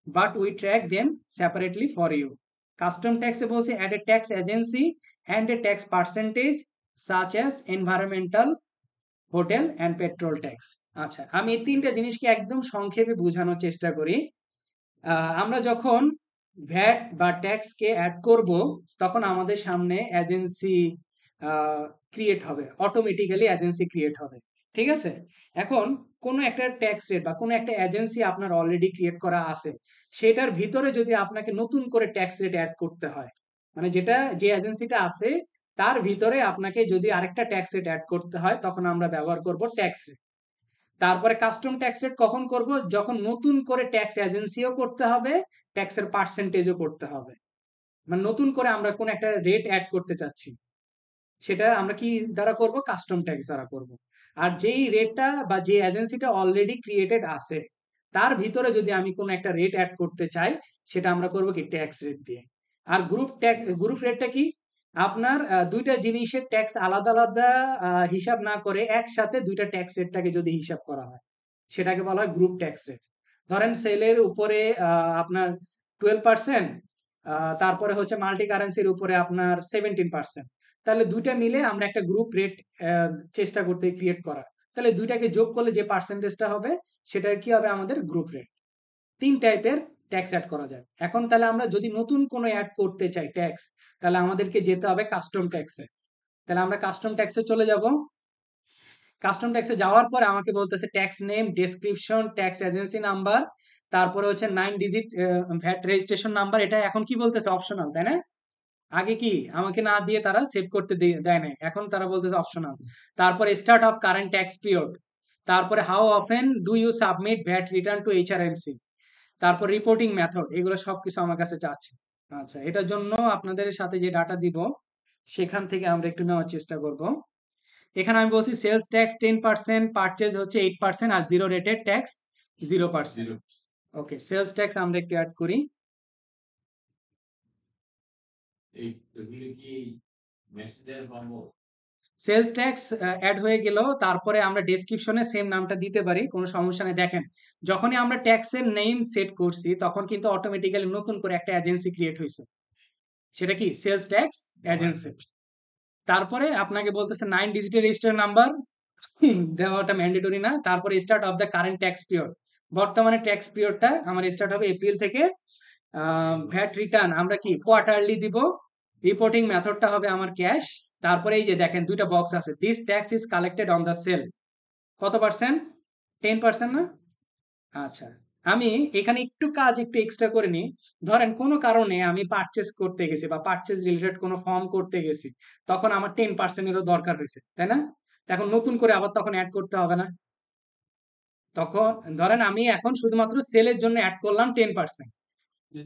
but we track them separately for you. Custom tax এ বলছে add a tax agency and a tax percentage such as environmental, hotel and petrol tax. আচ্ছা, আমি এই তিনটা জিনিসকে একদম সংক্ষেপে বোঝানোর চেষ্টা করি। আমরা যখন ভ্যাট বা ট্যাক্সকে অ্যাড করব, তখন আমাদের সামনে এজেন্সি ক্রিয়েট হবে, অটোমেটিক্যালি এজেন্সি ক্রিয়েট হবে। ঠিক আছে? এখন কোনো একটা ট্যাক্স রেট বা কোনো একটা এজেন্সি আপনার অলরেডি ক্রিয়েট করা আছে, সেটার ভিতরে যদি আপনাকে নতুন করে ট্যাক্স রেট অ্যাড করতে হয়, মানে যেটা যে এজেন্সিটা আছে তার ভিতরে আপনাকে যদি আরেকটা ট্যাক্স রেট অ্যাড করতে হয়, তখন আমরা ব্যবহার করব ট্যাক্স রেট। তারপরে কাস্টম ট্যাক্স রেট কখন করব? যখন নতুন করে ট্যাক্স এজেন্সিও করতে হবে, ট্যাক্সের পার্সেন্টেজও করতে হবে। মানে নতুন করে আমরা কোন একটা রেট অ্যাড করতে চাচ্ছি, সেটা আমরা কি দ্বারা করব? কাস্টম ট্যাক্স দ্বারা করব। আর যেই রেটটা বা যে এজেন্সিটা অলরেডি ক্রিয়েটেড আছে, তার ভিতরে যদি আমি কোন একটা রেট অ্যাড করতে চাই, সেটা আমরা করব কি? ট্যাক্স রেট দিয়ে। আর গ্রুপ রেটটা কি? আপনার দুইটা জিনিসের ট্যাক্স আলাদা আলাদা হিসাব না করে একসাথে দুইটা ট্যাক্স রেটটাকে যদি হিসাব করা হয়, সেটাকে বলা হয় গ্রুপ ট্যাক্স রেট। ধরেন সেলের উপরে আপনার 12%, তারপরে হচ্ছে মাল্টি কারেন্সির উপরে আপনার 17%। তাহলে দুইটা মিলে আমরা একটা গ্রুপ রেট চেষ্টা করতে ক্রিয়েট করা। তাহলে দুইটাকে যোগ করলে যে পার্সেন্টেজটা হবে, সেটা কি হবে? আমাদের গ্রুপ রেট। তিন টাইপের ট্যাক্স অ্যাড করা যায়। এখন তাহলে আমরা যদি নতুন কোনো অ্যাড করতে চাই ট্যাক্স, তাহলে আমাদেরকে যেতে হবে কাস্টম ট্যাক্সে। তাহলে আমরা কাস্টম ট্যাক্সে চলে যাব। কাস্টম ট্যাক্সে যাওয়ার পরে আমাকে বলতেছে tax name, description, tax agency number, তারপরে হচ্ছে 9 ডিজিট ভ্যাট রেজিস্ট্রেশন নাম্বার। এটা এখন কি বলতেছে? অপশনাল, তাই না? আগে কি আমাকে না দিয়ে তারা সেভ করতে দেয় না, এখন তারা বলতেছে অপশনাল। তারপরে start of current tax period, তারপরে how often do you submit VAT return to HRMC, তারপর রিপোর্টিং মেথড, এগুলো সবকিছু আমার কাছে চাচ্ছে। আচ্ছা, এটার জন্য আপনাদের সাথে যে ডাটা দিব, সেখান থেকে আমরা একটু নেওয়ার চেষ্টা করব। এখানে আমি বলছি সেলস ট্যাক্স 10%, পারচেজ হচ্ছে 8%, আর জিরো রেটেড ট্যাক্স 0%। ওকে, সেলস ট্যাক্স আমরা একটু অ্যাড করি। এগুলি কি মেসেঞ্জার পাবো? সেলস ট্যাক্স অ্যাড হয়ে গেল। তারপরে আমরা ডেসক্রিপশনে সেম নামটা দিতে পারি, কোনো সমস্যা নেই। দেখেন, যখনই আমরা ট্যাক্সের নেম সেট করছি, তখন কিন্তু অটোমেটিক্যালি নতুন করে একটা এজেন্সি ক্রিয়েট হয়েছে। সেটা কি? Sales tax agency. তারপরে আপনাকে বলতেছে 9 ডিজিটের রেজিস্টার নাম্বার দেওয়াটা ম্যান্ডেটরি না। তারপরে start of the current tax period, বর্তমানে ট্যাক্স পিরিয়ডটা আমার স্টার্ট হবে এপ্রিল থেকে। ভ্যাট রিটার্ন আমরা কি কোয়ার্টারলি দিব। রিপোর্টিং মেথডটা হবে আমার ক্যাশ। তারপরে এই যে দেখেন দুইটা বক্স আছে, this tax is collected on the sale, কত পার্সেন্ট? 10% না? আচ্ছা, আমি এখানে একটু কাজ একটু এক্সট্রা করে নিই। ধরেন কোনো কারণে আমি পারচেজ করতে গেছি বা পারচেজ রিলেটেড কোনো ফর্ম করতে গেছি, তখন আমার 10%-এরও দরকার হয়েছে, তাই না? এখন নতুন করে আবার তখন অ্যাড করতে হবে না। তখন ধরেন আমি এখন শুধুমাত্র সেলের জন্য অ্যাড করলাম 10%।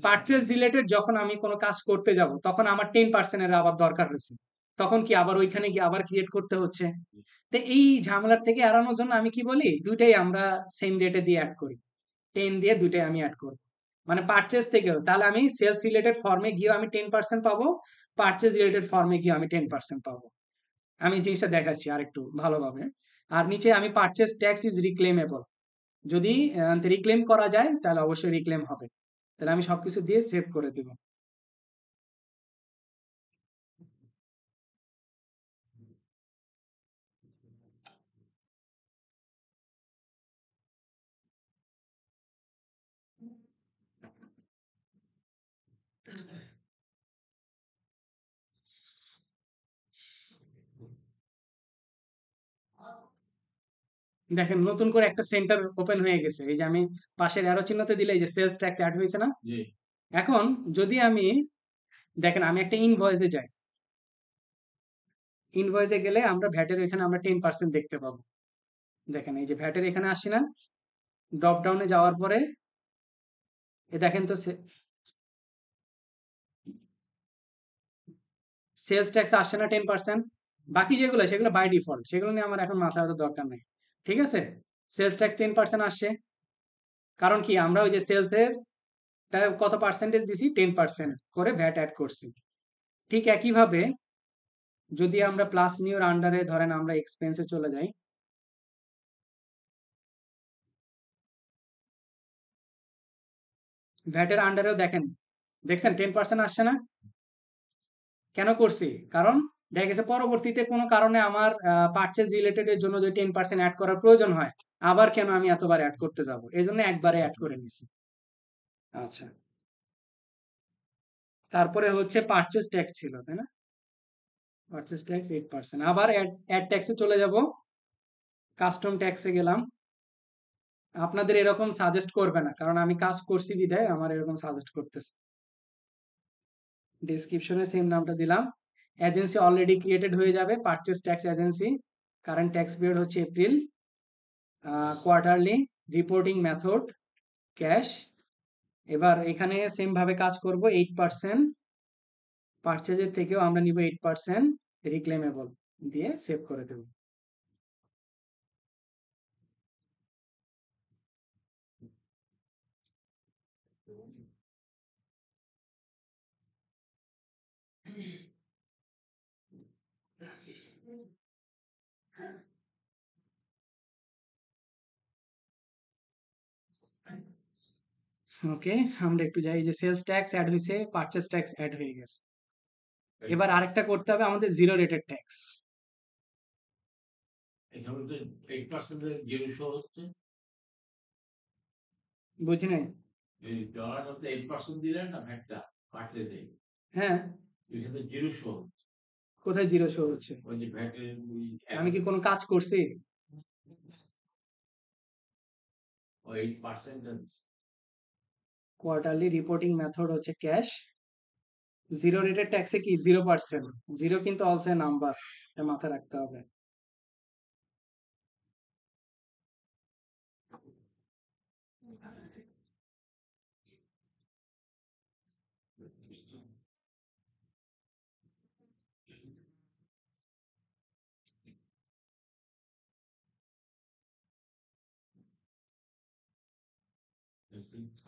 পারচেজ রিলেটেড যখন আমি কোনো কাজ করতে যাব, তখন আমার 10%-এর আবার দরকার হয়েছে, তখন কি আবার ওইখানে গিয়ে আবার ক্রিয়েট করতে হচ্ছে। তো এই ঝামেলার থেকে এড়ানোর জন্য আমি কি বলি, দুইটাই আমরা সেম রেটে দিয়ে অ্যাড করি। 10 দিয়ে দুইটাই আমি অ্যাড করব। মানে পারচেজ থেকেও তাহলে আমি সেলস রিলেটেড ফর্মে গিয়েও আমি 10% পাবো, পারচেজ রিলেটেড ফর্মে গিয়ে আমি 10% পাবো। আমি জিনিসটা দেখাচ্ছি আরেকটু ভালোভাবে। আর নিচে আমি পারচেজ ট্যাক্স ইজ রিক্লেমেবল, যদি রিক্লেম করা যায় তাহলে অবশ্যই রিক্লেম হবে। তাহলে আমি সবকিছু দিয়ে সেভ করে দেব। দেখেন নতুন করে একটা সেন্টার ওপেন হয়ে গেছে। এই যে আমি পাশের অ্যারো চিহ্নতে দিলে এই যে সেলস ট্যাক্স অ্যাড হয়েছে না? জি। এখন যদি আমি দেখেন আমি একটা ইনভয়েসে যাই, ইনভয়েসে গেলে আমরা ভ্যাটের এখানে আমরা 10% দেখতে পাবো। দেখেন এই যে ভ্যাটের এখানে আসছি না, ড্রপ ডাউনে যাওয়ার পরে এ দেখেন তো সেলস ট্যাক্স আসছে না 10%। বাকি যেগুলো সেগুলো বাই ডিফল্ট, সেগুলো নিয়ে আমার এখন মাথা ব্যথার দরকার নেই। ঠিক আছে, সেলস ট্যাক্স 10% আসছে, কারণ কি আমরা ওই যে সেলসের কত পার্সেন্টেজ দিছি, 10% করে ভ্যাট অ্যাড করছি। ঠিক একইভাবে যদি আমরা প্লাস নিউর আন্ডারে ধরেন আমরা এক্সপেন্সে চলে যাই, ভ্যাটের আন্ডারেও দেখছেন 10% আসছে না? কেন করছি? কারণ দেখা গেছে পরবর্তীতে কোনো কারণে আমার পারচেজ রিলেটেড এর জন্য যদি 10% অ্যাড করার প্রয়োজন হয়, আবার কেন আমি এতবার অ্যাড করতে যাব, এই জন্য একবারে অ্যাড করে নিছি। আচ্ছা, তারপরে হচ্ছে পারচেজ ট্যাক্স ছিল, তাই না? পারচেজ ট্যাক্স 8%, আবার অ্যাড ট্যাক্সে চলে যাব, কাস্টম ট্যাক্সে গেলাম। আপনাদের এরকম সাজেস্ট করবে না, কারণ আমি কাজ করছি বিধায় আমার এরকম সাজেস্ট করতেছে। ডেসক্রিপশনে সেম নামটা দিলাম। এজেন্সি অলরেডি ক্রিয়েটেড হয়ে যাবে, purchase tax agency. Current tax period হচ্ছে April. Quarterly reporting method cash. এবার এখানে সেম ভাবে কাজ করব, 8% পারচেজের থেকেও আমরা নিব 8% রিক্লেমেবল দিয়ে সেভ করে দেব। ওকে, আমরা একটু যাই, যে সেলস ট্যাক্স অ্যাড হয়েছে, পারচেজ ট্যাক্স অ্যাড হয়ে গেছে। এবার আরেকটা করতে হবে আমাদের জিরো রেটেড ট্যাক্স। এখানে তো 8% জিরো শো হচ্ছে। বুঝি নাই। এই ডলারটা তো 8% দিলেন না ভ্যাটটা কাটতে দেয়। হ্যাঁ, এখানে তো জিরো শো হচ্ছে। কোথায় জিরো শো হচ্ছে? ওই যে ভ্যাটের আমি কি কোনো কাজ করছি? ওই 8% কোয়ার্টারলি রিপোর্টিং মেথড হচ্ছে ক্যাশ। জিরো রেটেড ট্যাক্সে কি 0%? জিরো কিন্তু অলসো নাম্বার, এটা মাথায় রাখতে হবে।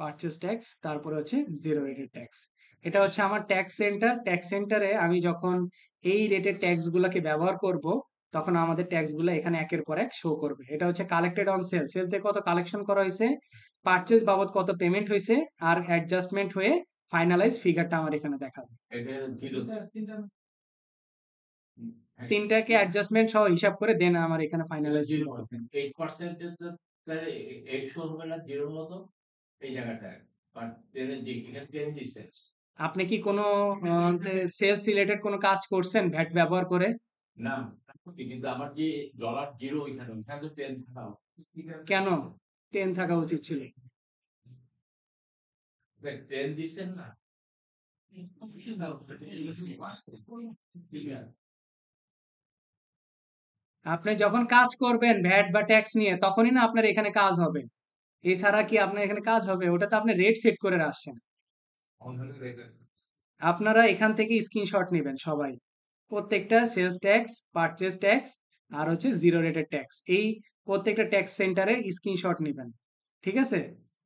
পারচেজ ট্যাক্স, তারপরে হচ্ছে জিরো রেটেড ট্যাক্স। এটা হচ্ছে আমার ট্যাক্স সেন্টার। ট্যাক্স সেন্টারে আমি যখন এই রেটেড ট্যাক্স গুলাকে ব্যবহার করব, তখন আমাদের ট্যাক্স গুলো এখানে একের পর এক শো করবে। এটা হচ্ছে কালেক্টেড অন সেল, সেল থেকে কত কালেকশন করা হয়েছে, পারচেজ বাবদ কত পেমেন্ট হয়েছে, আর অ্যাডজাস্টমেন্ট হয়ে ফাইনালাইজ ফিগারটা আমার এখানে দেখাবে। এটা জিরো। তিনটাকে অ্যাডজাস্টমেন্ট সহ হিসাব করে দেন আমার এখানে ফাইনালাইজ। 8% তো তাহলে 8 শো হবে না জিরোর মতো এই জায়গাটায়। বাট 10 এর যে এখানে 10 দিছে। আপনি কি কোনো সেলস রিলেটেড কোনো কাজ করছেন ভ্যাট ব্যবহার করে? না, কিন্তু আমার যে ডলার জিরো ওইখানে তো 10 থাকা কেন 10 থাকা উচিত ছিল? 10 দিছেন না। আপনি যখন কাজ করবেন ভ্যাট বা ট্যাক্স নিয়ে, তখনই না আপনার এখানে কাজ হবে। এছাড়া কি আপনার এখানে কাজ হবে? ওটা তো আপনি রেট সেট করে আসছেন। আপনারা এখান থেকে স্ক্রিনশট নেবেন সবাই, প্রত্যেকটা সেলস ট্যাক্স, পারচেজ ট্যাক্স, আর হচ্ছে জিরো রেটেড ট্যাক্স, এই প্রত্যেকটা ট্যাক্স সেন্টারের স্ক্রিনশট নেবেন। ঠিক আছে?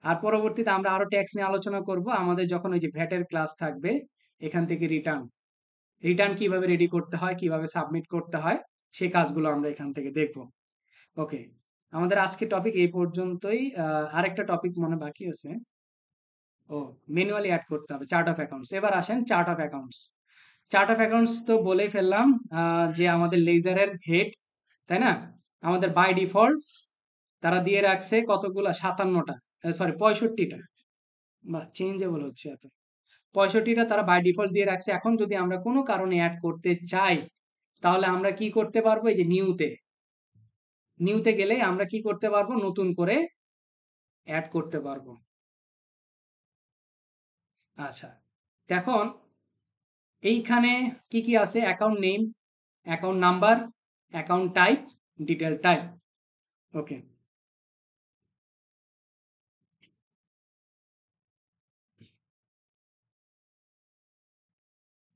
আর পরবর্তীতে আমরা আরো ট্যাক্স নিয়ে আলোচনা করব আমাদের যখন ওই যে ভ্যাটের ক্লাস থাকবে। এখান থেকে রিটার্ন রিটার্ন কিভাবে রেডি করতে হয়, কিভাবে সাবমিট করতে হয়, সেই কাজগুলো আমরা এখান থেকে দেখব। ওকে, আমাদের আজকে টপিক এই পর্যন্তই। আরেকটা টপিক মনে বাকি আছে। ও, ম্যানুয়ালি অ্যাড করতে হবে চার্ট অফ অ্যাকাউন্টস। এবার আসেন chart of accounts. Chart of accounts তো বলেই ফেললাম, যে আমাদের লেজারের হেড, তাই না? আমাদের বাই ডিফল্ট তারা দিয়ে রাখছে কতগুলা, 57টা, সরি 65টা, বা চেঞ্জেবল হচ্ছে এত, 65টা তারা বাই ডিফল্ট দিয়ে রাখছে। এখন যদি আমরা কোনো কারণে অ্যাড করতে চাই, তাহলে আমরা কি করতে পারবো? এই যে নিউতে গেলে আমরা কি করতে পারবো? নতুন করে অ্যাড করতে পারবো। আচ্ছা, এখন এইখানে কি কি আছে? Account name, account number, account type, detail type. Okay,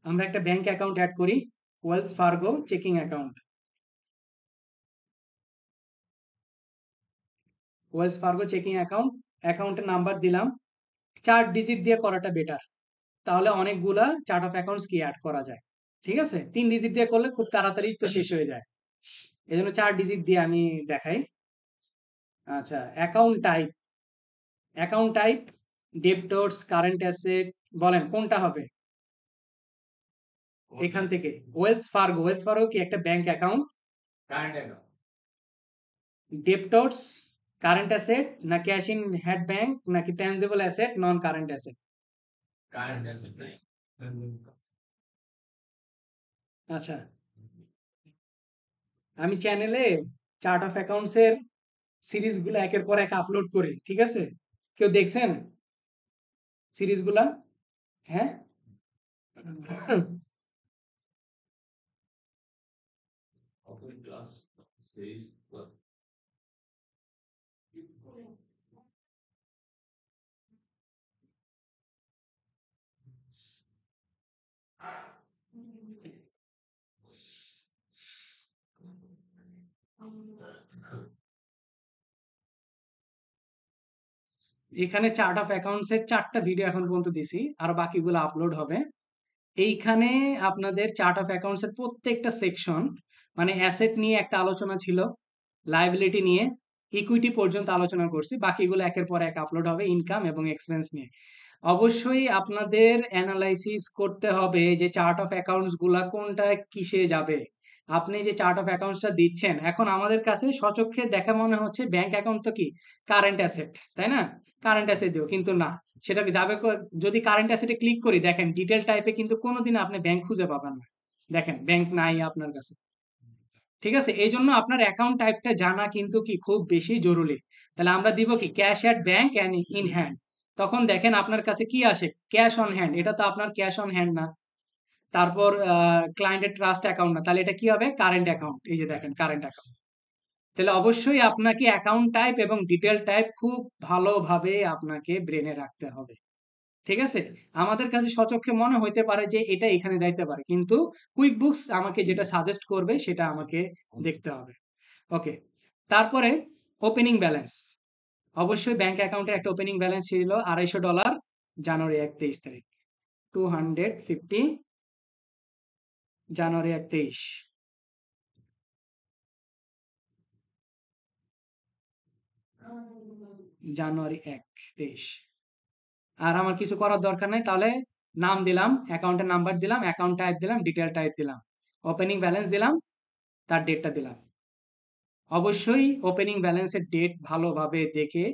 আমরা একটা ব্যাংক অ্যাকাউন্ট অ্যাড করি, Wells Fargo checking account. Wells Fargo checking account, অ্যাকাউন্টের নাম্বার দিলাম 4 ডিজিট দিয়ে করাটা বেটার, তাহলে অনেকগুলা চার্ট অফ অ্যাকাউন্টস কি অ্যাড করা যায়। ঠিক আছে, 3 ডিজিট দিয়ে করলে খুব তাড়াতাড়ি তো শেষ হয়ে যায়, এই জন্য 4 ডিজিট দিয়ে আমি দেখাই। আচ্ছা, account type debtors, current asset, বলেন কোনটা হবে এখান থেকে? ওয়েলস ফার্গো কি একটা bank account? Current account, debtors current asset, না ক্যাশ ইন হ্যান্ড ব্যাংক, নাকি tangible asset non current asset? Current asset নাই। আচ্ছা, আমি চ্যানেলে চার্ট অফ অ্যাকাউন্টস এর সিরিজগুলো একের পর এক আপলোড করি, ঠিক আছে? কেউ দেখছেন সিরিজগুলা? হ্যাঁ। ওপেন ক্লাস সিরিজ এখানে চার্ট অফ অ্যাকাউন্টস এর 4টা ভিডিও এখন পর্যন্ত দিছি, আর বাকিগুলো আপলোড হবে। এইখানে আপনাদের চার্ট অফ অ্যাকাউন্টস এর প্রত্যেকটা সেকশন, মানে অ্যাসেট নিয়ে একটা আলোচনা ছিল, লায়াবিলিটি নিয়ে, ইকুইটি পর্যন্ত আলোচনা করছি, বাকিগুলো একের পর এক আপলোড হবে ইনকাম এবং এক্সপেন্স নিয়ে। অবশ্যই আপনাদের অ্যানালাইসিস করতে হবে যে চার্ট অফ অ্যাকাউন্টস গুলা কোনটা কিসে যাবে। আপনি যে চার্ট অফ অ্যাকাউন্টসটা দিচ্ছেন, এখন আমাদের কাছে সচক্ষে দেখা মনে হচ্ছে ব্যাংক অ্যাকাউন্ট তো কি কারেন্ট অ্যাসেট, তাই না? কারেন্ট অ্যাসেট দিও, কিন্তু না, সেটাকে যাবে যদি কারেন্ট অ্যাসেটে ক্লিক করি, দেখেন ডিটেল টাইপে কিন্তু কোনোদিন আপনি ব্যাংক খুঁজে পাবেন না, দেখেন ব্যাংক নাই আপনার কাছে। ঠিক আছে, এই জন্য আপনার অ্যাকাউন্ট টাইপটা জানা কিন্তু কি খুব বেশি জরুরি। তাহলে আমরা দিব কি cash at bank and in hand, তখন দেখেন আপনার কাছে কি আসে, ক্যাশ অন হ্যান্ড, এটা তো আপনার ক্যাশ অন হ্যান্ড না। তারপর ক্লায়েন্টের ট্রাস্ট অ্যাকাউন্ট না, তাহলে এটা কি হবে, কারেন্ট অ্যাকাউন্ট, এই যে দেখেন কারেন্ট অ্যাকাউন্ট। তাহলে অবশ্যই আপনাকে অ্যাকাউন্ট টাইপ এবং ডিটেল টাইপ খুব ভালোভাবে আপনাকে ব্রেনে রাখতে হবে। ঠিক আছে, আমাদের কাছে সচক্ষে মনে হইতে পারে যে এটা এখানে যাইতে পারে, কিন্তু কুইক বুকস আমাকে যেটা সাজেস্ট করবে সেটা আমাকে দেখতে হবে। ওকে, তারপরে ওপেনিং ব্যালেন্স, অবশ্যই ব্যাংক অ্যাকাউন্টে একটা ওপেনিং ব্যালেন্স ছিল $250 জানুয়ারি 1 23 তারিখ, 250 জানুয়ারি 1 23, জানুয়ারি 1 23। আর আমার কিছু করার দরকার নাই, তাহলে নাম দিলাম, অ্যাকাউন্টের নাম্বার দিলাম, অ্যাকাউন্ট টাইপ দিলাম, ডিটেল টাইপ দিলাম, ওপেনিং ব্যালেন্স দিলাম, তার ডেটটা দিলাম। অবশ্যই ওপেনিং ব্যালেন্সের ডেট ভালোভাবে দেখে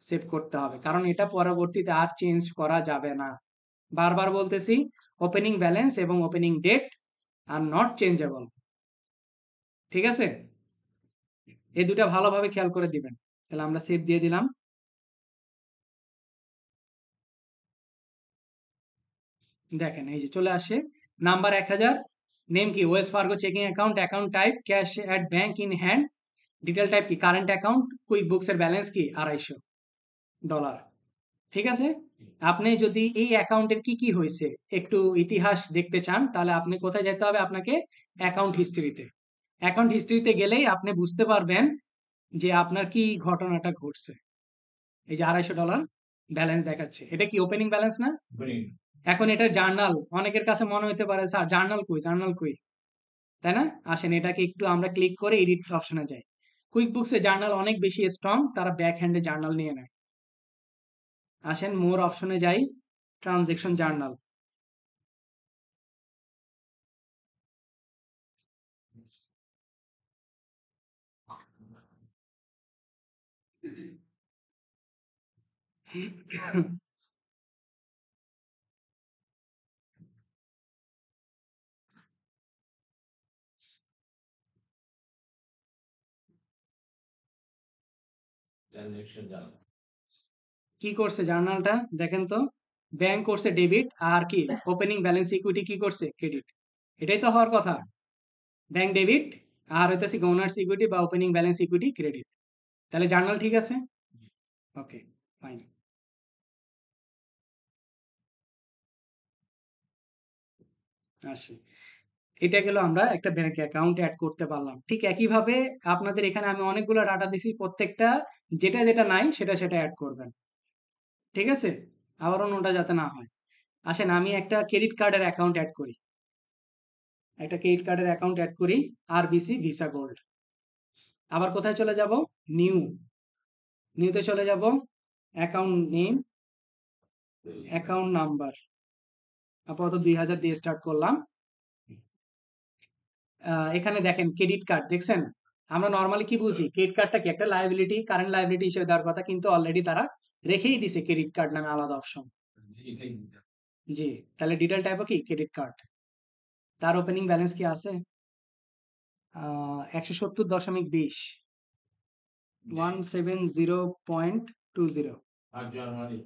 সেভ করতে হবে, কারণ এটা পরবর্তীতে আর চেঞ্জ করা যাবে না। বারবার বলতেছি, ওপেনিং ব্যালেন্স এবং opening date are not changeable. ঠিক আছে, এই দুটা ভালোভাবে খেয়াল করে দিবেন। তাহলে আমরা সেভ দিয়ে দিলাম। দেখেন এই যে চলে আসে, নাম্বার 1000, নেম কি Wells Fargo checking account, account type cash at bank in hand, detail type কি কারেন্ট অ্যাকাউন্ট, কুইক বুকস এর ব্যালেন্স কি $250। ঠিক আছে, আপনি যদি এই অ্যাকাউন্টের কি কি হয়েছে একটু ইতিহাস দেখতে চান, তাহলে আপনি কোথায় যেতে হবে, আপনাকে অ্যাকাউন্ট হিস্ট্রিতে। অ্যাকাউন্ট হিস্ট্রিতে গেলেই আপনি বুঝতে পারবেন যে আপনার কি ঘটনাটা ঘটছে। এই যে $250 ব্যালেন্স দেখাচ্ছে, এটা কি ওপেনিং ব্যালেন্স না? এখন এটা জার্নাল, অনেকের কাছে মনে হতে পারে স্যার জার্নাল কই, জার্নাল কই, তাই না? আসেন এটাকে একটু আমরা ক্লিক করে এডিট অপশনে যাই। কুইক বুকসে জার্নাল অনেক বেশি স্ট্রং, তারা ব্যাক হ্যান্ডে জার্নাল নিয়ে নেয়। আসেন মোর অপশনে যাই, ট্রানজেকশন জার্নাল, ট্রানজাকশন জানা। কি করছে জার্নালটা দেখেন তো, ব্যাংক করছে ডেবিট, আর কি ওপেনিং ব্যালেন্স ইকুইটি কি করছে ক্রেডিট। এটাই তো হওয়ার কথা, ব্যাংক ডেবিট আর হইতেছে ওনার্স ইকুইটি বা ওপেনিং ব্যালেন্স ইকুইটি ক্রেডিট। তাহলে জার্নাল ঠিক আছে। ওকে, ফাইন। আসি, এটা গেল আমরা একটা ব্যাংক অ্যাকাউন্ট অ্যাড করতে পারলাম। ঠিক একইভাবে আপনাদের এখানে আমি অনেকগুলো ডাটা দিছি, প্রত্যেকটা যেটা যেটা নাই সেটা সেটা অ্যাড করবেন। ঠিক আছে, আবার অন্যটা যাতে না হয়। আসেন আমি একটা ক্রেডিট কার্ডের অ্যাকাউন্ট অ্যাড করি, আরবিসি ভিসা গোল্ড। আবার কোথায় চলে যাব? নিউ, নিউতে চলে যাব, অ্যাকাউন্ট নেম, অ্যাকাউন্ট নাম্বার, আপাতত 2000 দিয়ে স্টার্ট করলাম। এখানে দেখেন ক্রেডিট কার্ড দেখছেন, আমরা নর্মালি কি বুঝি ক্রেডিট কার্ডটা কি একটা লায়াবিলিটি, কারেন্ট লায়াবিলিটি হিসেবে দেওয়ার কথা, কিন্তু অলরেডি তারা রেখেই দিছে ক্রেডিট কার্ড নামে আলাদা অপশন। জি, তাহলে ডিটেল টাইপও কি ক্রেডিট কার্ড। তার ওপেনিং ব্যালেন্স কি আছে? 170.20, 170.20, আর জানুয়ারি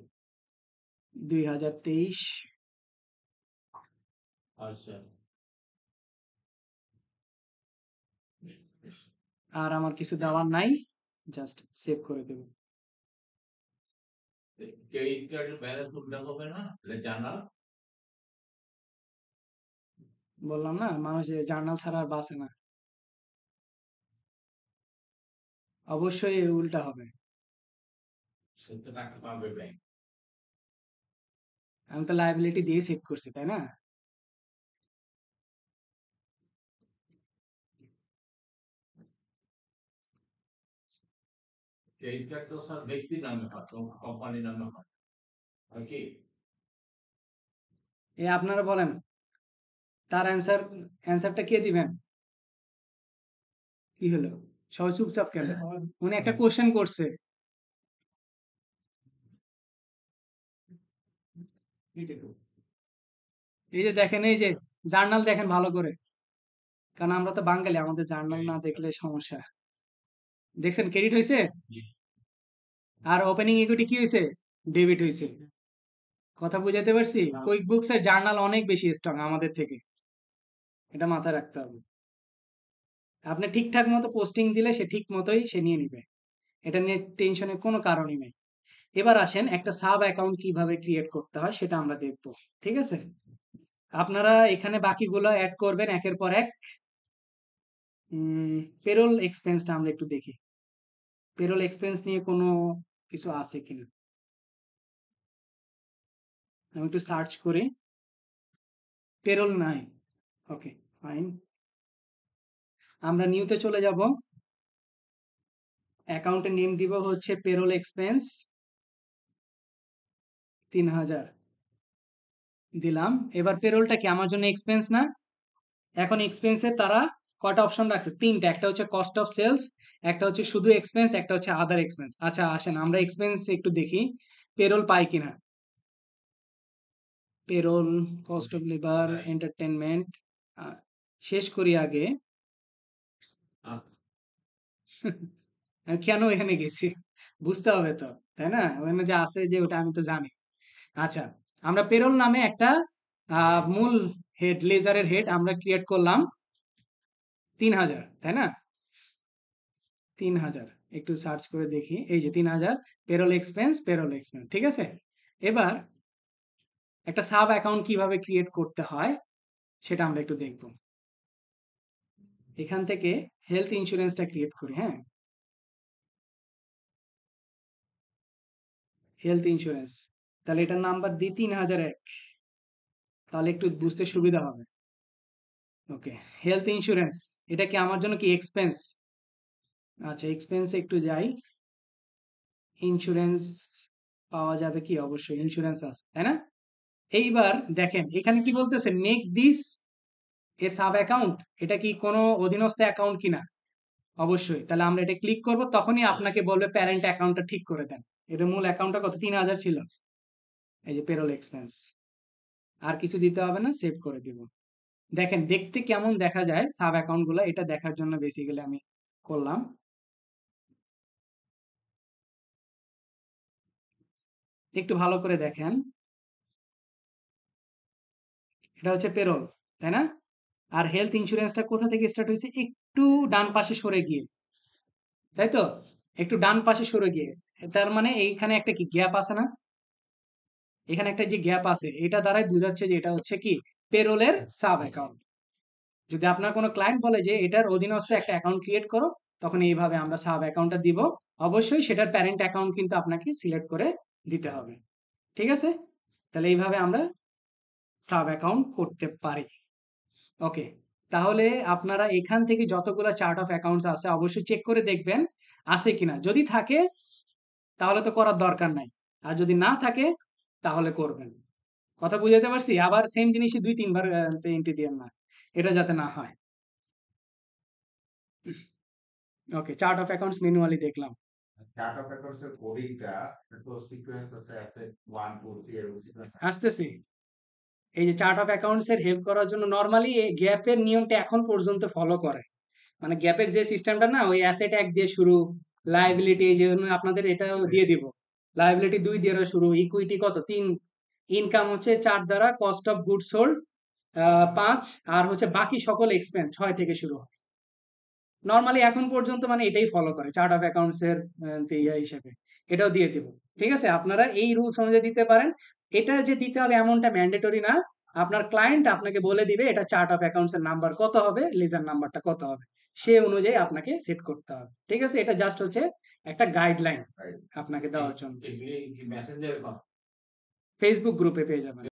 2023। আচ্ছা আর আমার কিছু দেওয়ার নাই, জাস্ট সেভ করে দেব। ক্রেডিট কার্ডের ব্যালেন্স উল্টা হবে না জানা? বললাম না, মানুষ জার্নাল ছাড়া আর বাঁচে না, অবশ্যই উল্টা হবে। সে তো টাকা পাবে ব্যাংক। আমি তো লায়াবিলিটি দিয়ে সেভ করছি, তাই না? ক্রেডিট কার্ড তো স্যার ব্যক্তির নামে হয়, কোম্পানির নামে হয় কি? আপনারা বলেন, তার অ্যান্সারটা কে দিবেন? কি হলো, সবাই চুপচাপ কেন? উনি একটা কোশ্চেন করছে। এই যে দেখেন, এই যে জার্নাল দেখেন ভালো করে, কারণ আমরা তো বাঙালি, আমাদের জার্নাল না দেখলে সমস্যা। দেখছেন ক্রেডিট হয়েছে, আর ওপেনিং ইকুইটি কি হয়েছে? ডেবিট হয়েছে। কথা বুঝাতে পারছি? কুইক বুকস এর জার্নাল অনেক বেশি স্ট্রং আমাদের থেকে, এটা মাথায় রাখতে হবে। আপনি ঠিকঠাক মতো পোস্টিং দিলে সে ঠিক মতোই সে নিয়ে নিবে, এটা নিয়ে টেনশনের কোনো কারণই নেই। এবার আসেন একটা সাব অ্যাকাউন্ট কিভাবে ক্রিয়েট করতে হয় সেটা আমরা দেখব, ঠিক আছে? আপনারা এখানে বাকিগুলো অ্যাড করবেন একের পর এক। পেরোল এক্সপেন্সটা আমরা একটু দেখি, পেরোল এক্সপেন্স নিয়ে কোনো কিছু আছে কিনা। আমি একটু সার্চ করি, পেরোল নাই, ওকে ফাইন। আমরা নিউতে চলে যাব, অ্যাকাউন্টের নেম দিব হচ্ছে পেরোল এক্সপেন্স 3000 দিলাম। এবার পেরোলটা কি আমার জন্য এক্সপেন্স না? এখন এক্সপেন্সের তারা কয়টা অপশন রাখছে? তিনটা, একটা হচ্ছে কস্ট অফ সেলস, একটা হচ্ছে শুধু এক্সপেন্স, একটা হচ্ছে আদার এক্সপেন্স। আচ্ছা আসেন আমরা এক্সপেন্স একটু দেখি পেরোল পাই কিনা। Payroll, cost of labour, entertainment, শেষ করি আগে। আমি কেন এখানে গেছি বুঝতে হবে তো, তাই না? ওখানে যে আছে যে ওটা আমি তো জানি। আচ্ছা, আমরা পেরোল নামে একটা মূল হেড, লেজারের হেড আমরা ক্রিয়েট করলাম 3000, তাই না? 3000 একটু সার্চ করে দেখি, এই যে 3000 পেরোল এক্সপেন্স, ঠিক আছে? এবার একটা সাব অ্যাকাউন্ট কিভাবে ক্রিয়েট করতে হয় সেটা আমরা একটু দেখব। এখান থেকে হেলথ ইন্স্যুরেন্সটা ক্রিয়েট করি। হ্যাঁ, হেলথ ইন্স্যুরেন্স, তাহলে এটার নাম্বার দিই 3001, তাহলে একটু বুঝতে সুবিধা হবে। ওকে, হেলথ ইন্স্যুরেন্স, এটা কি আমার জন্য কি এক্সপেন্স? আচ্ছা এক্সপেন্সে একটু যাই, ইন্স্যুরেন্স পাওয়া যাবে কি? অবশ্যই ইন্স্যুরেন্স আছে, তাই না? এইবার দেখেন এখানে কি বলতেছে, make this a sub account, এটা কি কোনো অধীনস্থ অ্যাকাউন্ট কিনা? অবশ্যই, তাহলে আমরা এটা ক্লিক করব, তখনই আপনাকে বলবে প্যারেন্ট অ্যাকাউন্টটা ঠিক করে দেন। এটা মূল অ্যাকাউন্টটা কত? 3000 ছিল, এই যে পেরোল এক্সপেন্স, আর কিছু দিতে হবে না, সেভ করে দিব। দেখেন দেখতে কেমন দেখা যায় সাব অ্যাকাউন্ট গুলো, এটা দেখার জন্য বেসিক্যালি আমি করলাম। একটু ভালো করে দেখেন, এটা হচ্ছে পেরোল, তাই না? আর হেলথ ইন্স্যুরেন্সটা কোথা থেকে স্টার্ট হয়েছে? একটু ডান পাশে সরে গিয়ে, তাই তো? একটু ডান পাশে সরে গিয়ে, তার মানে এইখানে একটা কি গ্যাপ আছে না? এখানে একটা যে গ্যাপ আছে, এটা দ্বারাই বোঝাচ্ছে যে এটা হচ্ছে কি পেরোলের সাব অ্যাকাউন্ট। যদি আপনার কোনো ক্লায়েন্ট বলে যে এটার অধীনস্থ একটা অ্যাকাউন্ট ক্রিয়েট করো, তখন এইভাবে আমরা সাব অ্যাকাউন্টটা দিব। অবশ্যই সেটার প্যারেন্ট অ্যাকাউন্ট কিন্তু আপনাকে সিলেক্ট করে দিতে হবে। ঠিক আছে? তাহলে এইভাবে আমরা সাব অ্যাকাউন্ট করতে পারি। ওকে। তাহলে আপনারা এখান থেকে যতগুলা চার্ট অফ অ্যাকাউন্টস আছে অবশ্যই চেক করে দেখবেন আছে কিনা। যদি থাকে তাহলে তো করার দরকার নাই। আর যদি না থাকে তাহলে করবেন। কথা বুঝাতে পারছি? আবার সেম জিনিসই ২-৩ বার এন্ট্রি দিয়েন না। এটা যাতে না হয়। ওকে, চার্ট অফ অ্যাকাউন্টস ম্যানুয়ালি দেখলাম। চার্ট অফ অ্যাকাউন্টস এর কোডিংটা তো সিকোয়েন্স আছে অ্যাসেট 1 2 3 এর সিকোয়েন্স আসতেছি। এই যে চার্ট অফ অ্যাকাউন্টস এর হেল্প করার জন্য নরমালি এই গ্যাপের নিয়মটা এখন পর্যন্ত ফলো করে। মানে গ্যাপের যে সিস্টেমটা না ওই অ্যাসেট ১ দিয়ে শুরু, লায়াবিলিটি এই যে আপনাদের এটাও দিয়ে দিব। লায়াবিলিটি ২ দিয়ে শুরু, ইকুইটি কত ৩, ইনকাম হচ্ছে ৪ দ্বারা, কস্ট অফ গুডস সোল্ড ৫, আর হচ্ছে বাকি সকল এক্সপেন্স ৬ থেকে শুরু হয়। নরমালি এখন পর্যন্ত মানে এটাই ফলো করে চার্ট অফ অ্যাকাউন্টস এর ইয়া হিসেবে। এটাও দিয়ে দিব। ঠিক আছে? আপনারা এই রুলস অনুযায়ী দিতে পারেন। এটা যে দিতে হবে এমনটা ম্যান্ডেটরি না। আপনার ক্লায়েন্ট আপনাকে বলে দিবে এটা চার্ট অফ অ্যাকাউন্টস এর নাম্বার কত হবে, লেজার নাম্বারটা কত হবে। সে অনুযায়ী আপনাকে সেট করতে হবে। ঠিক আছে? এটা জাস্ট হচ্ছে একটা গাইডলাইন আপনাকে দেওয়ার জন্য। এগুলি কি মেসেঞ্জারে ফেসবুক গ্রুপে পেয়ে যাবেন।